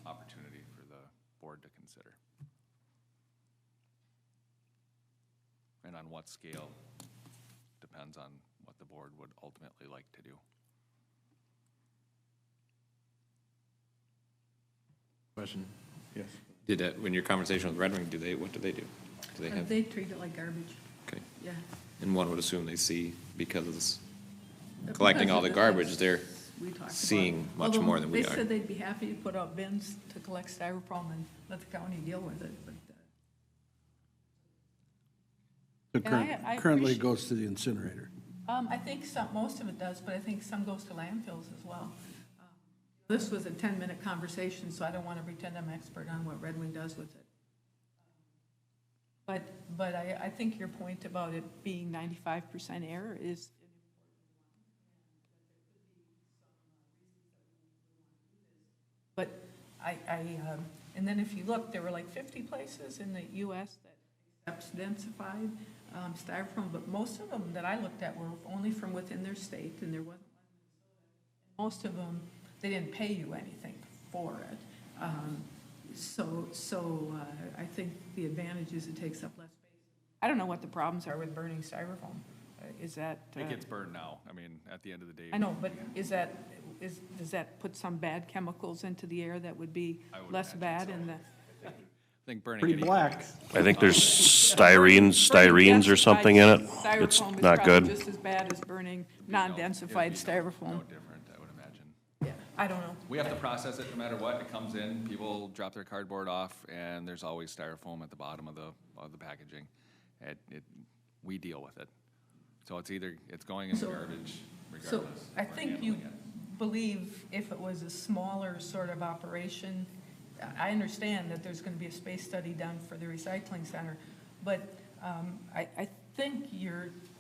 opportunity for the board to consider. And on what scale depends on what the board would ultimately like to do. Question? Yes. Did that, when your conversation with Red Wing, what do they do? Do they have? They treat it like garbage. Okay. Yeah. And one would assume they see, because it's collecting all the garbage, they're We talked about seeing it. much Although more than we They are. said they'd be happy to put out bins to collect styrofoam and let the county deal with it, but. It And I currently appreciate- goes to the incinerator. I think most of it does, but I think some goes to landfills as well. This was a 10-minute conversation, so I don't want to pretend I'm expert on what Red Wing does with it. But I think your point about it being 95% air is. But and then if you look, there were like 50 places in the U.S. that accepts densified styrofoam, but most of them that I looked at were only from within their state, and there wasn't. Most of them, they didn't pay you anything for it. So I think the advantage is it takes up less space. I don't know what the problems are with burning styrofoam. Is that? It gets burned now. I mean, at the end of the day. I know, but does that put some bad chemicals into the air that would be less bad in the? I think burning. Pretty anything black. is- I think there's styrenes or something in it. It's Styrofoam is not probably good. just as bad as burning non-densified styrofoam. No different, I would imagine. Yeah, I don't know. We have to process it no matter what. It comes in, people drop their cardboard off, and there's always styrofoam at the bottom of the packaging. We deal with it. So it's going in the garbage regardless. So I We're think you handling it. believe if it was a smaller sort of operation, I understand that there's going to be a space study done for the recycling center, but I think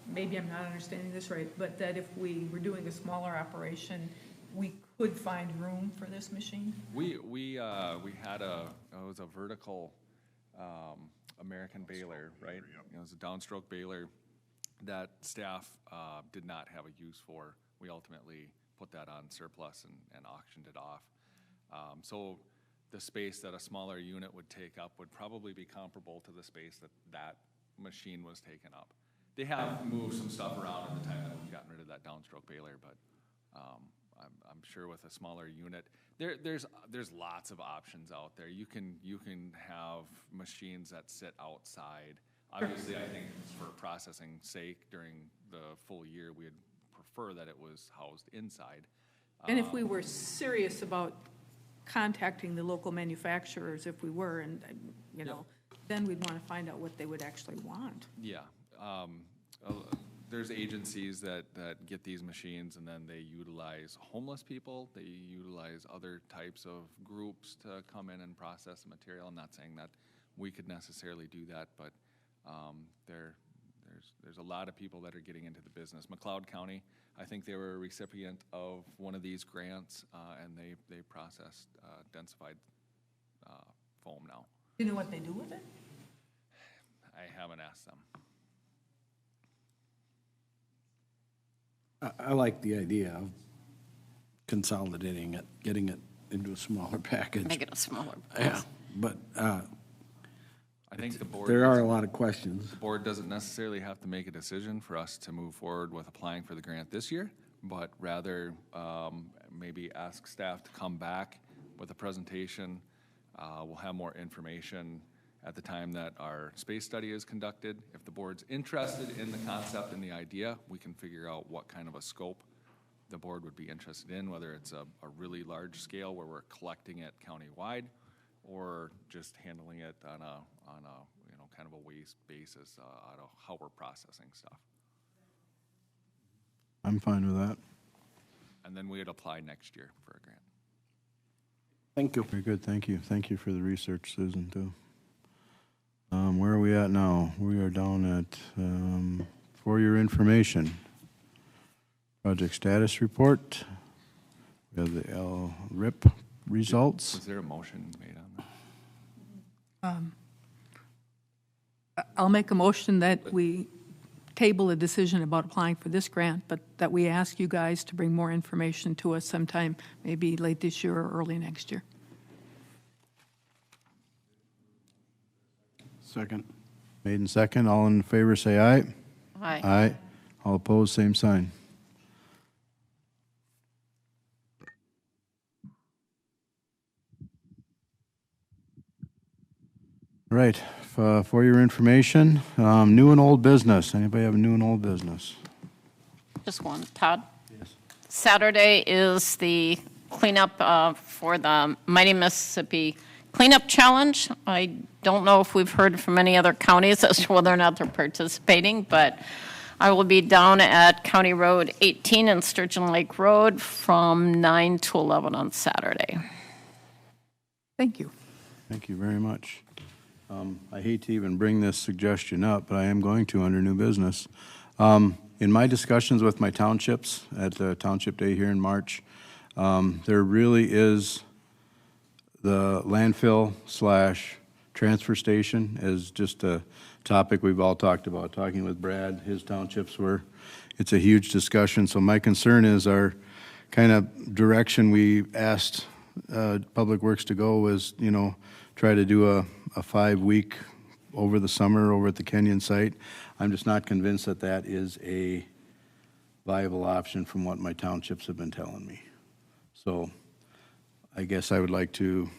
maybe I'm not understanding this right, but that if we were doing a smaller operation, we could find room for this machine? We had it was a vertical American baler, right? It was a downstroke baler that staff did not have a use for. We ultimately put that on surplus and auctioned it off. So the space that a smaller unit would take up would probably be comparable to the space that machine was taken up. They have moved some stuff around in the time that we've gotten rid of that downstroke baler, but I'm sure with a smaller unit, there's lots of options out there. You can have machines that sit outside. Obviously, I think for processing sake, during the full year, we'd prefer that it was housed inside. And if we were serious about contacting the local manufacturers, if we were, and, then we'd want to find out what they would actually want. Yeah. There's agencies that get these machines, and then they utilize homeless people. They utilize other types of groups to come in and process the material. I'm not saying that we could necessarily do that, but there's a lot of people that are getting into the business. McLeod County, I think they were a recipient of one of these grants, and they processed densified foam now. Do you know what they do with it? I haven't asked them. I like the idea of consolidating it, getting it into a smaller package. Make it a smaller. Yeah, but I think the board. there are a lot of questions. The board doesn't necessarily have to make a decision for us to move forward with applying for the grant this year, but rather maybe ask staff to come back with a presentation. We'll have more information at the time that our space study is conducted. If the board's interested in the concept and the idea, we can figure out what kind of a scope the board would be interested in, whether it's a really large scale where we're collecting it countywide, or just handling it on a, you know, kind of a waste basis, out of how we're processing stuff. I'm fine with that. And then we'd apply next year for a grant. Thank you. Very good, thank you. Thank you for the research, Susan, too. Where are we at now? We are down at, for your information, project status report. We have the LRIP results. Was there a motion made on that? I'll make a motion that we table a decision about applying for this grant, but that we ask you guys to bring more information to us sometime, maybe late this year or early next year. Second. Made and second, all in favor say aye. Aye. Aye. All opposed, same sign. Right, for your information, new and old business. Anybody have a new and old business? Just one. Todd? Yes. Saturday is the cleanup for the Mighty Mississippi Cleanup Challenge. I don't know if we've heard from any other counties as to whether or not they're participating, but I will be down at County Road 18 and Sturgeon Lake Road from 9 to 11 on Saturday. Thank you. Thank you very much. I hate to even bring this suggestion up, but I am going to under new business. In my discussions with my townships at the Township Day here in March, there really is the landfill/transfer station is just a topic we've all talked about. Talking with Brad, his townships it's a huge discussion. So my concern is our kind of direction we asked Public Works to go was, you know, try to do a 5-week over the summer over at the Kenyon site. I'm just not convinced that that is a viable option from what my townships have been telling me. So I guess I would like to,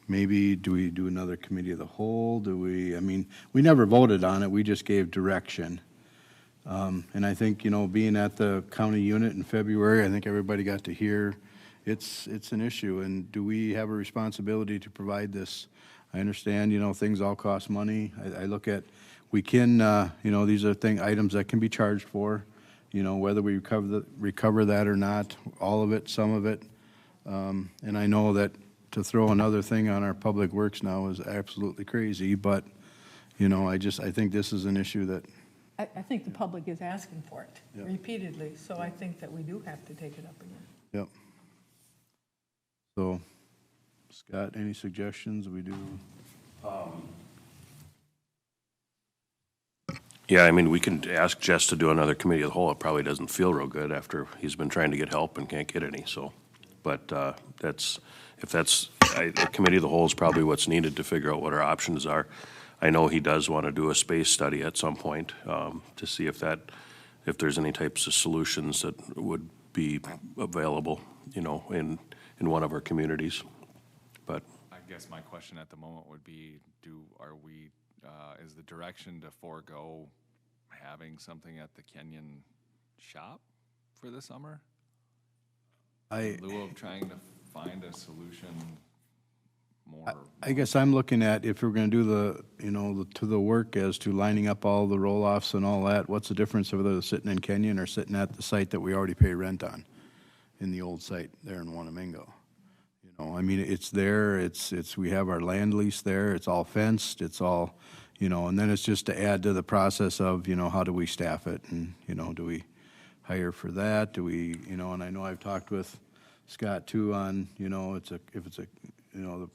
maybe, do we do another committee of the whole? I mean, we never voted on it, we just gave direction. And I think, you know, being at the county unit in February, I think everybody got to hear it's an issue, and do we have a responsibility to provide this? I understand, you know, things all cost money. I look at, we can, you know, these are items that can be charged for, you know, whether we recover that or not, all of it, some of it. And I know that to throw another thing on our Public Works now is absolutely crazy, but, you know, I think this is an issue that. I think the public is asking for it Yep. repeatedly, so I think that we do have to take it up again. Yep. So, Scott, any suggestions? We do. Yeah, I mean, we can ask Jess to do another committee of the whole. It probably doesn't feel real good after he's been trying to get help and can't get any, so. But a committee of the whole is probably what's needed to figure out what our options are. I know he does want to do a space study at some point to see if there's any types of solutions that would be available, you know, in one of our communities. But I guess my question at the moment would be, is the direction to forego having something at the Kenyon shop for the summer? In lieu of trying to find a solution more. I guess I'm looking at if we're going to do the work as to lining up all the roll-offs and all that, what's the difference whether they're sitting in Kenyon or sitting at the site that we already pay rent on, in the old site there in Wanamingo? You know, I mean, it's there, we have our land lease there, it's all fenced, it's all, you know, and then it's just to add to the process of, you know, how do we staff it, and, you know, do we hire for that? Do we, you know, and I know I've talked with Scott too on, you know, if it's a, you know, the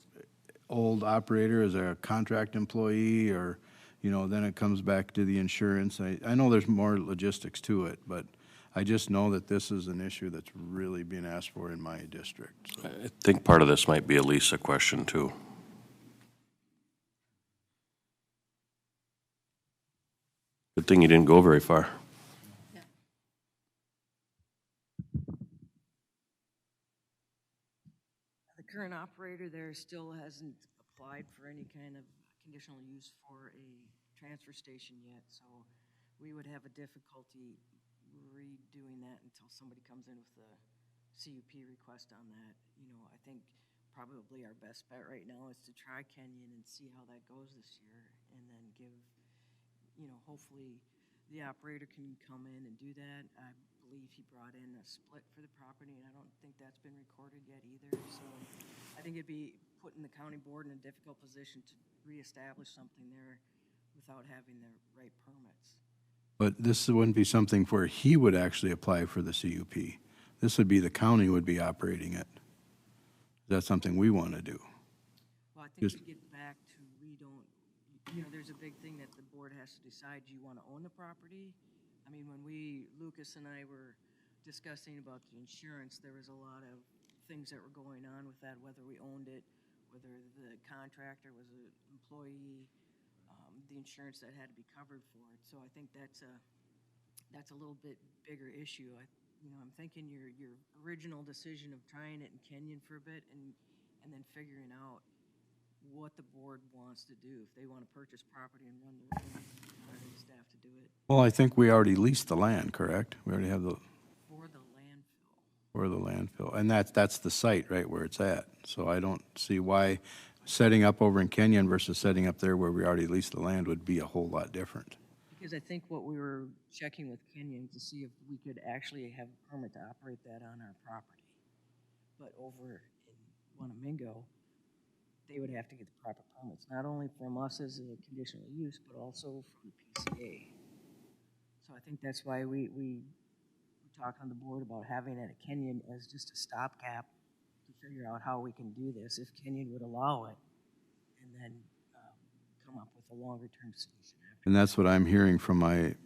old operator is a contract employee, or, you know, then it comes back to the insurance. I know there's more logistics to it, but I just know that this is an issue that's really being asked for in my district. So. I think part of this might be a Lisa question too. Good thing you didn't go very far. The current operator there still hasn't applied for any kind of conditional use for a transfer station yet, so we would have a difficulty redoing that until somebody comes in with a CUP request on that. You know, I think probably our best bet right now is to try Kenyon and see how that goes this year, and then give, hopefully the operator can come in and do that. I believe he brought in a split for the property, and I don't think that's been recorded yet either. So I think it'd be putting the county board in a difficult position to reestablish something there without having the right permits. But this wouldn't be something where he would actually apply for the CUP. This would be the county would be operating it. Is that something we want to do? Well, I think we get back to, there's a big thing that the board has to decide. Do you want to own the property? I mean, when Lucas and I were discussing about the insurance, there was a lot of things that were going on with that, whether we owned it, whether the contractor was an employee, the insurance that had to be covered for it. So I think that's a little bit bigger issue. I'm thinking your original decision of trying it in Kenyon for a bit and then figuring out what the board wants to do. If they want to purchase property and run their own, hiring staff to do it. Well, I think we already leased the land, correct? We already have the. For the landfill. For the landfill. And that's the site, right, where it's at. So I don't see why setting up over in Kenyon versus setting up there where we already leased the land would be a whole lot different. Because I think what we were checking with Kenyon to see if we could actually have a permit to operate that on our property. But over in Wanamingo, they would have to get the proper permits, not only from us as a conditional use, but also from the PCA. So I think that's why we talked on the board about having it at Kenyon as just a stopgap to figure out how we can do this, if Kenyon would allow it, and then come up with a longer-term solution. And that's what I'm hearing from my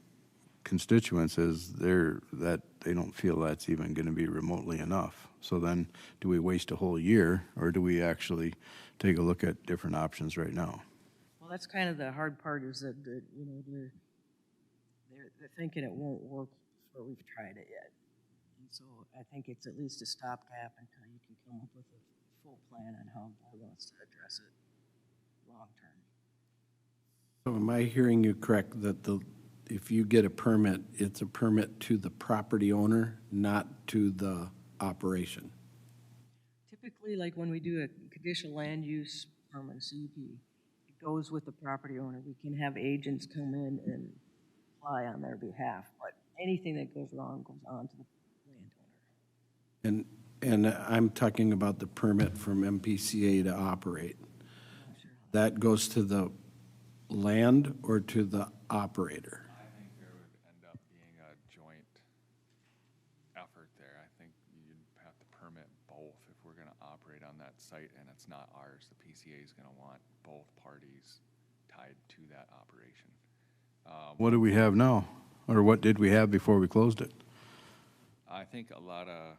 constituents is that they don't feel that's even going to be remotely enough. So then do we waste a whole year, or do we actually take a look at different options right now? Well, that's kind of the hard part is that they're thinking it won't work before we've tried it yet. And so I think it's at least a stopgap until you can come up with a full plan on how the board wants to address it long term. So am I hearing you correct that if you get a permit, it's a permit to the property owner, not to the operation? Typically, like when we do a conditional land use permit, a CUP, it goes with the property owner. We can have agents come in and apply on their behalf, but anything that goes wrong goes on to the landowner. And I'm talking about the permit from MPCA to operate. That goes to the land or to the operator? I think there would end up being a joint effort there. I think you'd have to permit both if we're going to operate on that site and it's not ours. The PCA is going to want both parties tied to that operation. What do we have now? Or what did we have before we closed it? I think a lot of.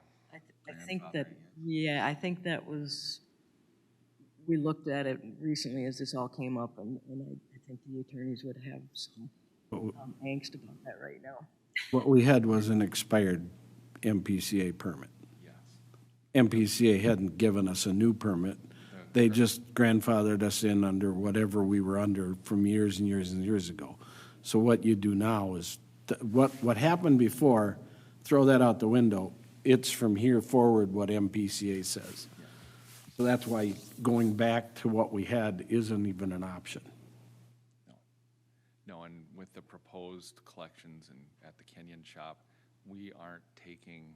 I think that was, we looked at it recently as this all came up, and I think the attorneys would have some angst about that right now. What we had was an expired MPCA permit. Yes. MPCA hadn't given us a new permit. They just grandfathered us in under whatever we were under from years and years and years ago. So what you do now is, what happened before, throw that out the window. It's from here forward what MPCA says. So that's why going back to what we had isn't even an option. No, and with the proposed collections and at the Kenyon shop, we aren't taking,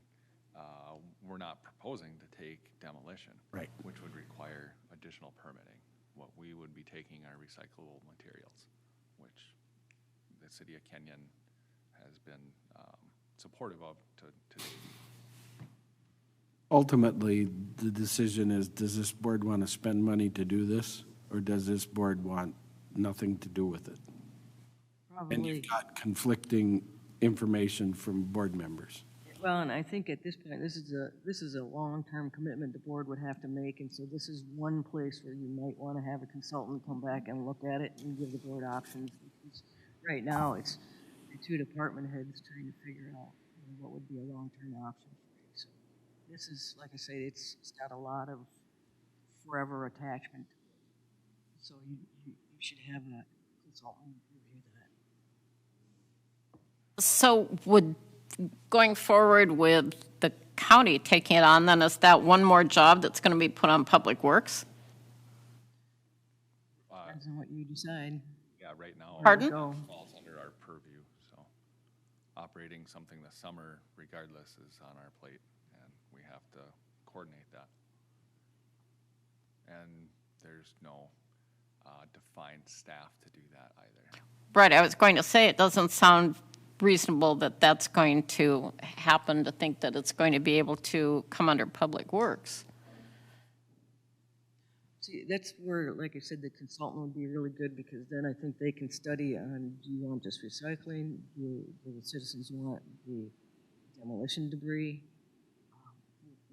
we're not proposing to take demolition. Right. Which would require additional permitting. What we would be taking are recyclable materials, which the city of Kenyon has been supportive of to date. Ultimately, the decision is, does this board want to spend money to do this, or does this board want nothing to do with it? Probably. And you've got conflicting information from board members. Well, and I think at this point, this is a long-term commitment the board would have to make, and so this is one place where you might want to have a consultant come back and look at it and give the board options. Because right now, it's the two department heads trying to figure out what would be a long-term option. So this is, like I say, it's got a lot of forever attachment. So you should have a consultant review that. So going forward with the county taking it on, then is that one more job that's going to be put on Public Works? Depends on what you decide. Yeah, right now. Pardon? It falls under our purview, so operating something this summer regardless is on our plate, and we have to coordinate that. And there's no defined staff to do that either. Right, I was going to say, it doesn't sound reasonable that that's going to happen, to think that it's going to be able to come under Public Works. See, that's where, like I said, the consultant would be really good, because then I think they can study on, do you want just recycling? Do the citizens want the demolition debris?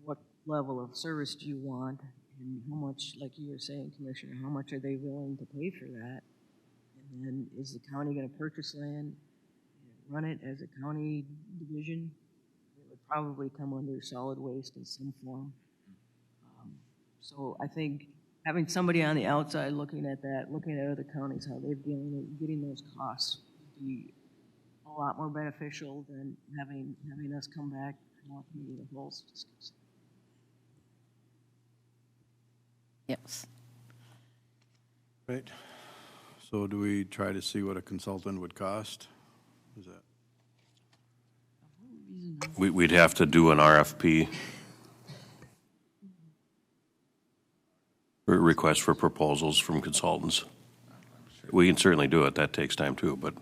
What level of service do you want? And how much, like you were saying, Commissioner, how much are they willing to pay for that? And then is the county going to purchase land, run it as a county division? It would probably come under solid waste in some form. So I think having somebody on the outside looking at that, looking at other counties, how they're dealing with getting those costs, would be a lot more beneficial than having us come back and walk into the holes to discuss it. Yes. Right. So do we try to see what a consultant would cost? Is that? We'd have to do an RFP. Request for proposals from consultants. We can certainly do it. That takes time too, but.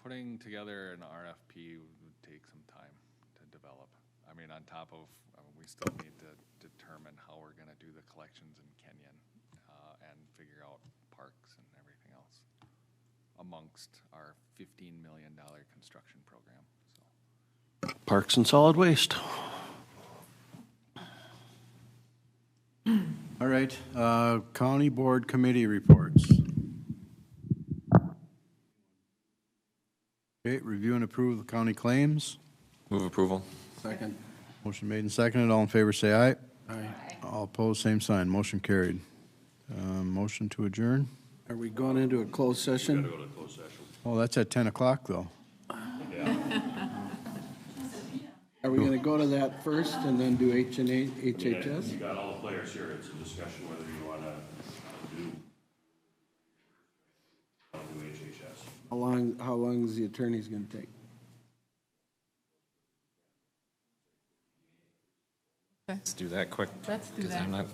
Putting together an RFP would take some time to develop. I mean, on top of, we still need to determine how we're gonna do the collections in Kenyon, and figure out parks and everything else amongst our $15 million construction program, so. Parks and solid waste. All right, county board committee reports. Okay, review and approve the county claims. Move approval. Second. Motion made and seconded. All in favor, say aye. Aye. All opposed, same sign. Motion carried. Motion to adjourn. Are we going into a closed session? Go to closed session. Oh, that's at 10 o'clock, though. Are we gonna go to that first and then do HHS? You got all the players here. It's a discussion whether you wanna do HHS. How long is the attorney's gonna take? Let's do that quick. Let's do 'cause that. I'm not.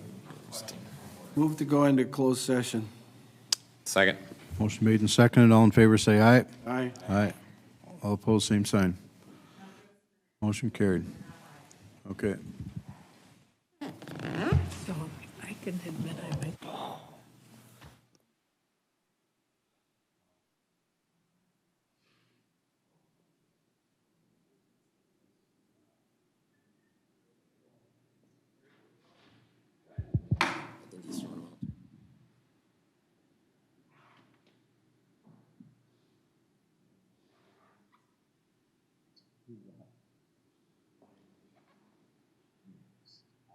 Move to go into closed session. Second. Motion made and seconded. All in favor, say aye. Aye. Aye. All opposed, same sign. Motion carried. Okay. So I can admit I might.